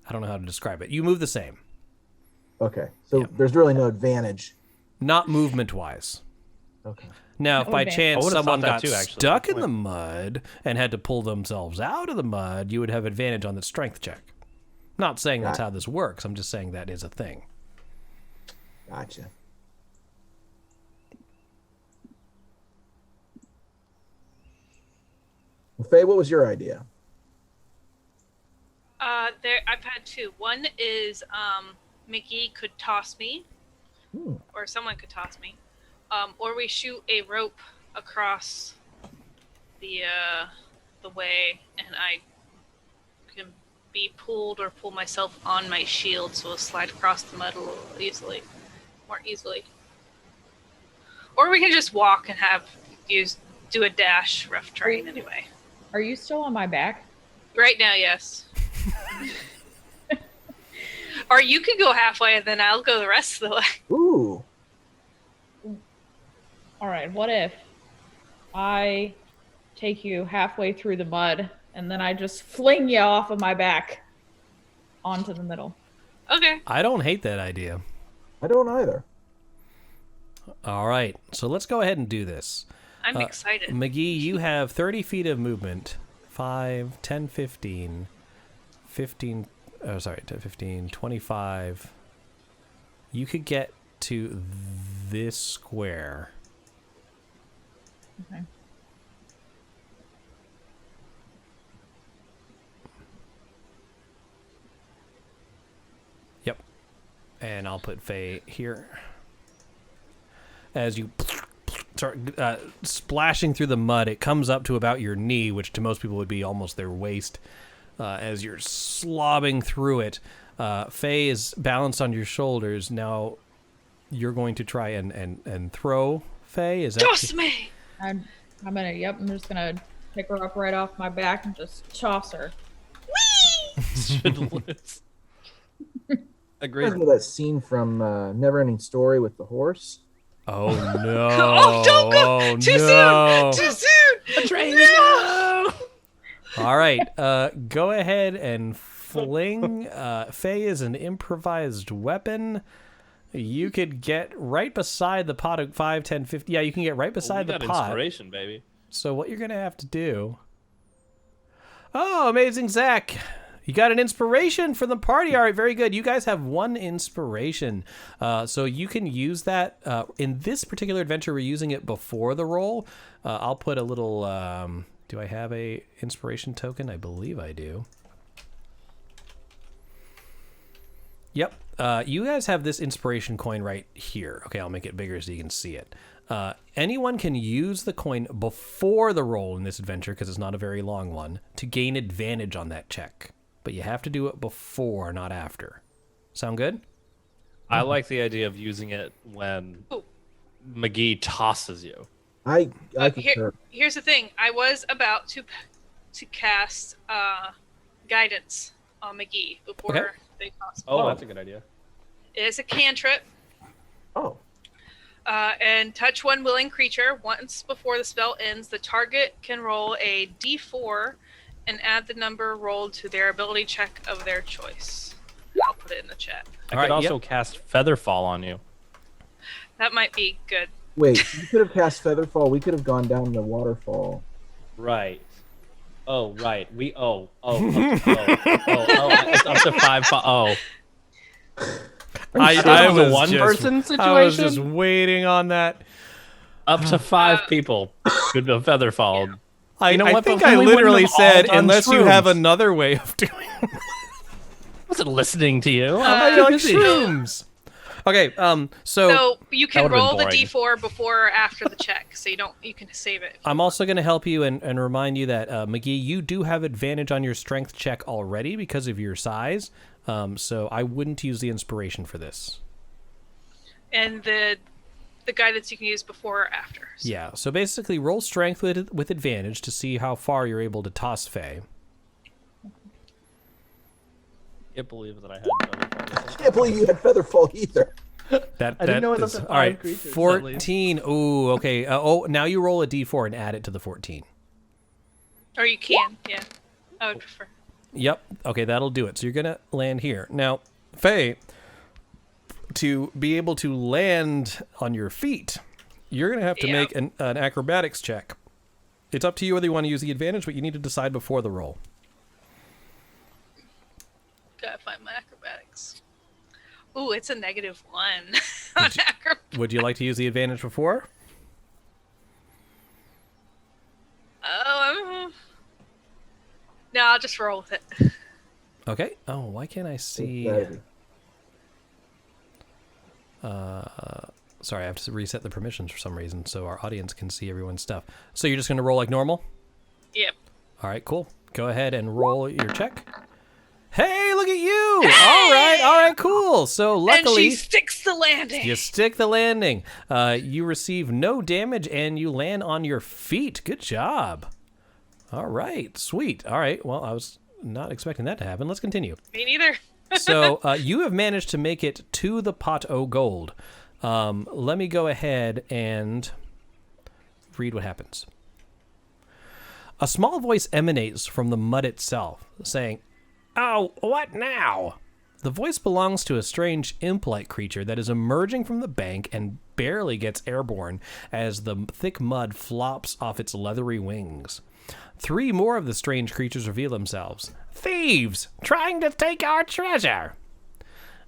I don't know how to describe it. You move the same. Okay, so there's really no advantage. Not movement-wise. Okay. Now, if by chance would've someone thought that got too, actually. stuck Good in the mud and had to pull themselves out of the mud, you would have advantage on the strength check. Not saying that's how this works. I'm just saying that is a thing. Gotcha. Well, Faye, what was your idea? I've had 2. One is Mickey could toss me, or someone could toss me, or we shoot a rope across the way, and I can be pulled or pull myself on my shield, so I'll slide across the mud a little more easily. Or we can just walk and do a dash rough terrain anyway. Are you still on my back? Right now, yes. Or you can go halfway and then I'll go the rest of the way. Ooh. All right, what if I take you halfway through the mud and then I just fling you off of my back onto the middle? Okay. I don't hate that idea. I don't either. All right, so let's go ahead and do this. I'm excited. McGee, you have 30 feet of movement. 5, 10, 15, 15, 10, 15, 25. You could get to this square. Okay. Yep. And I'll put Faye here. As you start splashing through the mud, it comes up to about your knee, which to most people would be almost their waist. As you're slobbing through it, Faye is balanced on your shoulders. Now you're going to try and throw Faye. Is that Toss me! I'm just gonna pick her up right off my back and just toss her. Should lose. You Agreed. guys know that scene from Neverending Story with the horse? Oh no! Oh, don't go Oh, too no. soon. Too soon. The train is no! All right, go ahead and fling. Faye is an improvised weapon. You could get right beside the pot of 5, 10, 50. Yeah, you can get right beside the pot. Inspiration, baby. So what you're going to have to do... Oh, amazing, Zach. You got an inspiration for the party. All right, very good. You guys have 1 inspiration. So you can use that. In this particular adventure, we're using it before the roll. I'll put a little... do I have a inspiration token? I believe I do. Yep. You guys have this inspiration coin right here. Okay, I'll make it bigger so you can see it. Anyone can use the coin before the roll in this adventure, because it's not a very long one, to gain advantage on that check. But you have to do it before, not after. Sound good? I like the idea of using it when McGee tosses you. I concur. Here's the thing. I was about to cast guidance on McGee before they toss. Oh, that's a good idea. It's a cantrip. Oh. And touch one willing creature. Once before the spell ends, the target can roll a d4 and add the number rolled to their ability check of their choice. I'll put it in the chat. I could also cast Featherfall on you. That might be good. Wait, you could have cast Featherfall. We could have gone down the waterfall. Right. Oh, right. It's up to 5. Oh. I was a one-person situation? I was just waiting on that. Up to 5 people could be Featherfall. I know what, think but I we wouldn't literally have all said, done unless you have shrooms. another way of doing it. I wasn't listening to you. I like shrooms. Okay, So you That can would've been roll the boring. d4 before or after the check, so you can save it. I'm also going to help you and remind you that, McGee, you do have advantage on your strength check already because of your size, so I wouldn't use the inspiration for this. And the guidance you can use before or after. So. Yeah, so basically roll strength with advantage to see how far you're able to toss Faye. I can't believe that I had Featherfall. I can't believe you had Featherfall either. That didn't know it was is- up to all right, 5 creatures, at 14. Ooh, okay. Now you roll a d4 and add it to the 14. Or you can, yeah. I would prefer. Yep. Okay, that'll do it. So you're going to land here. Now, Faye, to be able to land on your feet, you're going to have to make an acrobatics check. It's up to you whether you want to use the advantage, but you need to decide before the roll. Gotta find my acrobatics. Ooh, it's a -1 on acrobatics. Would you like to use the advantage before? No, I'll just roll with it. Okay. Oh, why can't I see... Sorry, I have to reset the permissions for some reason so our audience can see everyone's stuff. So you're just going to roll like normal? Yep. All right, cool. Go ahead and roll your check. Hey, look at you! Hey! All right, cool. So luckily... And she sticks the landing. You stick the landing. You receive no damage and you land on your feet. Good job. All right, sweet. All right, well, I was not expecting that to happen. Let's continue. Me neither. So you have managed to make it to the pot o' gold. Let me go ahead and read what happens. A small voice emanates from the mud itself, saying, "Oh, what now?" The voice belongs to a strange imp-like creature that is emerging from the bank and barely gets airborne as the thick mud flops off its leathery wings. 3 more of the strange creatures reveal themselves. "Thieves, trying to take our treasure."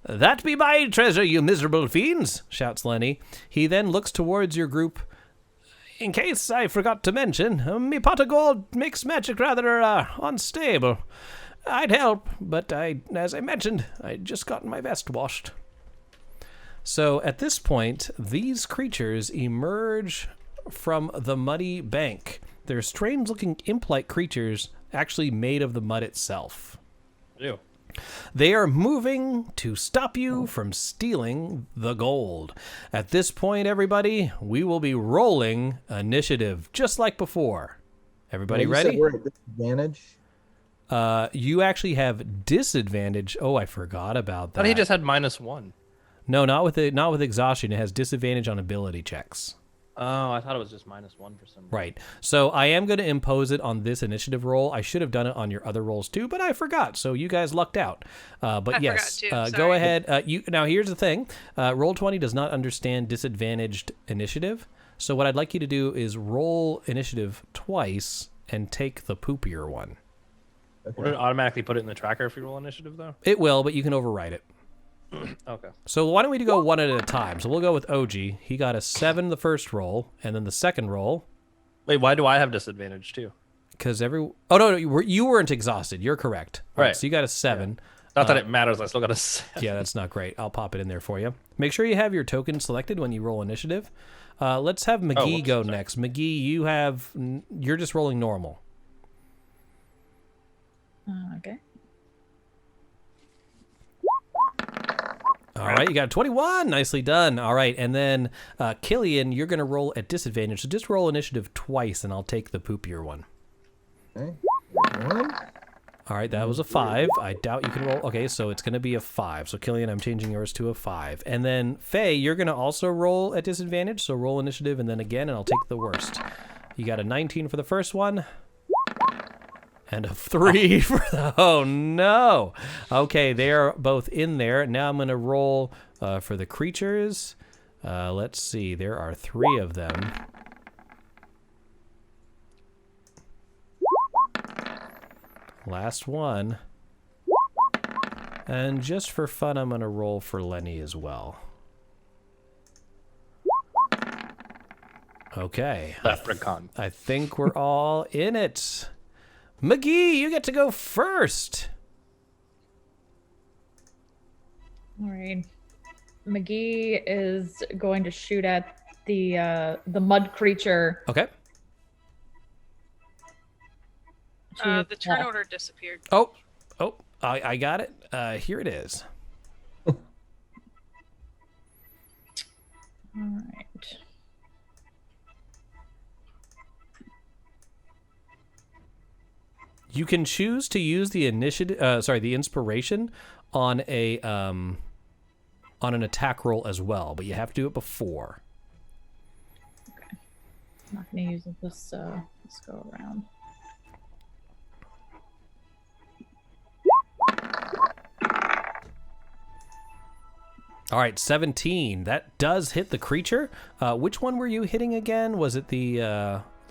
"That be my treasure, you miserable fiends," shouts Lenny. He then looks towards your group. "In case I forgot to mention, me pot of gold makes magic rather unstable. I'd help, but as I mentioned, I just got my vest washed." So at this point, these creatures emerge from the muddy bank. They're strange-looking imp-like creatures, actually made of the mud itself. Ew. They are moving to stop you from stealing the gold. At this point, everybody, we will be rolling initiative, just like before. Everybody You ready? said we're at disadvantage. You actually have disadvantage. Oh, I forgot about that. But he just had -1. No, not with exhaustion. It has disadvantage on ability checks. Oh, I thought it was just -1 for some reason. Right. So I am going to impose it on this initiative roll. I should have done it on your other rolls too, but I forgot. So you guys lucked out. But I yes, forgot too, go sorry. ahead. Now here's the thing. Roll20 does not understand disadvantaged initiative. So what I'd like you to do is roll initiative twice and take the poopier one. Would it automatically put it in the tracker if you roll initiative, though? It will, but you can override it. Okay. So why don't we go one at a time? So we'll go with OG. He got a 7 the first roll, and then the second roll. Wait, why do I have disadvantage, too? Because no, you weren't exhausted. You're correct. All Right. So you got a 7. Not that it matters. I still got a 7. Yeah, that's not great. I'll pop it in there for you. Make sure you have your token selected when you roll initiative. Let's have McGee whoops, go sorry. next. McGee, you're just rolling normal. Okay. All right, you got a 21. Nicely done. All right, and then Killian, you're going to roll at disadvantage. So just roll initiative twice, and I'll take the poopier one. Okay. 1. All right, that was a 5. I doubt you can roll. Okay, so it's going to be a 5. So Killian, I'm changing yours to a 5. And then Faye, you're going to also roll at disadvantage. So roll initiative, and then again, and I'll take the worst. You got a 19 for the first one. And a 3 for the... Oh, no. Okay, they are both in there. Now I'm going to roll for the creatures. Let's see. There are 3 of them. Last one. And just for fun, I'm going to roll for Lenny as well. Okay. Leprechaun. I think we're all in it. McGee, you get to go first. All right. McGee is going to shoot at the mud creature. Okay. The turn order disappeared. Oh, I got it. Here it is. All right. You can choose to use the the inspiration on an attack roll as well, but you have to do it before. Okay. I'm not going to use it this go around. All right, 17. That does hit the creature. Which one were you hitting again? Was it the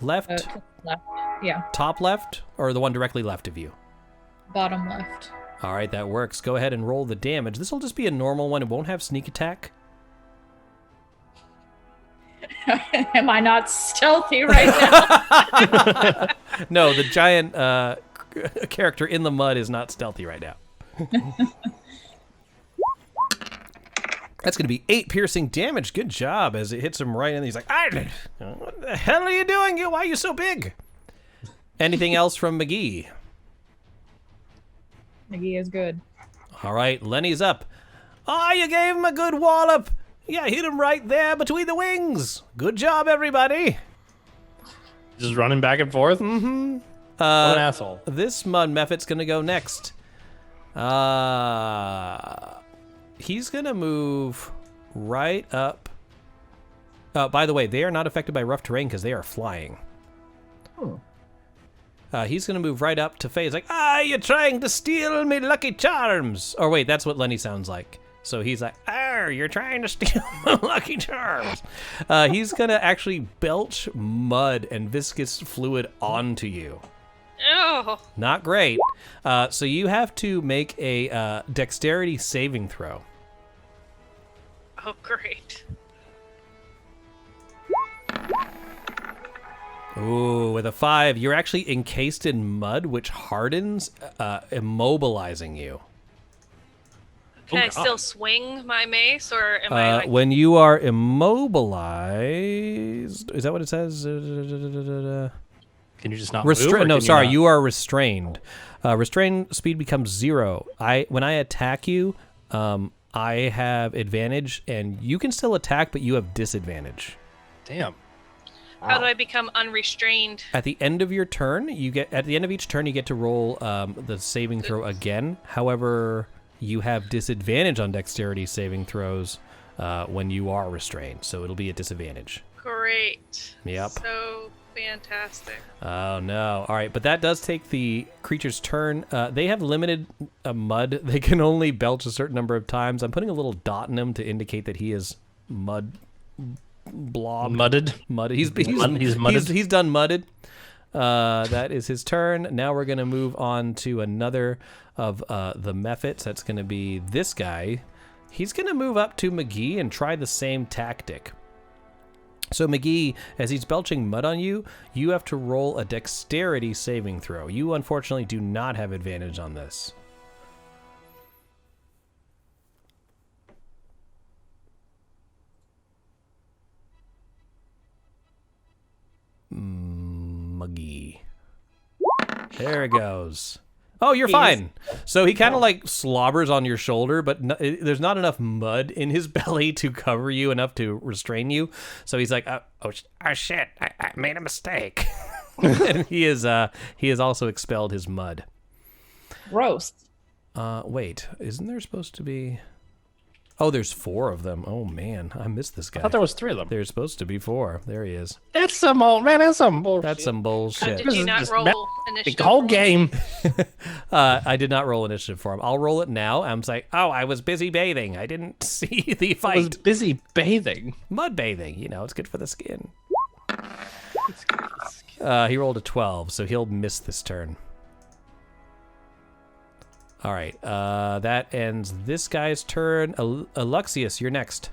left, Left. Yeah. top left, or the one directly left of you? Bottom left. All right, that works. Go ahead and roll the damage. This will just be a normal one. It won't have sneak attack. Am I not stealthy right now? No, the giant character in the mud is not stealthy right now. That's going to be 8 piercing damage. Good job as it hits him right in. He's like, what the hell are you doing? Why are you so big? Anything else from McGee? McGee is good. All right, Lenny's up. Oh, you gave him a good wallop. Yeah, hit him right there between the wings. Good job, everybody. Just running back and forth? Mm-hmm. What an asshole. This mud mephit's going to go next. He's going to move right up. By the way, they are not affected by rough terrain because they are flying. He's going to move right up to Faye. He's like, you're trying to steal me Lucky Charms. Or wait, that's what Lenny sounds like. So he's like, you're trying to steal my Lucky Charms. He's going to actually belch mud and viscous fluid onto you. Oh, Not great. So you have to make a dexterity saving throw. oh, great. Ooh, with a 5, you're actually encased in mud, which hardens, immobilizing you. Can I God. still swing my mace, or am I like? When you are immobilized, is that what it says? Can you just not move? or No, can you sorry, not- you are restrained. Restrain speed becomes 0. When I attack you, I have advantage, and you can still attack, but you have disadvantage. Damn. How do I become unrestrained? At the end of your turn, at the end of each turn, you get to roll the saving throw again. However, you have disadvantage on dexterity saving throws when you are restrained, so it'll be a disadvantage. Great. Yep. So fantastic. Oh no! All right, but that does take the creature's turn. They have limited mud; they can only belch a certain number of times. I'm putting a little dot in him to indicate that he is mud. Blob Mudded. He's mudded. He's done mudded. That is his turn. Now we're gonna move on to another of the mephits. That's gonna be this guy. He's gonna move up to McGee and try the same tactic. So McGee, as he's belching mud on you, you have to roll a dexterity saving throw. You unfortunately do not have advantage on this. McGee. There it goes. Oh, you're fine. So he kind of like slobbers on your shoulder, but there's not enough mud in his belly to cover you enough to restrain you. So he's like, oh shit, I made a mistake. And he has also expelled his mud. Gross. Wait, isn't there supposed to be... Oh, there's 4 of them. Oh, man. I missed this guy. I thought there was 3 of them. There's supposed to be 4. There he is. That's some old man. That's some bullshit. That's some bullshit. Did you not roll initiative? The whole game. I did not roll initiative for him. I'll roll it now. I'm like, oh, I was busy bathing. I didn't see the fight. I was busy bathing. Mud bathing. You know, it's good for the skin. He rolled a 12, so he'll miss this turn. All right, that ends this guy's turn. Alexius, you're next.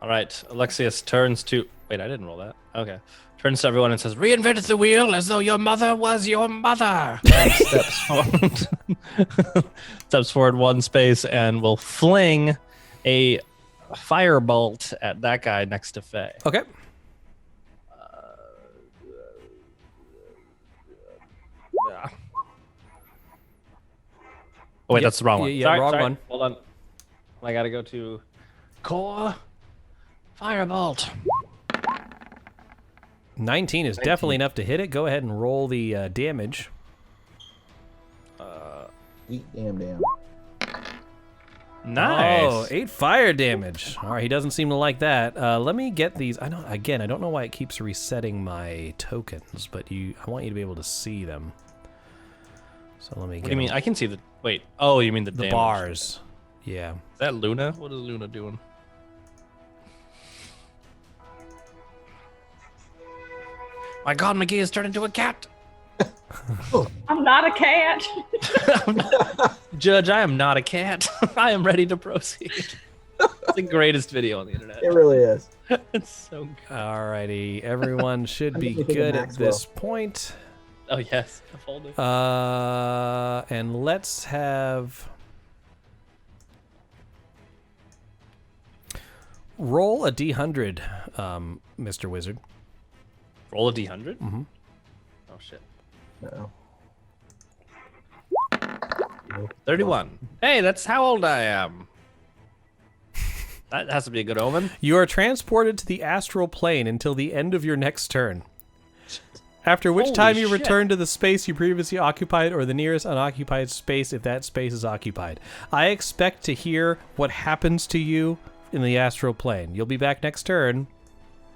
All right, Alexius turns to... Wait, I didn't roll that. Okay. Turns to everyone and says, reinvent the wheel as though your mother was your mother. And steps forward 1 space and will fling a firebolt at that guy next to Faye. Okay. Yeah. Oh, wait, Yep. that's the wrong one. Yeah, wrong one. Hold on. I gotta go to core firebolt. 19 is definitely enough to hit it. Go ahead and roll the damage. 8 damn. Nice. Oh, 8 fire damage. All right, he doesn't seem to like that. Let me get these. I don't know why it keeps resetting my tokens, but I want you to be able to see them. So let me get. What do you mean? I can see the... Wait. Oh, you mean the damage. bars? Yeah. Is that Luna? What is Luna doing? My God, McGee has turned into a cat. I'm not a cat. Judge, I am not a cat. I am ready to proceed. It's the greatest video on the internet. It really is. It's so good. Alrighty, everyone should be thinking of good at Maxwell. this point. Oh, yes. I folded. And let's have roll a d100, Mr. Wizard. Roll a d100? Mhm. Oh, shit. No. 31. Hey, that's how old I am. That has to be a good omen. You are transported to the astral plane until the end of your next turn. After which Holy time you shit. return to the space you previously occupied or the nearest unoccupied space if that space is occupied. I expect to hear what happens to you in the astral plane. You'll be back next turn.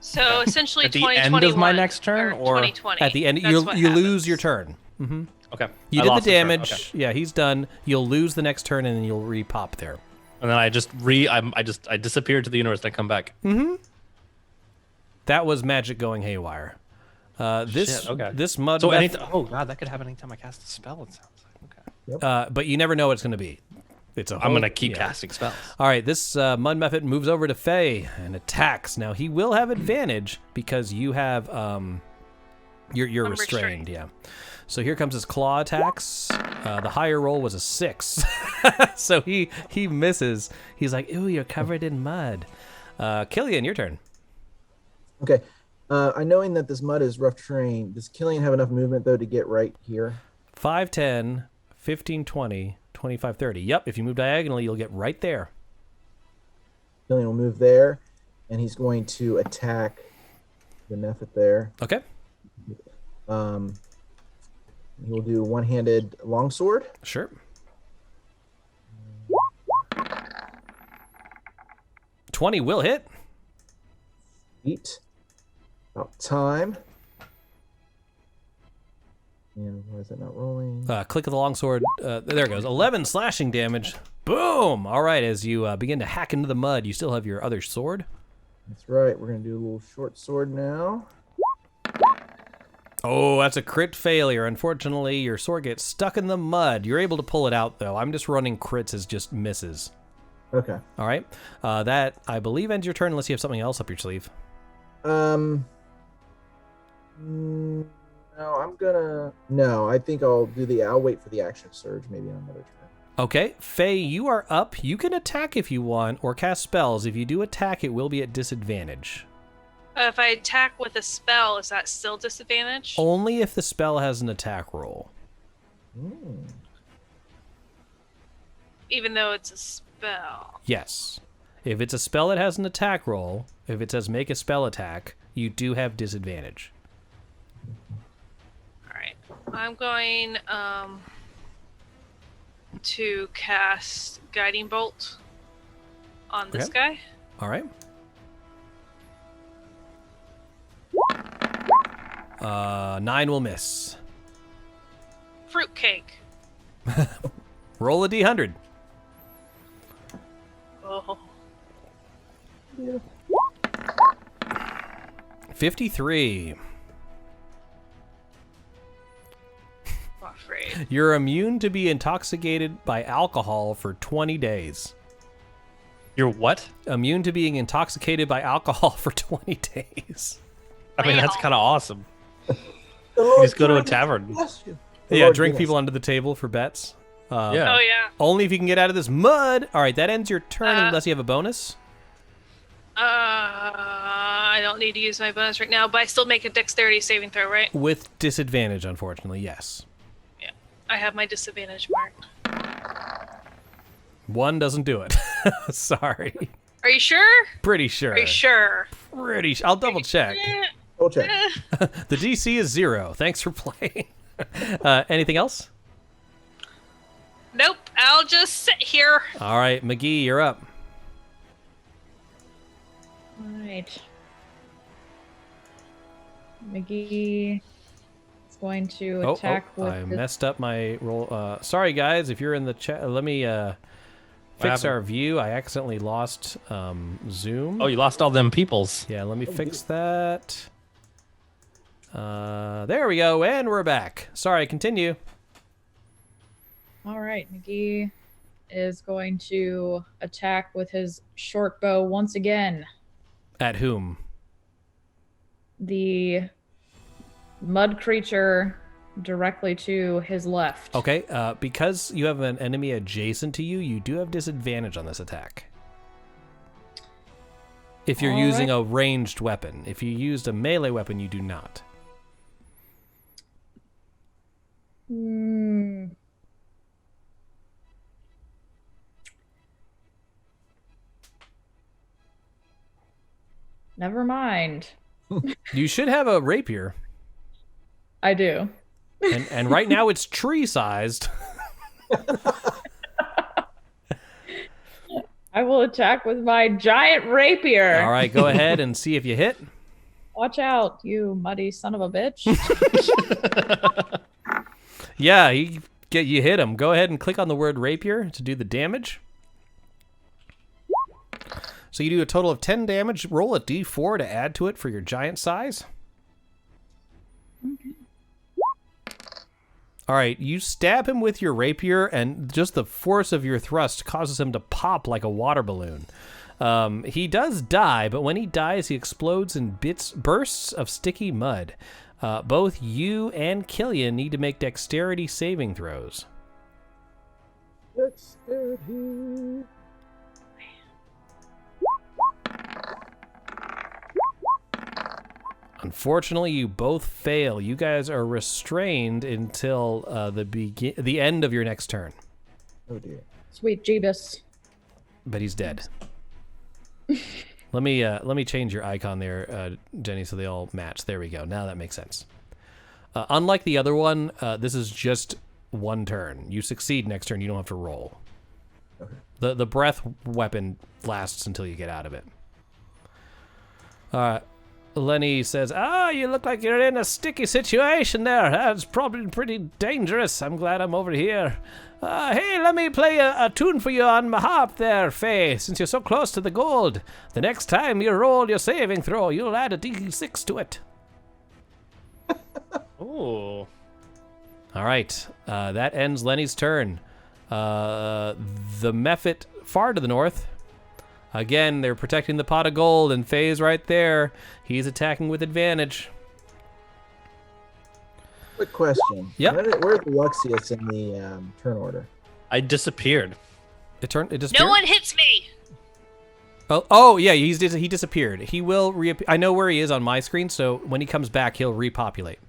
So essentially, At the 2021 end of my next turn, or 2020. At the end, That's you what lose happens. your turn. Okay. You I did the lost a turn. damage. Okay. Yeah, he's done. You'll lose the next turn, and then you'll re-pop there. And then I just I disappeared to the universe and I come back. That was magic going haywire. This Shit, okay. this mud. So meth- oh god, that could happen anytime I cast a spell. It sounds like. Okay. but you never know what it's going to be. It's a I'm whole- gonna keep yeah. casting spells. All right, this mud mephit moves over to Faye and attacks. Now he will have advantage because you have you're I'm restrained. Yeah. So here comes his claw attacks. The higher roll was a 6, so he misses. He's like, "Ooh, you're covered in mud." Killian, your turn. Okay. Knowing that this mud is rough terrain, does Killian have enough movement though to get right here? 5, 10, 15, 20, 25, 30. Yep, if you move diagonally, you'll get right there. Killian will move there, and he's going to attack the Nephit there. Okay. He will do one-handed longsword. Sure. 20 will hit. Eat. About time. And why is that not rolling? Click of the longsword. There it goes. 11 slashing damage. Boom! All right, as you begin to hack into the mud, you still have your other sword. That's right. We're going to do a little short sword now. Oh, that's a crit failure. Unfortunately, your sword gets stuck in the mud. You're able to pull it out, though. I'm just running crits as just misses. Okay. All right. That, I believe, ends your turn unless you have something else up your sleeve. No, I think I'll wait for the action surge maybe on another turn. Okay, Faye, you are up. You can attack if you want, or cast spells. If you do attack, it will be at disadvantage. If I attack with a spell, is that still disadvantage? Only if the spell has an attack roll. Even though it's a spell. Yes. If it's a spell that has an attack roll, if it says make a spell attack, you do have disadvantage. Alright. I'm going to cast Guiding Bolt on this guy. All right. 9 will miss. Fruitcake. Roll a d100. Oh. 53. I'm afraid. You're immune to be intoxicated by alcohol for 20 days. You're what? Immune to being intoxicated by alcohol for 20 days. I mean, that's kind of awesome. The You Lord just go to a grant us tavern. bless you. Yeah, Lord drink grant people us- under the table for bets. Yeah. Oh, yeah. Only if you can get out of this mud. All right, that ends your turn unless you have a bonus. I don't need to use my bonus right now, but I still make a dexterity saving throw, right? With disadvantage, unfortunately, yes. Yeah. I have my disadvantage marked. 1 doesn't do it. Sorry. Are you sure? Pretty sure. Are you sure? I'll double check. Double check. The DC is 0. Thanks for playing. Anything else? Nope. I'll just sit here. All right, McGee, you're up. All right. McGee is going to attack with I his- messed up my roll. Sorry, guys, if you're in the chat, let me fix happened? our view. I accidentally lost Zoom. Oh, you lost all them peoples. Yeah, let me fix that. There we go, and we're back. Sorry, continue. All right, McGee is going to attack with his short bow once again. At whom? The mud creature directly to his left. Okay, because you have an enemy adjacent to you, you do have disadvantage on this attack. If you're All using right. a ranged weapon. If you used a melee weapon, you do not. Never mind. You should have a rapier, I do. and right now it's tree-sized. I will attack with my giant rapier. All right, go ahead and see if you hit. Watch out, you muddy son of a bitch. Yeah, you hit him. Go ahead and click on the word rapier to do the damage. So you do a total of 10 damage. Roll a d4 to add to it for your giant size. All right, you stab him with your rapier, and just the force of your thrust causes him to pop like a water balloon. He does die, but when he dies, he explodes in bursts of sticky mud. Both you and Killian need to make dexterity saving throws. Dexterity. Unfortunately, you both fail. You guys are restrained until the end of your next turn. Oh dear. Sweet Jeebus. But he's dead. Let me change your icon there, Jenny, so they all match. There we go. Now that makes sense. Unlike the other one, this is just one turn. You succeed next turn. You don't have to roll. Okay. The breath weapon lasts until you get out of it. Lenny says, you look like you're in a sticky situation there. That's probably pretty dangerous. I'm glad I'm over here. Hey, let me play a tune for you on my harp there, Faye, since you're so close to the gold. The next time you roll your saving throw, you'll add a d6 to it. Ooh. All right. That ends Lenny's turn. The Mephit far to the north. Again, they're protecting the pot of gold, and Faye's right there. He's attacking with advantage. Quick question. Yep. Where's Luxius in the turn order? I disappeared. It disappeared? No one hits me. Oh yeah, he disappeared. He will reappear. I know where he is on my screen, so when he comes back, he'll repopulate.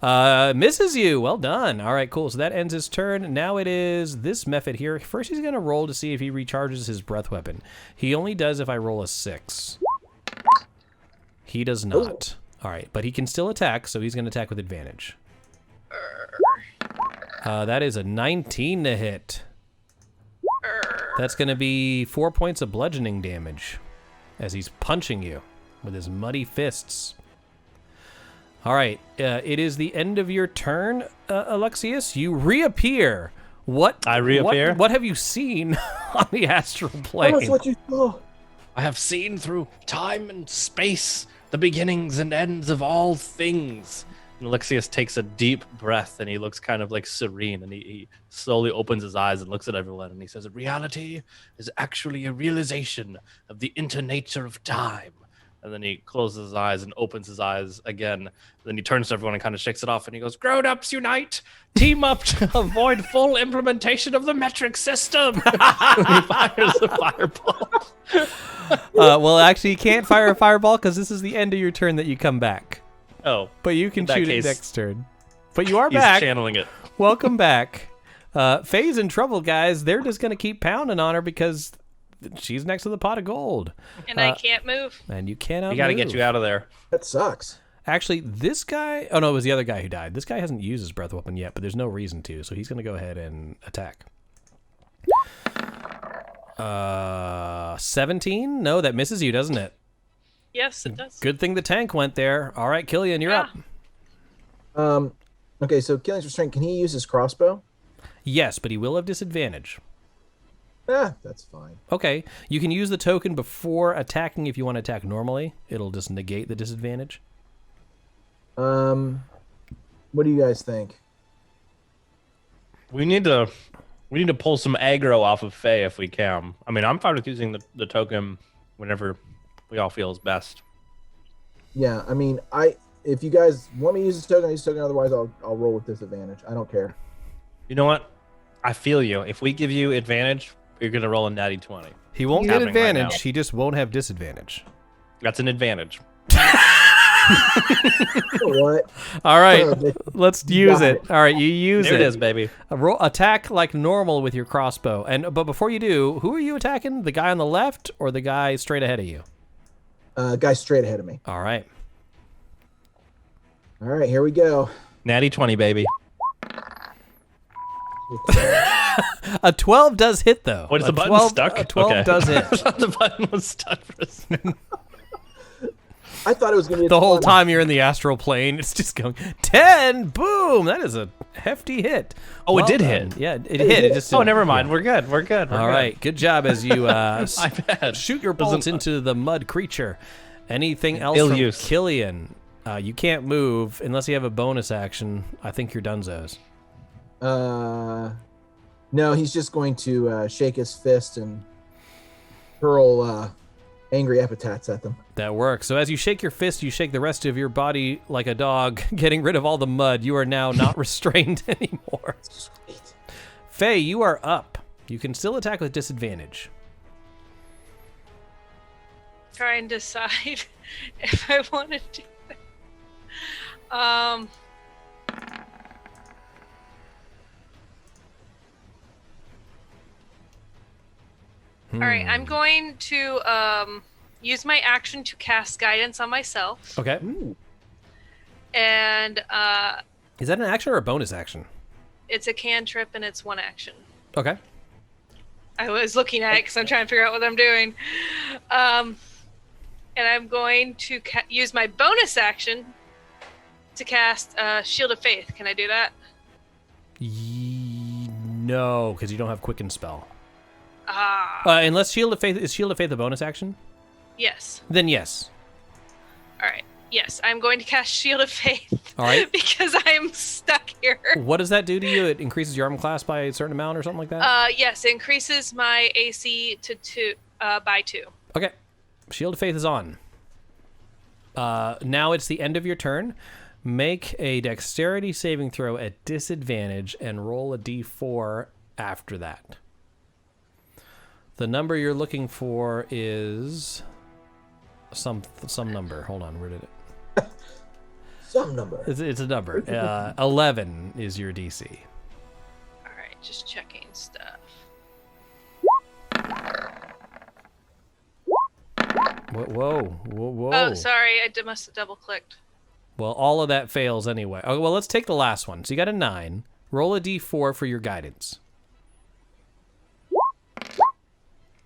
Misses you. Well done. All right, cool. So that ends his turn. Now it is this Mephit here. First, he's going to roll to see if he recharges his breath weapon. He only does if I roll a 6. He does not. All right, but he can still attack, so he's going to attack with advantage. That is a 19 to hit. That's going to be 4 points of bludgeoning damage as he's punching you with his muddy fists. All right, it is the end of your turn, Alexius. You reappear. I reappear? What have you seen on the astral plane? Tell us what you saw. I have seen through time and space the beginnings and ends of all things. And Alexius takes a deep breath and he looks kind of like serene, and he slowly opens his eyes and looks at everyone and he says, reality is actually a realization of the nature of time. And then he closes his eyes and opens his eyes again. And then he turns to everyone and kind of shakes it off and he goes, grown-ups unite! Team up to avoid full implementation of the metric system! And he fires a fireball. Well, actually, you can't fire a fireball because this is the end of your turn that you come back. Oh. But you can in that shoot case, it next turn. But you are he's back. channeling it. Welcome back. Faye's in trouble, guys. They're just going to keep pounding on her because she's next to the pot of gold. And I can't move. And you cannot We got to move. get you out of there. That sucks. Actually, this guy... Oh, no, it was the other guy who died. This guy hasn't used his breath weapon yet, but there's no reason to, so he's going to go ahead and attack. 17? No, that misses you, doesn't it? Yes, it does. Good thing the tank went there. All right, Killian, you're up. Okay, so Killing's restraint, can he use his crossbow? Yes, but he will have disadvantage. That's fine. Okay, you can use the token before attacking if you want to attack normally. It'll just negate the disadvantage. What do you guys think? We need to pull some aggro off of Faye if we can. I mean, I'm fine with using the token whenever we all feel is best. Yeah, I mean, if you guys want me to use this token, I use the token. Otherwise, I'll roll with disadvantage. I don't care. You know what? I feel you. If we give you advantage, you're gonna roll a natty 20. He won't get Happening right advantage. now. He just won't have disadvantage. That's an advantage. What? All right, Oh, let's use got it. it. All right, you use There it. it is, baby. Attack like normal with your crossbow. But before you do, who are you attacking? The guy on the left or the guy straight ahead of you? Guy straight ahead of me. All right. All right, here we go. Natty 20, baby. A 12 does hit, though. What is A the button 12 stuck? A 12 Okay. does hit. I thought the button was stuck for a second. I thought it was going to be The whole 20. time you're in the astral plane, it's just going 10. Boom! That is a hefty hit. Oh, it did done. hit. Yeah, it hit. It just Oh, didn't- never mind. We're good. We're good. All right, good job as you My bad. shoot your bolts into the mud creature. Anything else Ill from use. Killian? You can't move unless you have a bonus action. I think you're dunzos. No, he's just going to shake his fist and hurl angry epithets at them. That works. So as you shake your fist, you shake the rest of your body like a dog, getting rid of all the mud. You are now not restrained anymore. Sweet. Faye, you are up. You can still attack with disadvantage. Try and decide if I want to do that. Um. All right, I'm going to use my action to cast guidance on myself, Okay. and Is that an action or a bonus action? it's a cantrip and it's one action. Okay. I was looking at it because I'm trying to figure out what I'm doing. And I'm going to use my bonus action to cast Shield of Faith. Can I do that? No, because you don't have Quicken spell. Ah. Unless Shield of Faith... Is Shield of Faith a bonus action? Yes. Then yes. All right. Yes, I'm going to cast Shield of Faith. All right. Because I'm stuck here. What does that do to you? It increases your armor class by a certain amount or something like that? Yes, it increases my AC to 2 by 2. Okay. Shield of Faith is on. Now it's the end of your turn. Make a dexterity saving throw at disadvantage and roll a d4 after that. The number you're looking for is some number. Hold on, where did it? Some number. It's a number. 11 is your DC. All right, just checking stuff. Whoa. Oh, sorry, I must have double clicked. Well, all of that fails anyway. Oh, well, let's take the last one. So you got a 9. Roll a d4 for your guidance.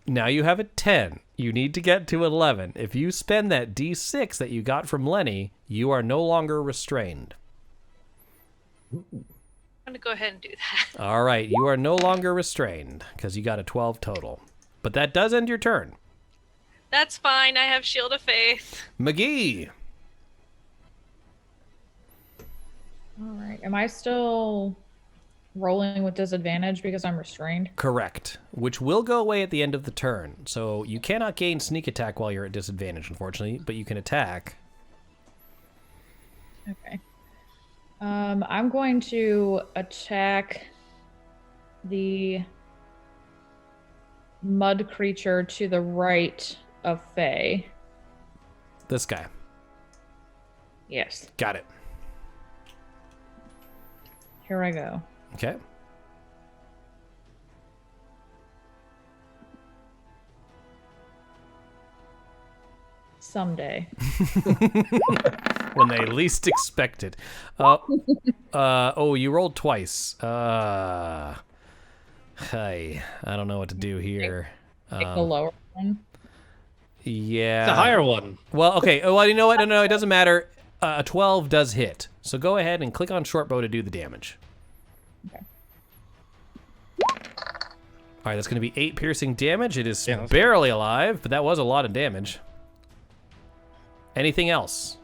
Now you have a 10. You need to get to 11. If you spend that d6 that you got from Lenny, you are no longer restrained. I'm going to go ahead and do that. All right, you are no longer restrained because you got a 12 total. But that does end your turn. That's fine. I have Shield of Faith. McGee. All right. Am I still rolling with disadvantage because I'm restrained? Correct. Which will go away at the end of the turn. So you cannot gain sneak attack while you're at disadvantage, unfortunately, but you can attack. Okay. I'm going to attack the mud creature to the right of Faye. This guy. Yes. Got it. Here I go. Okay. Someday. When they least expect it. Oh, you rolled twice. Hey, I don't know what to do here. Take the lower one. Yeah. The higher one. Well, okay. Oh, well, you know what? No, it doesn't matter. A 12 does hit. So go ahead and click on short bow to do the damage. Okay. All right, that's going to be 8 piercing damage. It is Yeah, barely alive, but that was a lot of damage. Anything else?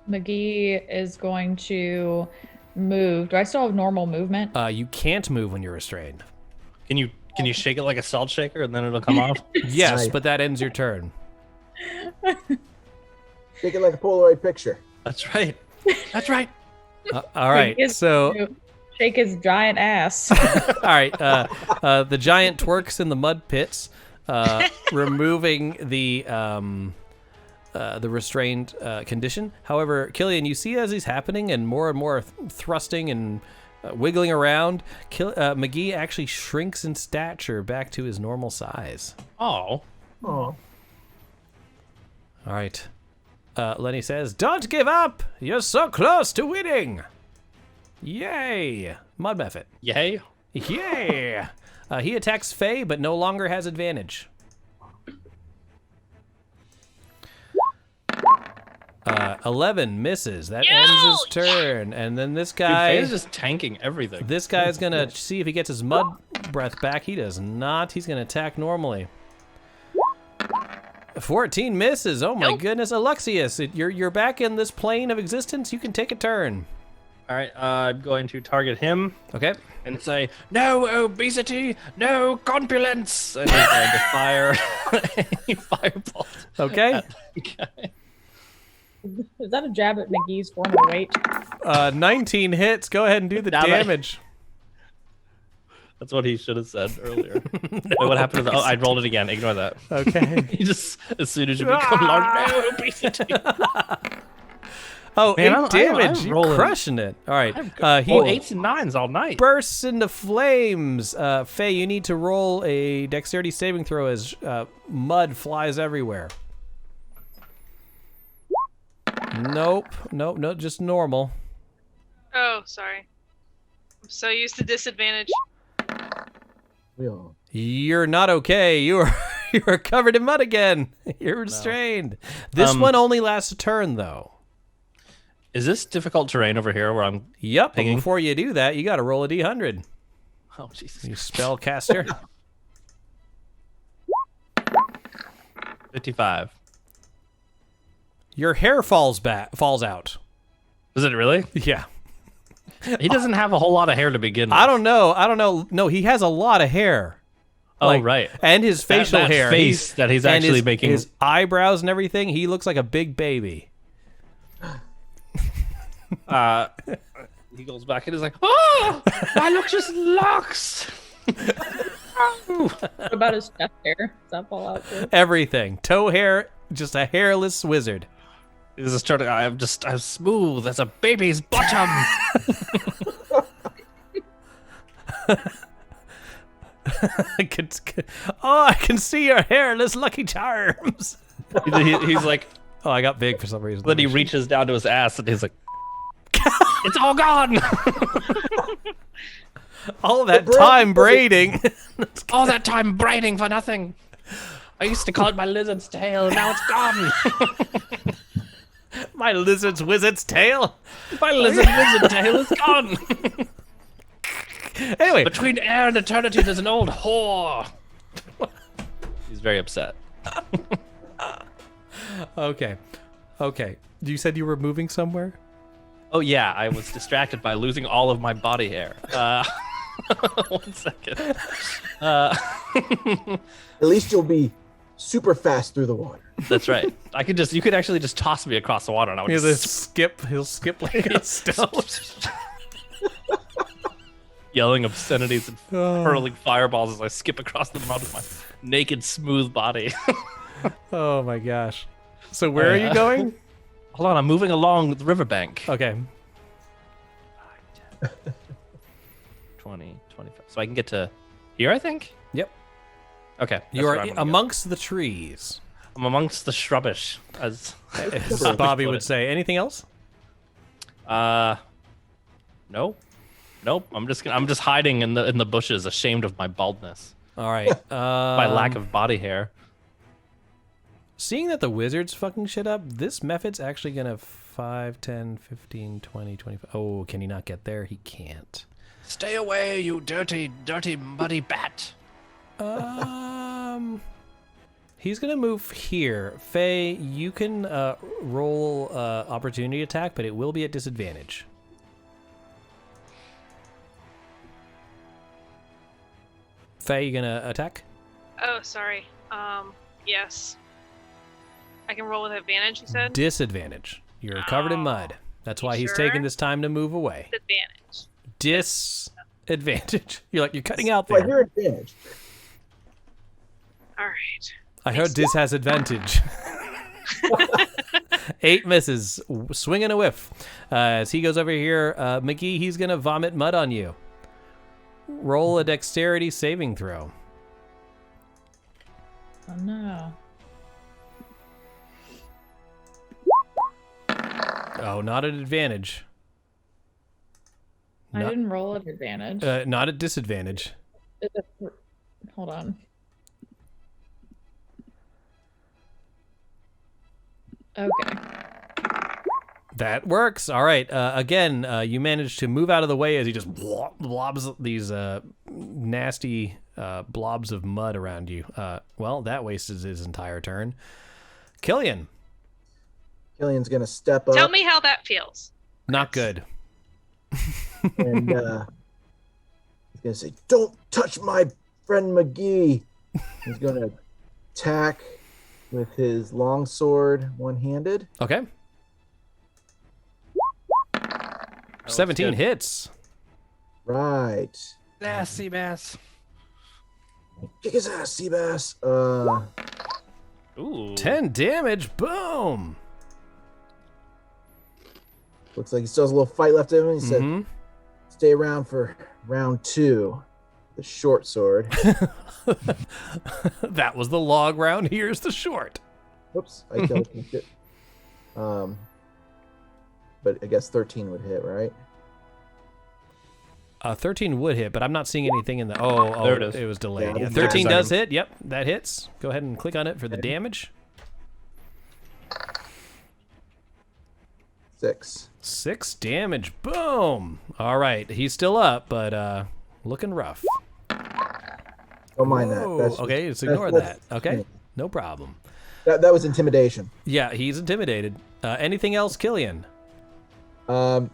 McGee is going to move. Do I still have normal movement? You can't move when you're restrained. Can you shake it like a salt shaker and then it'll come off? Yes, Nice. but that ends your turn. Shake it like a Polaroid picture. That's right. That's right. All right, He is so going to shake his giant ass. all right, the giant twerks in the mud pits, removing the restrained condition. However, Killian, you see as he's happening and more thrusting and wiggling around, McGee actually shrinks in stature back to his normal size. Oh. Oh. All right. Lenny says, "Don't give up! You're so close to winning!" Yay! Mud Method. Yay. Yay! He attacks Faye, but no longer has advantage. 11 misses. That ends his turn. And then this Dude, guy... Faye's just tanking everything. This guy's going to see if he gets his mud breath back. He does not. He's going to attack normally. 14 misses. Oh my goodness. Alexius, you're back in this plane of existence. You can take a turn. All right, I'm going to target him Okay. and say, "No obesity, no corpulence," and he's going to fire a firebolt. Okay. Okay. Is that a jab at McGee's former weight? 19 hits. Go ahead and do the Now that- damage. That's what he should have said earlier. Wait, what happened to the... Oh, I rolled it again. Ignore that. Okay. He just, as soon as you become large, no, obesity. Oh, Man, 8 I'm damage. You're rolling. crushing it. All right. He 8s and 9s all night. bursts into flames. Faye, you need to roll a dexterity saving throw as mud flies everywhere. Nope, just normal. Oh, sorry. I'm so used to disadvantage. We all. You're not okay. You are covered in mud again. You're restrained. This one only lasts a turn, though. Is this difficult terrain over here where I'm... Yep. But Pinging? before you do that, you got to roll a d100. Oh, Jesus. You spellcaster. 55. Your hair falls out. Is it really? Yeah. He doesn't have a whole lot of hair to begin with. I don't know. No, he has a lot of hair. Oh, right. And his facial that hair. face that he's and actually making... His eyebrows and everything, he looks like a big baby. He goes back and is like, oh, my luscious locks. What about his chest hair? Does that fall out too? Everything. Toe hair, just a hairless wizard. He's just trying to, I'm smooth as a baby's bottom. I can see your hairless Lucky Charms. He's like, Oh, I got big for some reason. then he reaches down to his ass and he's like, it's all gone. All that time braiding. All that time braiding for nothing. I used to call it my lizard's tail, and now it's gone. My wizard's tail. My lizard tail is gone. Anyway, Between air and eternity, there's an old whore. He's very upset. okay. You said you were moving somewhere? Oh yeah, I was distracted by losing all of my body hair. 1 second. At least you'll be super fast through the water. That's right. You could actually just toss me across the water, and I would He'll just skip like a stone. yelling obscenities and hurling fireballs as I skip across the mud with my naked, smooth body. Oh my gosh. So where are you going? Hold on, I'm moving along the riverbank. Okay. 20, 25. So I can get to here, I think? Yep. Okay. that's You where are I'm gonna go. amongst the trees. I'm amongst the shrubbish, as Bobby would say. Anything else? Nope. I'm just hiding in the bushes, ashamed of my baldness, All right. my lack of body hair. Seeing that the wizard's fucking shit up, this method's actually gonna 5, 10, 15, 20, 25. Oh, can he not get there? He can't. Stay away, you dirty, muddy bat. He's gonna move here. Faye, you can roll opportunity attack, but it will be at disadvantage. Faye, you gonna attack? Oh, sorry. Yes. I can roll with advantage, you said? Disadvantage. You're covered in mud. That's why he's sure? taking this time to move away. Advantage. Disadvantage. You're cutting out Like there. your advantage. All right. I heard Dis has advantage. 8 misses. Swing and a whiff. As he goes over here, McGee, he's going to vomit mud on you. Roll a dexterity saving throw. Oh no. Oh, not at advantage. I Not- didn't roll at advantage. Not at disadvantage. Hold on. Okay. That works. All right. Again, you manage to move out of the way as he just blobs these nasty blobs of mud around you. Well, that wasted his entire turn. Killian. Killian's gonna step up Tell me how that feels. Not good. and he's gonna say, "Don't touch my friend McGee." He's gonna attack with his long sword, one-handed. Okay. 17 good. hits. Right. Sea bass. Kick his ass, Seabass. Ooh. 10 damage. Boom. Looks like he still has a little fight left in him. He said, Mhm. stay around for round 2. The short sword. That was the long round. Here's the short. Whoops, I double-clicked it. But I guess 13 would hit, right? 13 would hit, but I'm not seeing anything in the... Oh, There it is. It was delayed. Yeah, Yeah, that's 13 fine. does hit. Yep, that hits. Go ahead and click on it for the damage. 6. 6 damage. Boom. All right, he's still up, but looking rough. Don't mind Whoa, that. That's okay, just, so ignore that's- that. Okay, no problem. That was intimidation. Yeah, he's intimidated. Anything else, Killian? No.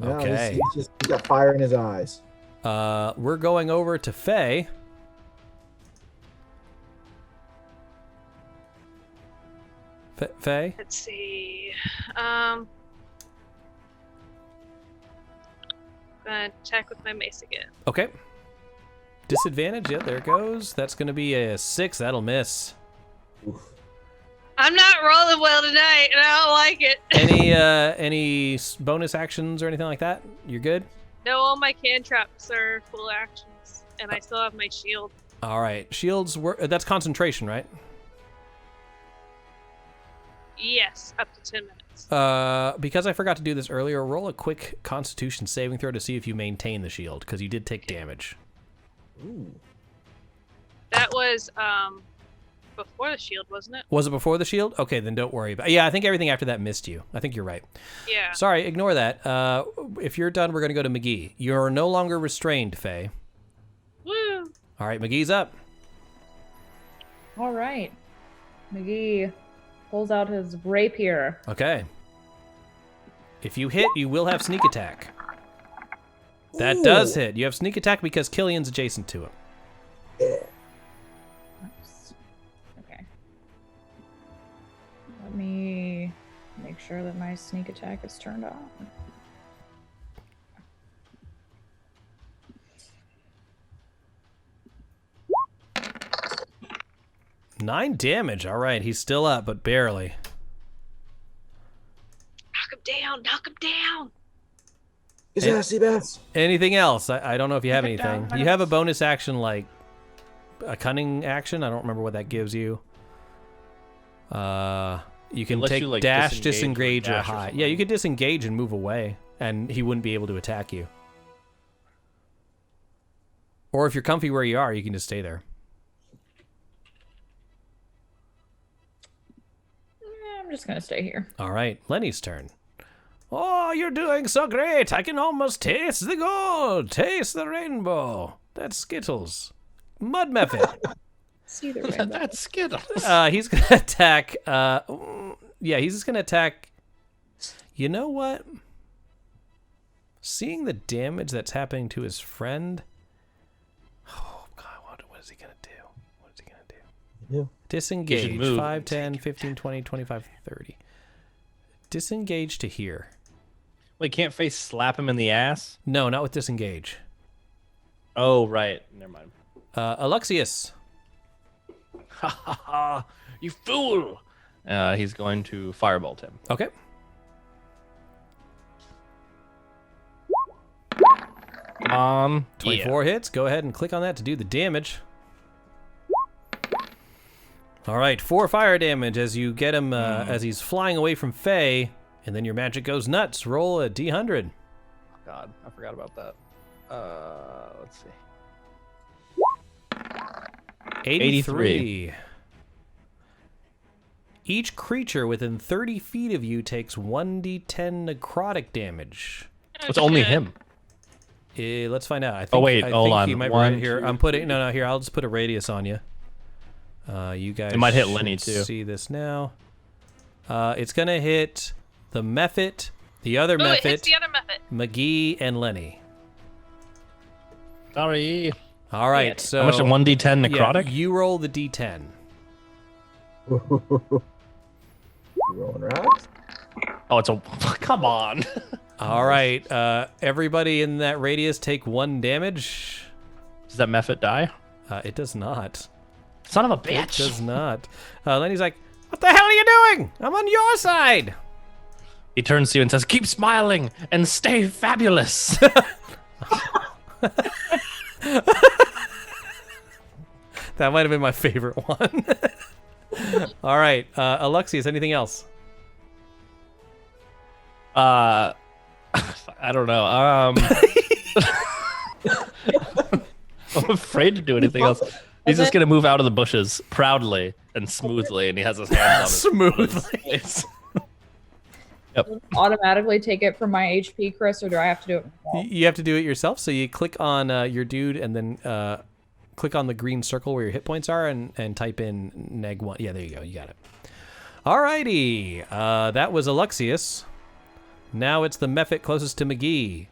Okay. He's got fire in his eyes. We're going over to Faye. Faye? Let's see. Gonna attack with my mace again. Okay. Disadvantage. Yep, there it goes. That's going to be a 6. That'll miss. Oof. I'm not rolling well tonight, and I don't like it. Any bonus actions or anything like that? You're good? No, all my cantrips are full actions, and I still have my shield. All right. Shields work. That's concentration, right? Yes, up to 10 minutes. Because I forgot to do this earlier, roll a quick Constitution saving throw to see if you maintain the shield, because you did take damage. Ooh. That was before the shield, wasn't it? Was it before the shield? Okay, then don't worry about. Yeah, I think everything after that missed you. I think you're right. Yeah. Sorry, ignore that. If you're done, we're gonna go to McGee. You're no longer restrained, Faye. Woo! All right, McGee's up. All right. McGee pulls out his rapier. Okay. If you hit, you will have sneak attack. That Ooh. does hit. You have sneak attack because Killian's adjacent to him. Yeah. Oops. Okay. Let me make sure that my sneak attack is turned on. Nine damage. All right, he's still up, but barely. Knock him down! Knock him down! His ass, Seabass. Anything else? I don't know if you have Knock it anything. down. You have a bonus action like a cunning action. I don't remember what that gives you. You can lets take you, like, dash, disengage disengage, or dash or hide. something. Yeah, you could disengage and move away, and he wouldn't be able to attack you. Or if you're comfy where you are, you can just stay there. I'm just gonna stay here. All right, Lenny's turn. Oh, you're doing so great. I can almost taste the gold. Taste the rainbow. That's Skittles. Mud Method. See the rainbow. That's Skittles. He's going to attack. Yeah, he's just going to attack. You know what? Seeing the damage that's happening to his friend. Oh, God, what is he going to do? What is he going to do? Yeah. Disengage. move. 5, 10, 15, 20, 25, 30. Disengage to here. Wait, can't Face slap him in the ass? No, not with disengage. Oh, right. Never mind. Alexius. Ha ha ha! You fool! He's going to firebolt him. Okay. Come on. 24 hits. Go ahead and click on that to do the damage. All right, 4 fire damage as you get him as he's flying away from Faye, and then your magic goes nuts. Roll a d100. God, I forgot about that. Let's see. 83. Each creature within 30 feet of you takes 1d10 necrotic damage. It's only him. Let's find out. I think, wait, I hold think on. You might be One, right here. two, I'm putting no. Here, I'll just put a radius on you. You guys. It might hit Lenny, should too. See this now. It's gonna hit the Mephit, the other Oh, it hits Mephit, the other method. McGee, and Lenny. Sorry. All right, so How much? 1d10 necrotic? Yeah, you roll the d10. You rolling rocks? Oh, it's a. Come on. All right. Everybody in that radius take 1 damage. Does that Mephit die? It does not. Son of a It bitch! does not. Lenny's like, what the hell are you doing? I'm on your side. He turns to you and says, "Keep smiling and stay fabulous." That might have been my favorite one. All right. Alexius, anything else? I don't know. I'm afraid to do anything else. He's just gonna move out of the bushes proudly and smoothly, and he has his hands on his Smoothly. face. Automatically take it from my HP, Chris, or do I have to do it myself? You have to do it yourself. So you click on your dude and then click on the green circle where your hit points are and type in -1. Yeah, there you go. You got it. Alrighty. That was Alexius. Now it's the Mephit closest to McGee.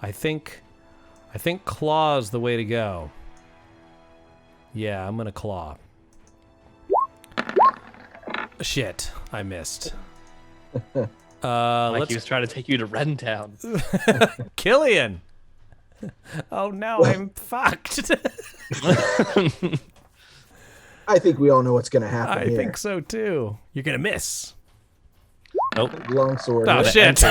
I think claw's the way to go. Yeah, I'm gonna claw. Shit, I missed. Like he was trying to take you to Rentown. Killian. Oh no, I'm fucked. I think we all know what's going to happen I here. think so too. You're gonna miss. Nope. Longsword. Oh the shit.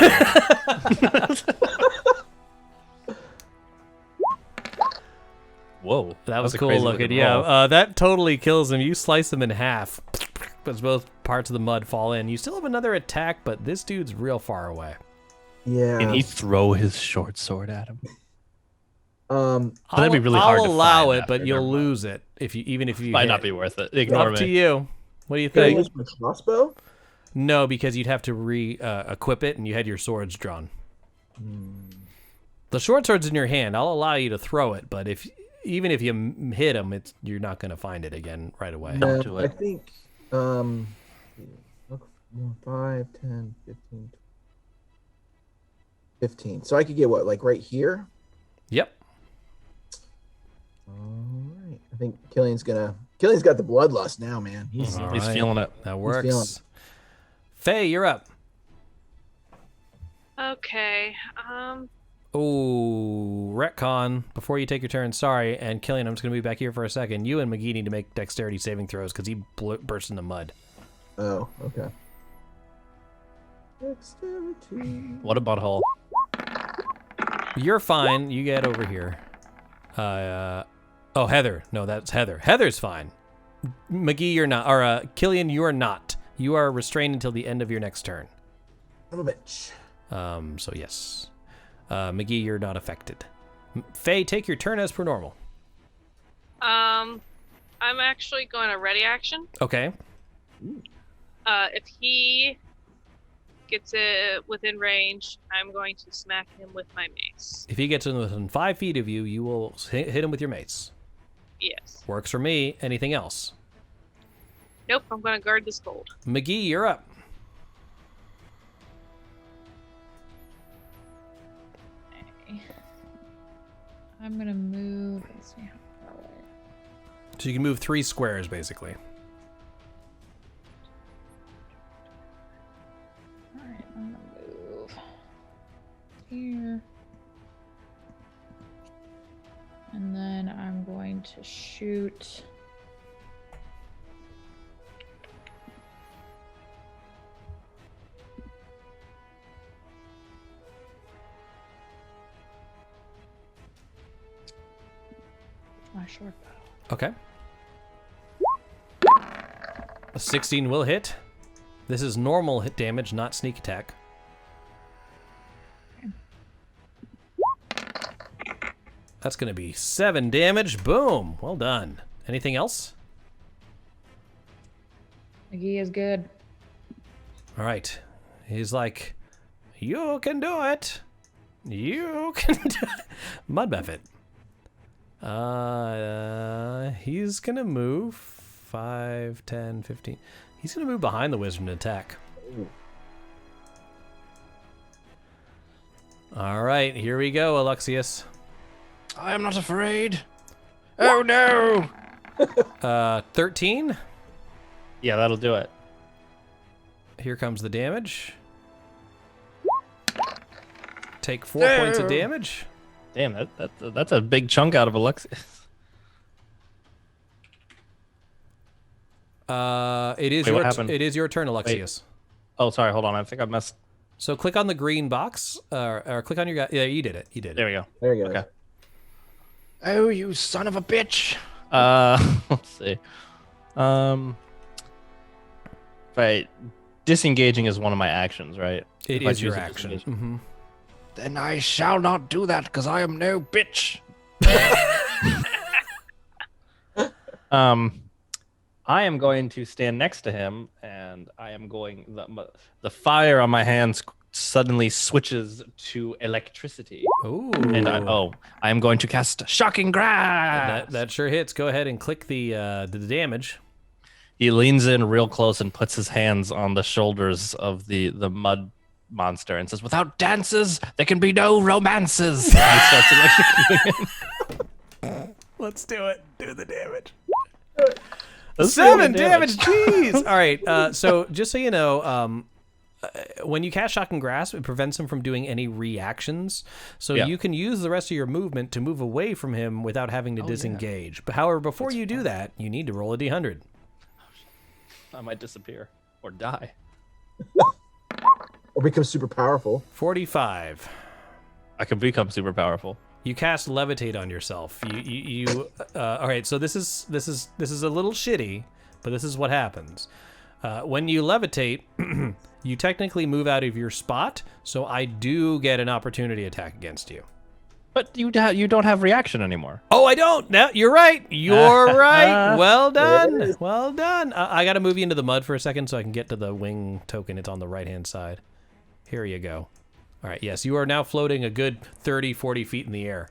Whoa. That was a cool crazy looking. roll. Yeah, that totally kills him. You slice him in half. Because both parts of the mud fall in. You still have another attack, but this dude's real far away. Yeah. Can he throw his short sword at him? Um, But that'd be really hard I'll to allow find it, but after, you'll never mind. lose it if you Might hit. not be worth it. Ignore Up to me. you. What do you can I think? use my crossbow? No, because you'd have to equip it, and you had your swords drawn. The short sword's in your hand. I'll allow you to throw it, but even if you hit him, you're not going to find it again right away. No. No, do I it. think 5, 10, 15, 15. So I could get what, like right here? Yep. All right. I think Killian's got the bloodlust now, man. He's All He's right. feeling it. That feeling works. Faye, you're up. Okay. Oh, retcon. Before you take your turn, sorry. And Killian, I'm just going to be back here for a second. You and McGee need to make dexterity saving throws because he burst in the mud. Oh, okay. Dexterity. What a butthole. You're fine. You get over here. Oh, Heather. No, that's Heather. Heather's fine. McGee, you're not. Or Killian, you are not. You are restrained until the end of your next turn. Son of a bitch. So yes. McGee, you're not affected. Faye, take your turn as per normal. I'm actually going to ready action. Okay. If he gets it within range, I'm going to smack him with my mace. If he gets within 5 feet of you, you will hit him with your mace. Yes. Works for me. Anything else? Nope, I'm going to guard this gold. McGee, you're up. I'm gonna move. Let's see how far away. So you can move 3 squares, basically. All right, I'm gonna move here, and then I'm going to shoot. My short bow. Okay. A 16 will hit. This is normal hit damage, not sneak attack. That's going to be 7 damage. Boom. Well done. Anything else? McGee is good. All right. He's like, you can do it. You can do it. Mud Buffet. He's going to move 5, 10, 15. He's going to move behind the wizard and attack. All right, here we go, Alexius. I am not afraid. Oh no! 13? Yeah, that'll do it. Here comes the damage. Take 4 points of damage. Damn, that's a big chunk out of Alexius. It is your turn, Alexius. Oh, sorry, hold on. I think I messed. So click on the green box, or click on your guy. Yeah, you did it. There we go. There you go. Okay. Oh, you son of a bitch. Let's see. Right. Disengaging is one of my actions, right? It If I is your choose to action. disengage. Mm-hmm. Then I shall not do that because I am no bitch. I am going to stand next to him, and I am going. The fire on my hands suddenly switches to electricity, Ooh. and I am going to cast Shocking Grasp. That sure hits. Go ahead and click the damage. He leans in real close and puts his hands on the shoulders of the mud monster and says, "Without dances, there can be no romances." And he starts electrocuting him. Let's do it. Do the damage. Let's 7 do the damage. Jeez. All right. So just so you know, when you cast Shock and Grasp, it prevents him from doing any reactions. So you can use the rest of your movement to move away from him without having to disengage. But however, before you do that, you need to roll a d100. I might disappear or die. Or become super powerful. 45. I can become super powerful. You cast Levitate on yourself. All right. So this is a little shitty, but this is what happens. When you levitate, you technically move out of your spot. So I do get an opportunity attack against you. But you don't have reaction anymore. Oh, I don't. No, you're right. You're right. Well done. Well done. I got to move you into the mud for a second so I can get to the wing token. It's on the right-hand side. Here you go. All right. Yes, you are now floating a good 30, 40 feet in the air.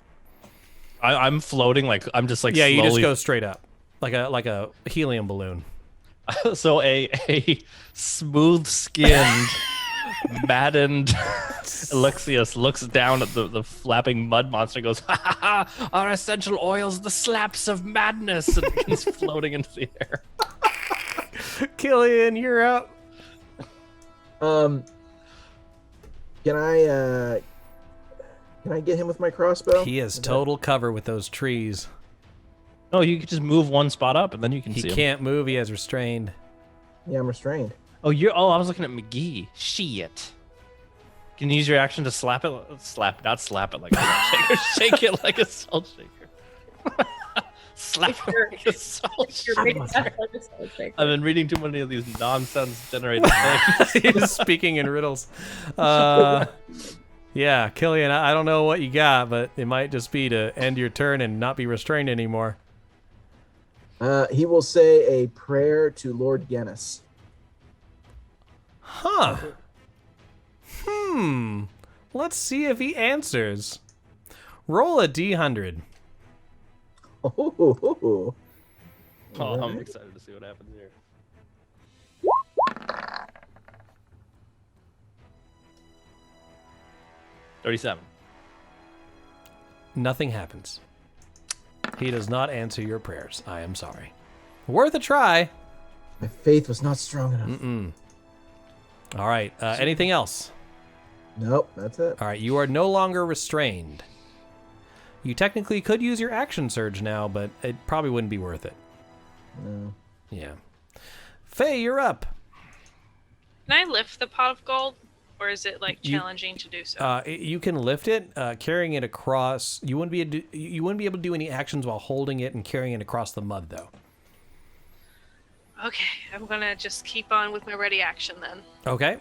I'm floating I'm just Yeah, slowly... you just go straight up, like a helium balloon. So a smooth-skinned, maddened Alexius looks down at the flapping mud monster and goes, "Ha ha ha! Our essential oils, the slaps of madness," and he's floating into the air. Killian, you're up. Can I get him with my crossbow? He has total cover with those trees. No, you can just move one spot up and then you can He see him. can't move. He has restrained. Yeah, I'm restrained. Oh, I was looking at McGee. Shit. Can you use your action to slap it? Not slap it like a salt shaker. Shake it like a salt shaker. Slap it like a salt shaker. I've been reading too many of these nonsense generated things. He's speaking in riddles. Yeah, Killian, I don't know what you got, but it might just be to end your turn and not be restrained anymore. He will say a prayer to Lord Guinness. Huh. Let's see if he answers. Roll a d100. Oh, I'm excited to see what happens here. $37. Nothing happens. He does not answer your prayers. I am sorry. Worth a try. my faith was not strong enough. All right. Anything else? Nope, that's it. All right. You are no longer restrained. You technically could use your action surge now, but it probably wouldn't be worth it. No. Yeah. Faye, you're up. Can I lift the pot of gold, or is it challenging to do so? You can lift it, carrying it across. You wouldn't be able to do any actions while holding it and carrying it across the mud, though. Okay, I'm gonna just keep on with my ready action then. Okay.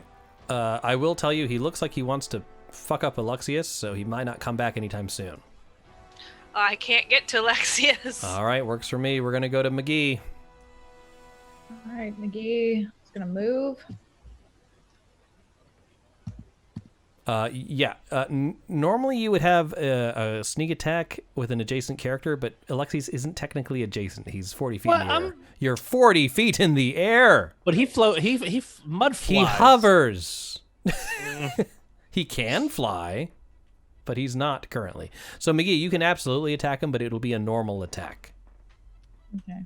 I will tell you, he looks like he wants to fuck up Alexius, so he might not come back anytime soon. I can't get to Alexius. All right, works for me. We're gonna go to McGee. All right, McGee is gonna move. Normally you would have a sneak attack with an adjacent character, but Alexius isn't technically adjacent. He's 40 feet in the air. You're 40 feet in the air. But he mud flies. He hovers. He can fly, but he's not currently. So McGee, you can absolutely attack him, but it'll be a normal attack. Okay.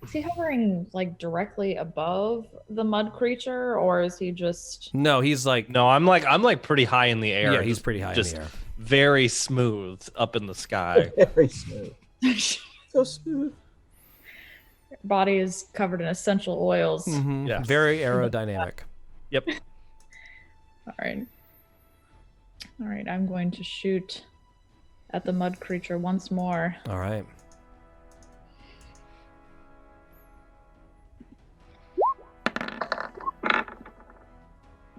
Is he hovering like directly above the mud creature, or is he just? No, he's like No, I'm like pretty high in the air. yeah, he's just- pretty high in just the air. very smooth up in the sky. Very smooth. So smooth. Body is covered in essential oils. Mhm. Yes. Very aerodynamic. Yep. All right. All right. I'm going to shoot at the mud creature once more. All right.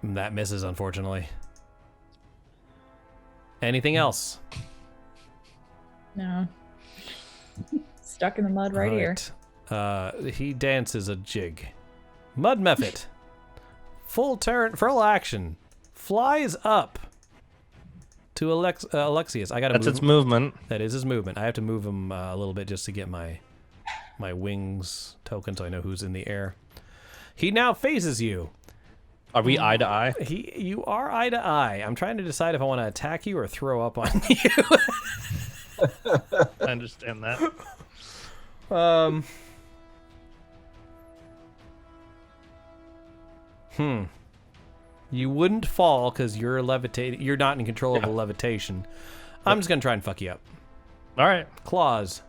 That misses, unfortunately. Anything else? No. Stuck in the mud right here. He dances a jig. Mud method. Full action. Flies up to Alexius. I gotta That's move its him. movement. That is his movement. I have to move him a little bit just to get my wings token so I know who's in the air. He now faces you. Are we eye to eye? You are eye to eye. I'm trying to decide if I want to attack you or throw up on you. I understand that. You wouldn't fall because you're levitating. You're not in control of a levitation. I'm just gonna try and fuck you up. All right. Claws.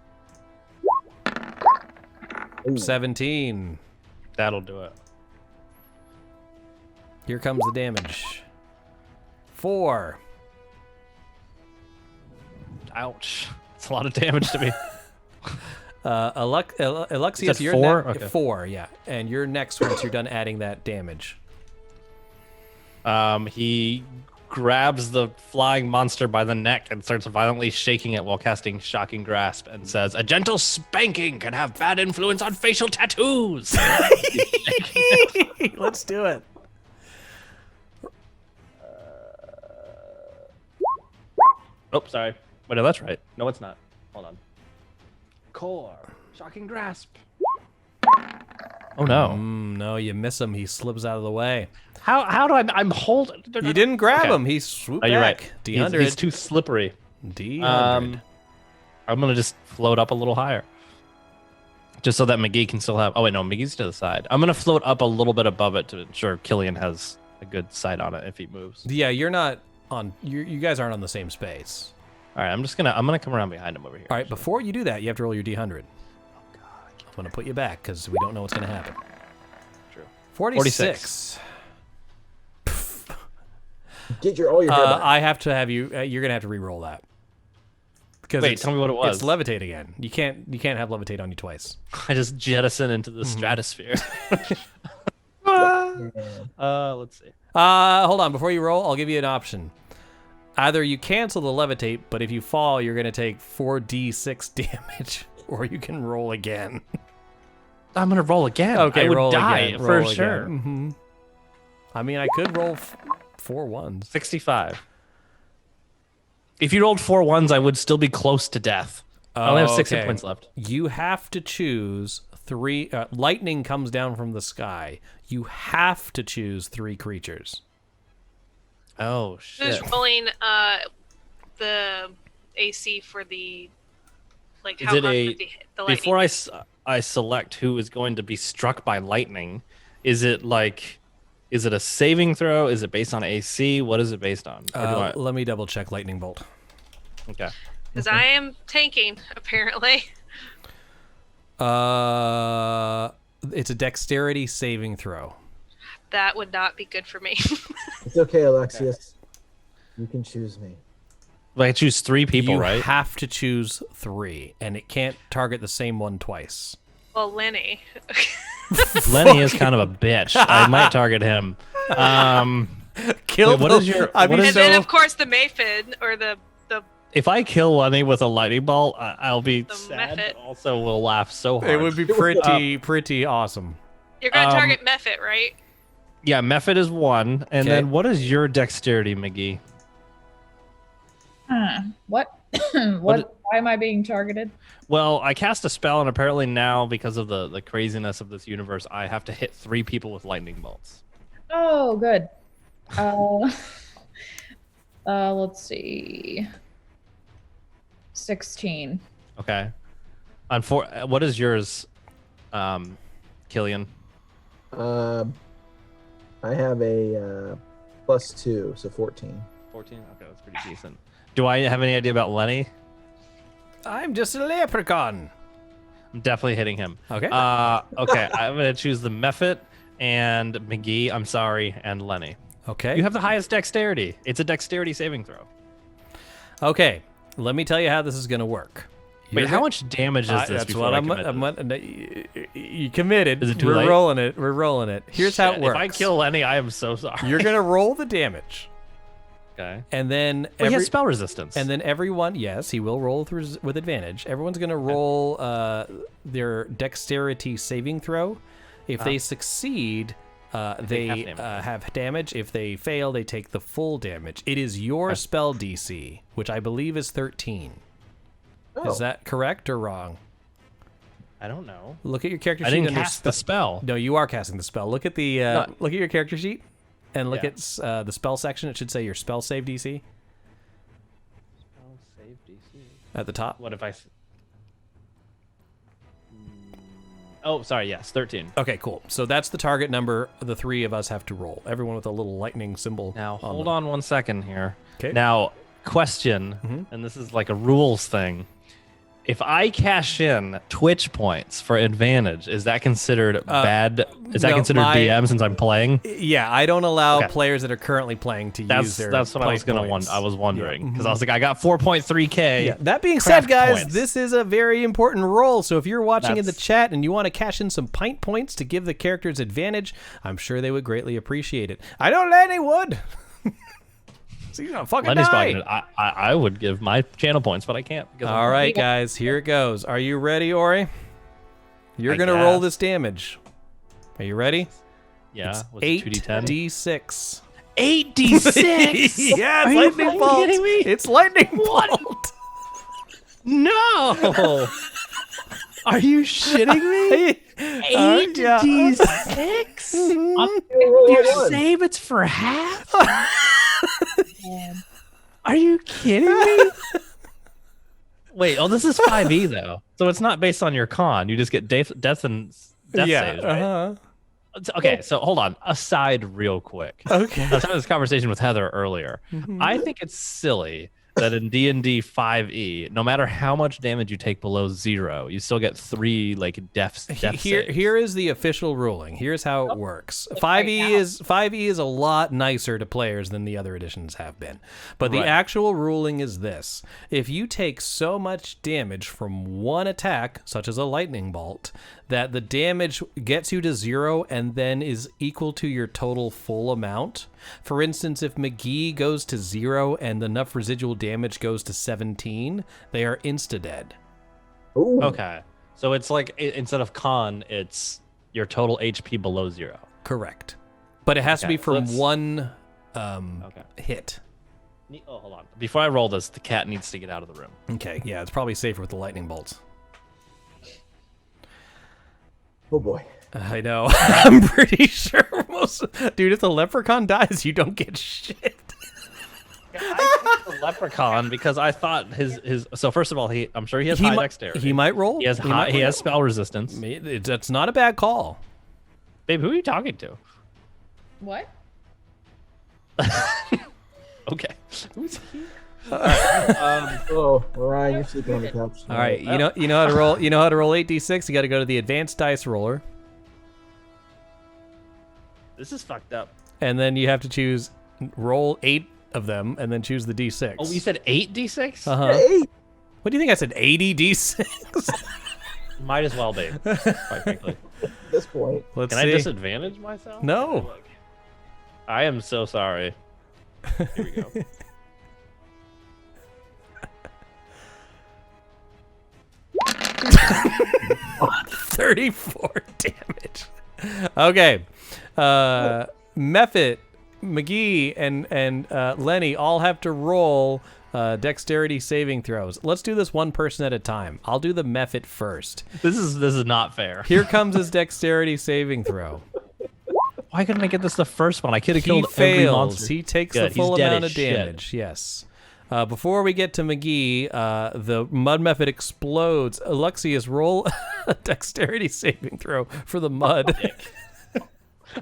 Ooh. 17. That'll do it. Here comes the damage. 4. Ouch. It's a lot of damage to me. Alexius, that you're 4? Okay. 4, yeah. And you're next once you're done adding that damage. He grabs the flying monster by the neck and starts violently shaking it while casting Shocking Grasp and says, "A gentle spanking can have bad influence on facial tattoos." Let's do it. Oh, sorry. Wait, no, that's right. No, it's not. Hold on. Core. Shocking Grasp. Oh, no. No, you miss him. He slips out of the way. How do I'm holding? You didn't grab Okay. him. He swooped Oh, you're back. right. D100. He's too slippery. D100. I'm going to just float up a little higher. Just so that McGee can still have... Oh, wait, no. McGee's to the side. I'm going to float up a little bit above it to ensure Killian has a good sight on it if he moves. Yeah, you're not on... You guys aren't on the same space. All right, I'm gonna come around behind him over here. All right, before you do that, you have to roll your D100. Oh, God. I'm going to put you back because we don't know what's going to happen. True. 46. Get all your hair back. I have to have you... you're going to have to re-roll that. Because Wait, tell me what it was. It's levitate again. You can't have levitate on you twice. I just jettison into the stratosphere. Let's see. Hold on. Before you roll, I'll give you an option. Either you cancel the levitate, but if you fall, you're going to take 4d6 damage, or you can roll again. I'm gonna roll again. Okay, I would roll die again. for Roll sure. again. Mm-hmm. I mean, I could roll 4 ones. 65. If you rolled 4 ones, I would still be close to death. I only have 6 hit Okay. points left. You have to choose 3. Lightning comes down from the sky. You have to choose 3 creatures. Oh shit! Who's rolling the AC for the like Is how it hard a- would the lightning? Before I select who is going to be struck by lightning, is it a saving throw? Is it based on AC? What is it based on? Or do I- Let me double check lightning bolt. okay. Because I am tanking apparently. It's a dexterity saving throw. That would not be good for me. It's okay, Alexius. You can choose me. Like I choose 3 people, You right? have to choose 3, and it can't target the same one twice. Well, Lenny. Lenny is kind of a bitch. I might target him. Kill. Wait, what is your- I'd what be is- And then of course the Maphid or the If I kill Lenny with a lightning bolt, I'll be The sad. method. But also, will laugh so hard. It would be pretty awesome. you're gonna target Mephit, right? Yeah, Mephit is 1, and Okay. then what is your dexterity, McGee? What? Why am I being targeted? Well, I cast a spell, and apparently now, because of the craziness of this universe, I have to hit 3 people with lightning bolts. Oh, good. Let's see. 16. Okay. What is yours? Killian. I have a +2, so 14. 14. Okay, that's pretty decent. Do I have any idea about Lenny? I'm just a leprechaun. I'm definitely hitting him. Okay. Okay, I'm gonna choose the Mephit and McGee. I'm sorry, and Lenny. Okay. You have the highest dexterity. It's a dexterity saving throw. Okay. Let me tell you how this is going to work. Wait, how much damage is this? That's before what you committed. Is it too We're late? rolling it. We're rolling it. Here's how it Shit, works. If I kill Lenny, I am so sorry. You're going to roll the damage. Okay. And then He has spell resistance. And then everyone, yes, he will roll with advantage. Everyone's going to roll their dexterity saving throw. If they succeed, they have damage. If they fail, they take the full damage. It is your spell DC, which I believe is 13. Oh. Is that correct or wrong? I don't know. Look at your character sheet. I didn't under cast the spell. No, you are casting the spell. Look at the look at your character sheet, and look at the spell section. It should say your spell save DC Spell save DC. at the top. What if I? Oh, sorry. Yes, 13. Okay, cool. So that's the target number the three of us have to roll. Everyone with a little lightning symbol. Now hold on 1 second here. Okay. Now, question, and this is like a rules thing. If I cash in Twitch points for advantage, is that considered bad? Is that no, considered DM since I'm playing? Yeah, I don't allow players that are currently playing to use their. That's what I was gonna points. I was wondering because I was like, I got 4.3k. Yeah. That being craft said, guys, points. this is a very important roll. So if you're watching in the chat and you want to cash in some pint points to give the characters advantage, I'm sure they would greatly appreciate it. I don't let any wood. So you're gonna fucking Lenny's die. probably gonna, I would give my channel points, but I can't. All right, guys, here it goes. Are you ready, Ori? You're I gonna roll guess. this damage. Are you ready? Yeah. It's what's it, 2d10? 8d6. 8d6. Yeah, Are it's you lightning fucking bolt. kidding me? It's lightning bolt. No. Are you shitting me? 8d6. You save it's for half. Are you kidding me? Wait, this is 5e though, so it's not based on your con. You just get death and death saves, right? Okay, so hold on. Aside real quick. Okay. I was having this conversation with Heather earlier. I think it's silly that in D&D 5e, no matter how much damage you take below 0, you still get 3 death saves. Here is the official ruling. Here's how it works. 5e is a lot nicer to players than the other editions have been. But the actual ruling is this. If you take so much damage from one attack, such as a lightning bolt, that the damage gets you to 0 and then is equal to your total full amount. For instance, if McGee goes to 0 and enough residual damage goes to 17, they are insta-dead. Ooh. Okay. So it's like, instead of con, it's your total HP below 0. Correct. But it has to be from one hit. Oh, hold on. Before I roll this, the cat needs to get out of the room. Okay, yeah, it's probably safer with the lightning bolts. Oh boy. I know. I'm pretty sure dude, if the leprechaun dies, you don't get shit. I picked the leprechaun because I thought his. So first of all, I'm sure he has high dexterity. He might roll. He has spell resistance. That's not a bad call. Babe, who are you talking to? What? Okay. Oh, Ryan, you're sleeping on the couch. All right, you know how to roll. You know how to roll 8d6. You got to go to the advanced dice roller, This is fucked up. and then you have to roll 8 of them, and then choose the d6. Oh, you said 8d6? Uh-huh. Hey! What do you think I said? 80 d6. Might as well be. Quite frankly. At this point. Let's Can see. I disadvantage myself? No. I am so sorry. Here we go. $34 damage. Okay. Mephit, McGee, and Lenny all have to roll dexterity saving throws. Let's do this one person at a time. I'll do the Mephit first. This is not fair. Here comes his dexterity saving throw. Why couldn't I get this the first one? I could have He killed every fails. monster. He takes Good, the full he's dead amount as of shit. damage. Yes. Before we get to McGee, the mud method explodes. Alexius, roll a dexterity saving throw for the mud.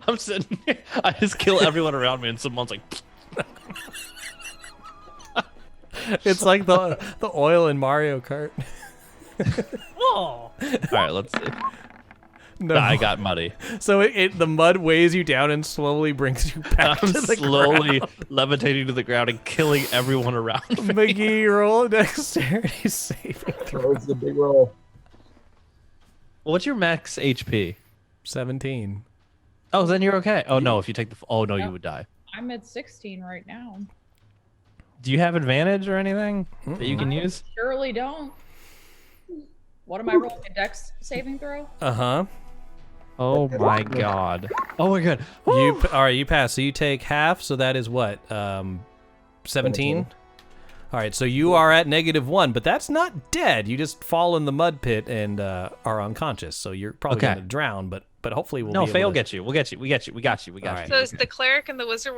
I'm sitting here. I just kill everyone around me, and someone's like, It's like the oil in Mario Kart. "Oh!" All right, let's see. No. Nah, I got muddy. So the mud weighs you down and slowly brings you back I'm to the slowly ground. levitating to the ground and killing everyone around me. McGee, roll a dexterity saving throw. Towards the big roll. What's your max HP? 17. Oh, then you're okay. Oh no, if you take the. Oh no, you would die. I'm at 16 right now. Do you have advantage or anything that you can use? Surely don't. What am I rolling? A dex saving throw? Uh-huh. Oh my god. Oh my god. All right, you pass. So you take half, so that is what? 17? All right, so you are at -1, but that's not dead. You just fall in the mud pit and are unconscious. So you're probably Okay. going to drown, but hopefully we'll No, be Faye will able to... get you. We'll get you. We got you. We got you. All right. So is the cleric and the wizard?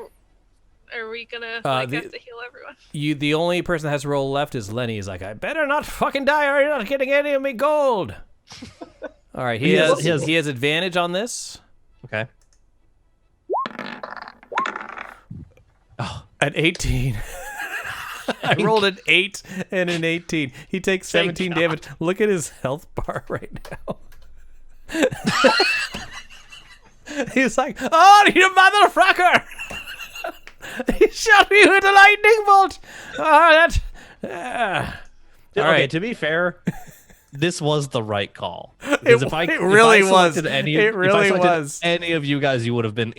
Are we gonna have to heal everyone? The only person that has to roll left is Lenny. He's like, I better not fucking die or you're not getting any of me gold. All right, he has advantage on this. Okay. At 18. I rolled an 8 and an 18. He takes 17 damage. Look at his health bar right now. He's like, oh, you motherfucker! He shot me with a lightning bolt! Oh, that... All Okay, right. to be fair, this was the right call. Because if I really was. selected any, It really if I selected was. any of you guys, you would have been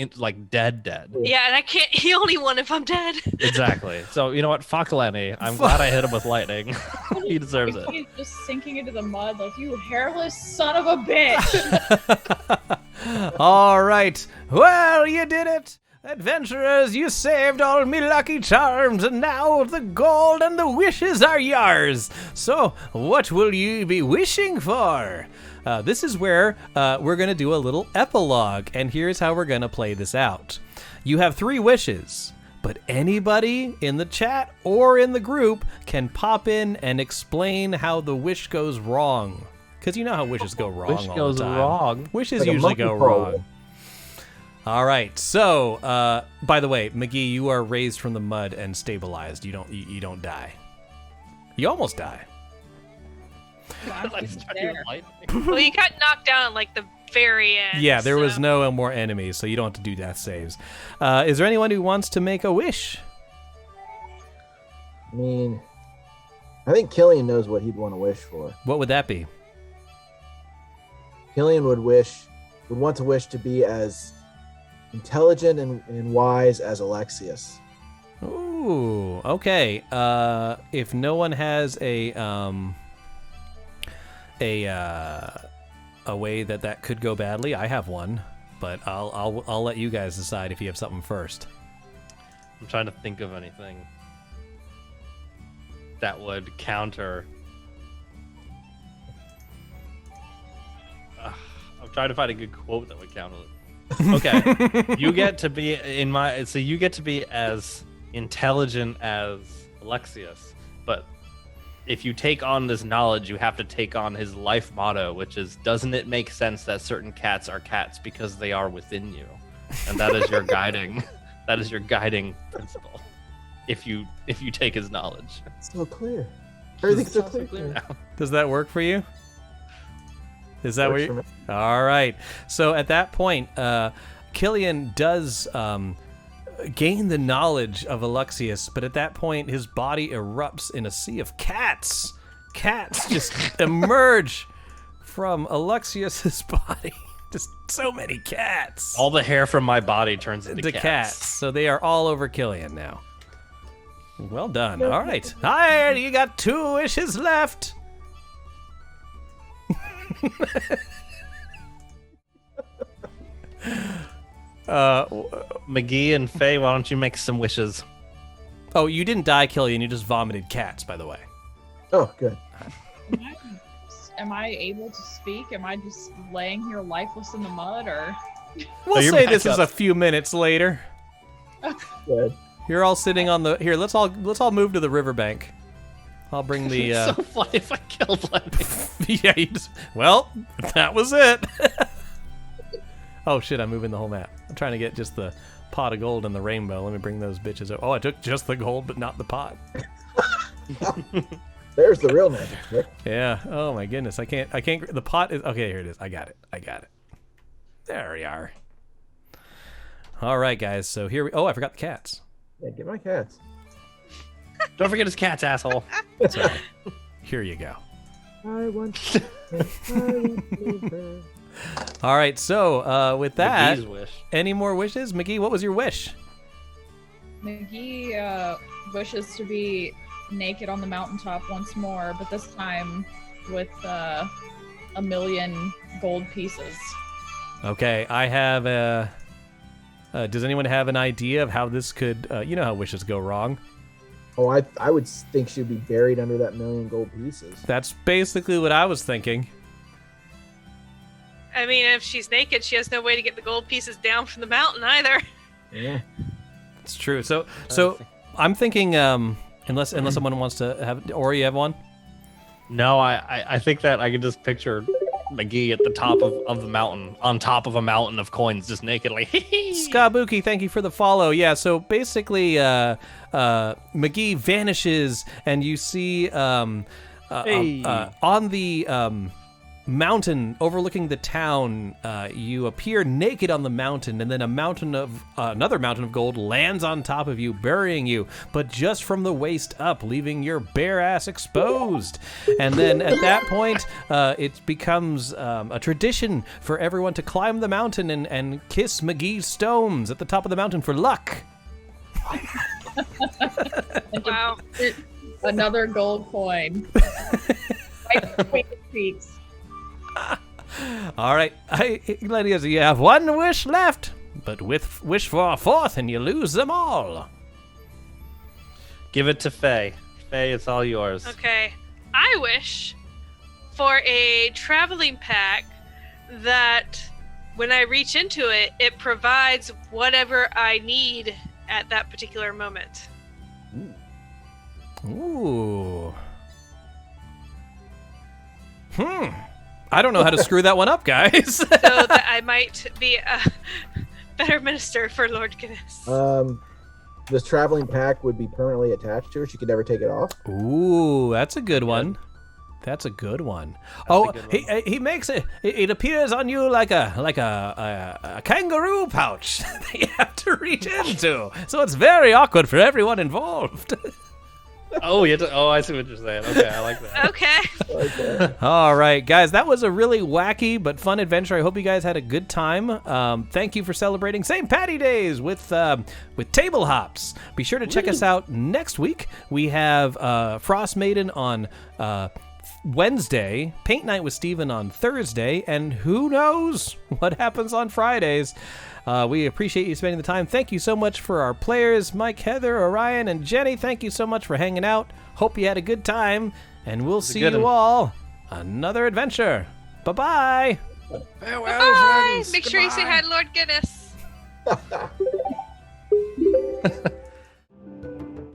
dead. Yeah, and I can't heal anyone if I'm dead. Exactly. So you know what? Fuck Lenny. I'm glad I hit him with lightning. He deserves it. He's just sinking into the mud like, you hairless son of a bitch. All right. Well, you did it. Adventurers, you saved all me lucky charms, and now the gold and the wishes are yours. So, what will you be wishing for? This is where we're going to do a little epilogue, and here's how we're going to play this out. You have 3 wishes, but anybody in the chat or in the group can pop in and explain how the wish goes wrong. Because you know how wishes go wrong Wish all goes the time. wrong. Wishes Like a usually monkey go paw. wrong. All right. So, by the way, McGee, you are raised from the mud and stabilized. You don't die. You almost die. I struck you with lightning. Well, you got knocked down at like the very end. Yeah, there was so- no more enemies, so you don't have to do death saves. Is there anyone who wants to make a wish? I mean, I think Killian knows what he'd want to wish for. What would that be? Killian would want to wish to be as intelligent and wise as Alexius. Ooh, okay. If no one has a way that could go badly, I have one, but I'll let you guys decide if you have something first. I'm trying to think of anything that would counter. I'm trying to find a good quote that would counter it. Okay, you get to be you get to be as intelligent as Alexius, but if you take on this knowledge, you have to take on his life motto, which is, doesn't it make sense that certain cats are cats because they are within you? And that is your guiding principle. If you take his knowledge. So clear. Everything's so clear. now. Does that work for you? Is that Works what you... for me. All right. So at that point, Killian does gain the knowledge of Alexius, but at that point, his body erupts in a sea of cats. Cats just emerge from Alexius's body. Just so many cats. All the hair from my body turns into The cats. cats. So they are all over Killian now. Well done. All right. Hi, you got 2 wishes left. McGee and Faye, why don't you make some wishes? Oh, you didn't die, Killian. You just vomited cats, by the way. Oh, good. Am I able to speak? Am I just laying here lifeless in the mud, or? We'll you're say back this is up. a few minutes later. Good. You're all sitting on the here. Let's all move to the riverbank. I'll bring the. So funny if I killed Lenny. Yeah. Well, that was it. Oh shit! I'm moving the whole map. I'm trying to get just the pot of gold and the rainbow. Let me bring those bitches over. Oh, I took just the gold, but not the pot. There's the real magic trick. Yeah. Oh my goodness. I can't. The pot is okay. Here it is. I got it. There we are. All right, guys. So here we. Oh, I forgot the cats. Yeah, get my cats. Don't forget his cats, asshole. Sorry. Here you go. I want. All right. So with that, McGee's wish. any more wishes, McGee? What was your wish? McGee wishes to be naked on the mountaintop once more, but this time with 1,000,000 gold pieces. Okay. I have a. Does anyone have an idea of how this could? You know how wishes go wrong. Oh, I would think she'd be buried under that 1,000,000 gold pieces. That's basically what I was thinking. I mean, if she's naked, she has no way to get the gold pieces down from the mountain either. Yeah. It's true. So I'm thinking, unless someone wants to have, or you have one. No, I think that I can just picture McGee at the top of the mountain, on top of a mountain of coins, just nakedly. Skabuki, thank you for the follow. Yeah, so basically, McGee vanishes, and you see on the mountain overlooking the town, you appear naked on the mountain, and then another mountain of gold lands on top of you, burying you, but just from the waist up, leaving your bare ass exposed. And then at that point, it becomes a tradition for everyone to climb the mountain and kiss McGee's stones at the top of the mountain for luck. Wow. Another gold coin. Right between the cheeks. All right, Gladius, you have one wish left, but wish for a fourth and you lose them all. Give it to Faye. Faye, it's all yours. Okay. I wish for a traveling pack that when I reach into it, it provides whatever I need at that particular moment. Ooh. I don't know how to screw that one up, guys. So that I might be a better minister for Lord Guinness. This traveling pack would be permanently attached to her. She could never take it off. Ooh, that's a good one. That's a good one. He makes it. It appears on you like a kangaroo pouch that you have to reach into. So it's very awkward for everyone involved. Oh, I see what you're saying. Okay, I like that. Okay. All right, guys, that was a really wacky but fun adventure. I hope you guys had a good time. Thank you for celebrating St. Paddy Days with Table Hops. Be sure to check us out next week. We have Frost Maiden on Wednesday, Paint Night with Steven on Thursday, and who knows what happens on Fridays. We appreciate you spending the time. Thank you so much for our players, Mike, Heather, Orion, and Jenny. Thank you so much for hanging out. Hope you had a good time, and we'll see you all another adventure. Bye-bye. Farewell, Bye. friends. Make sure you say hi to Lord Guinness.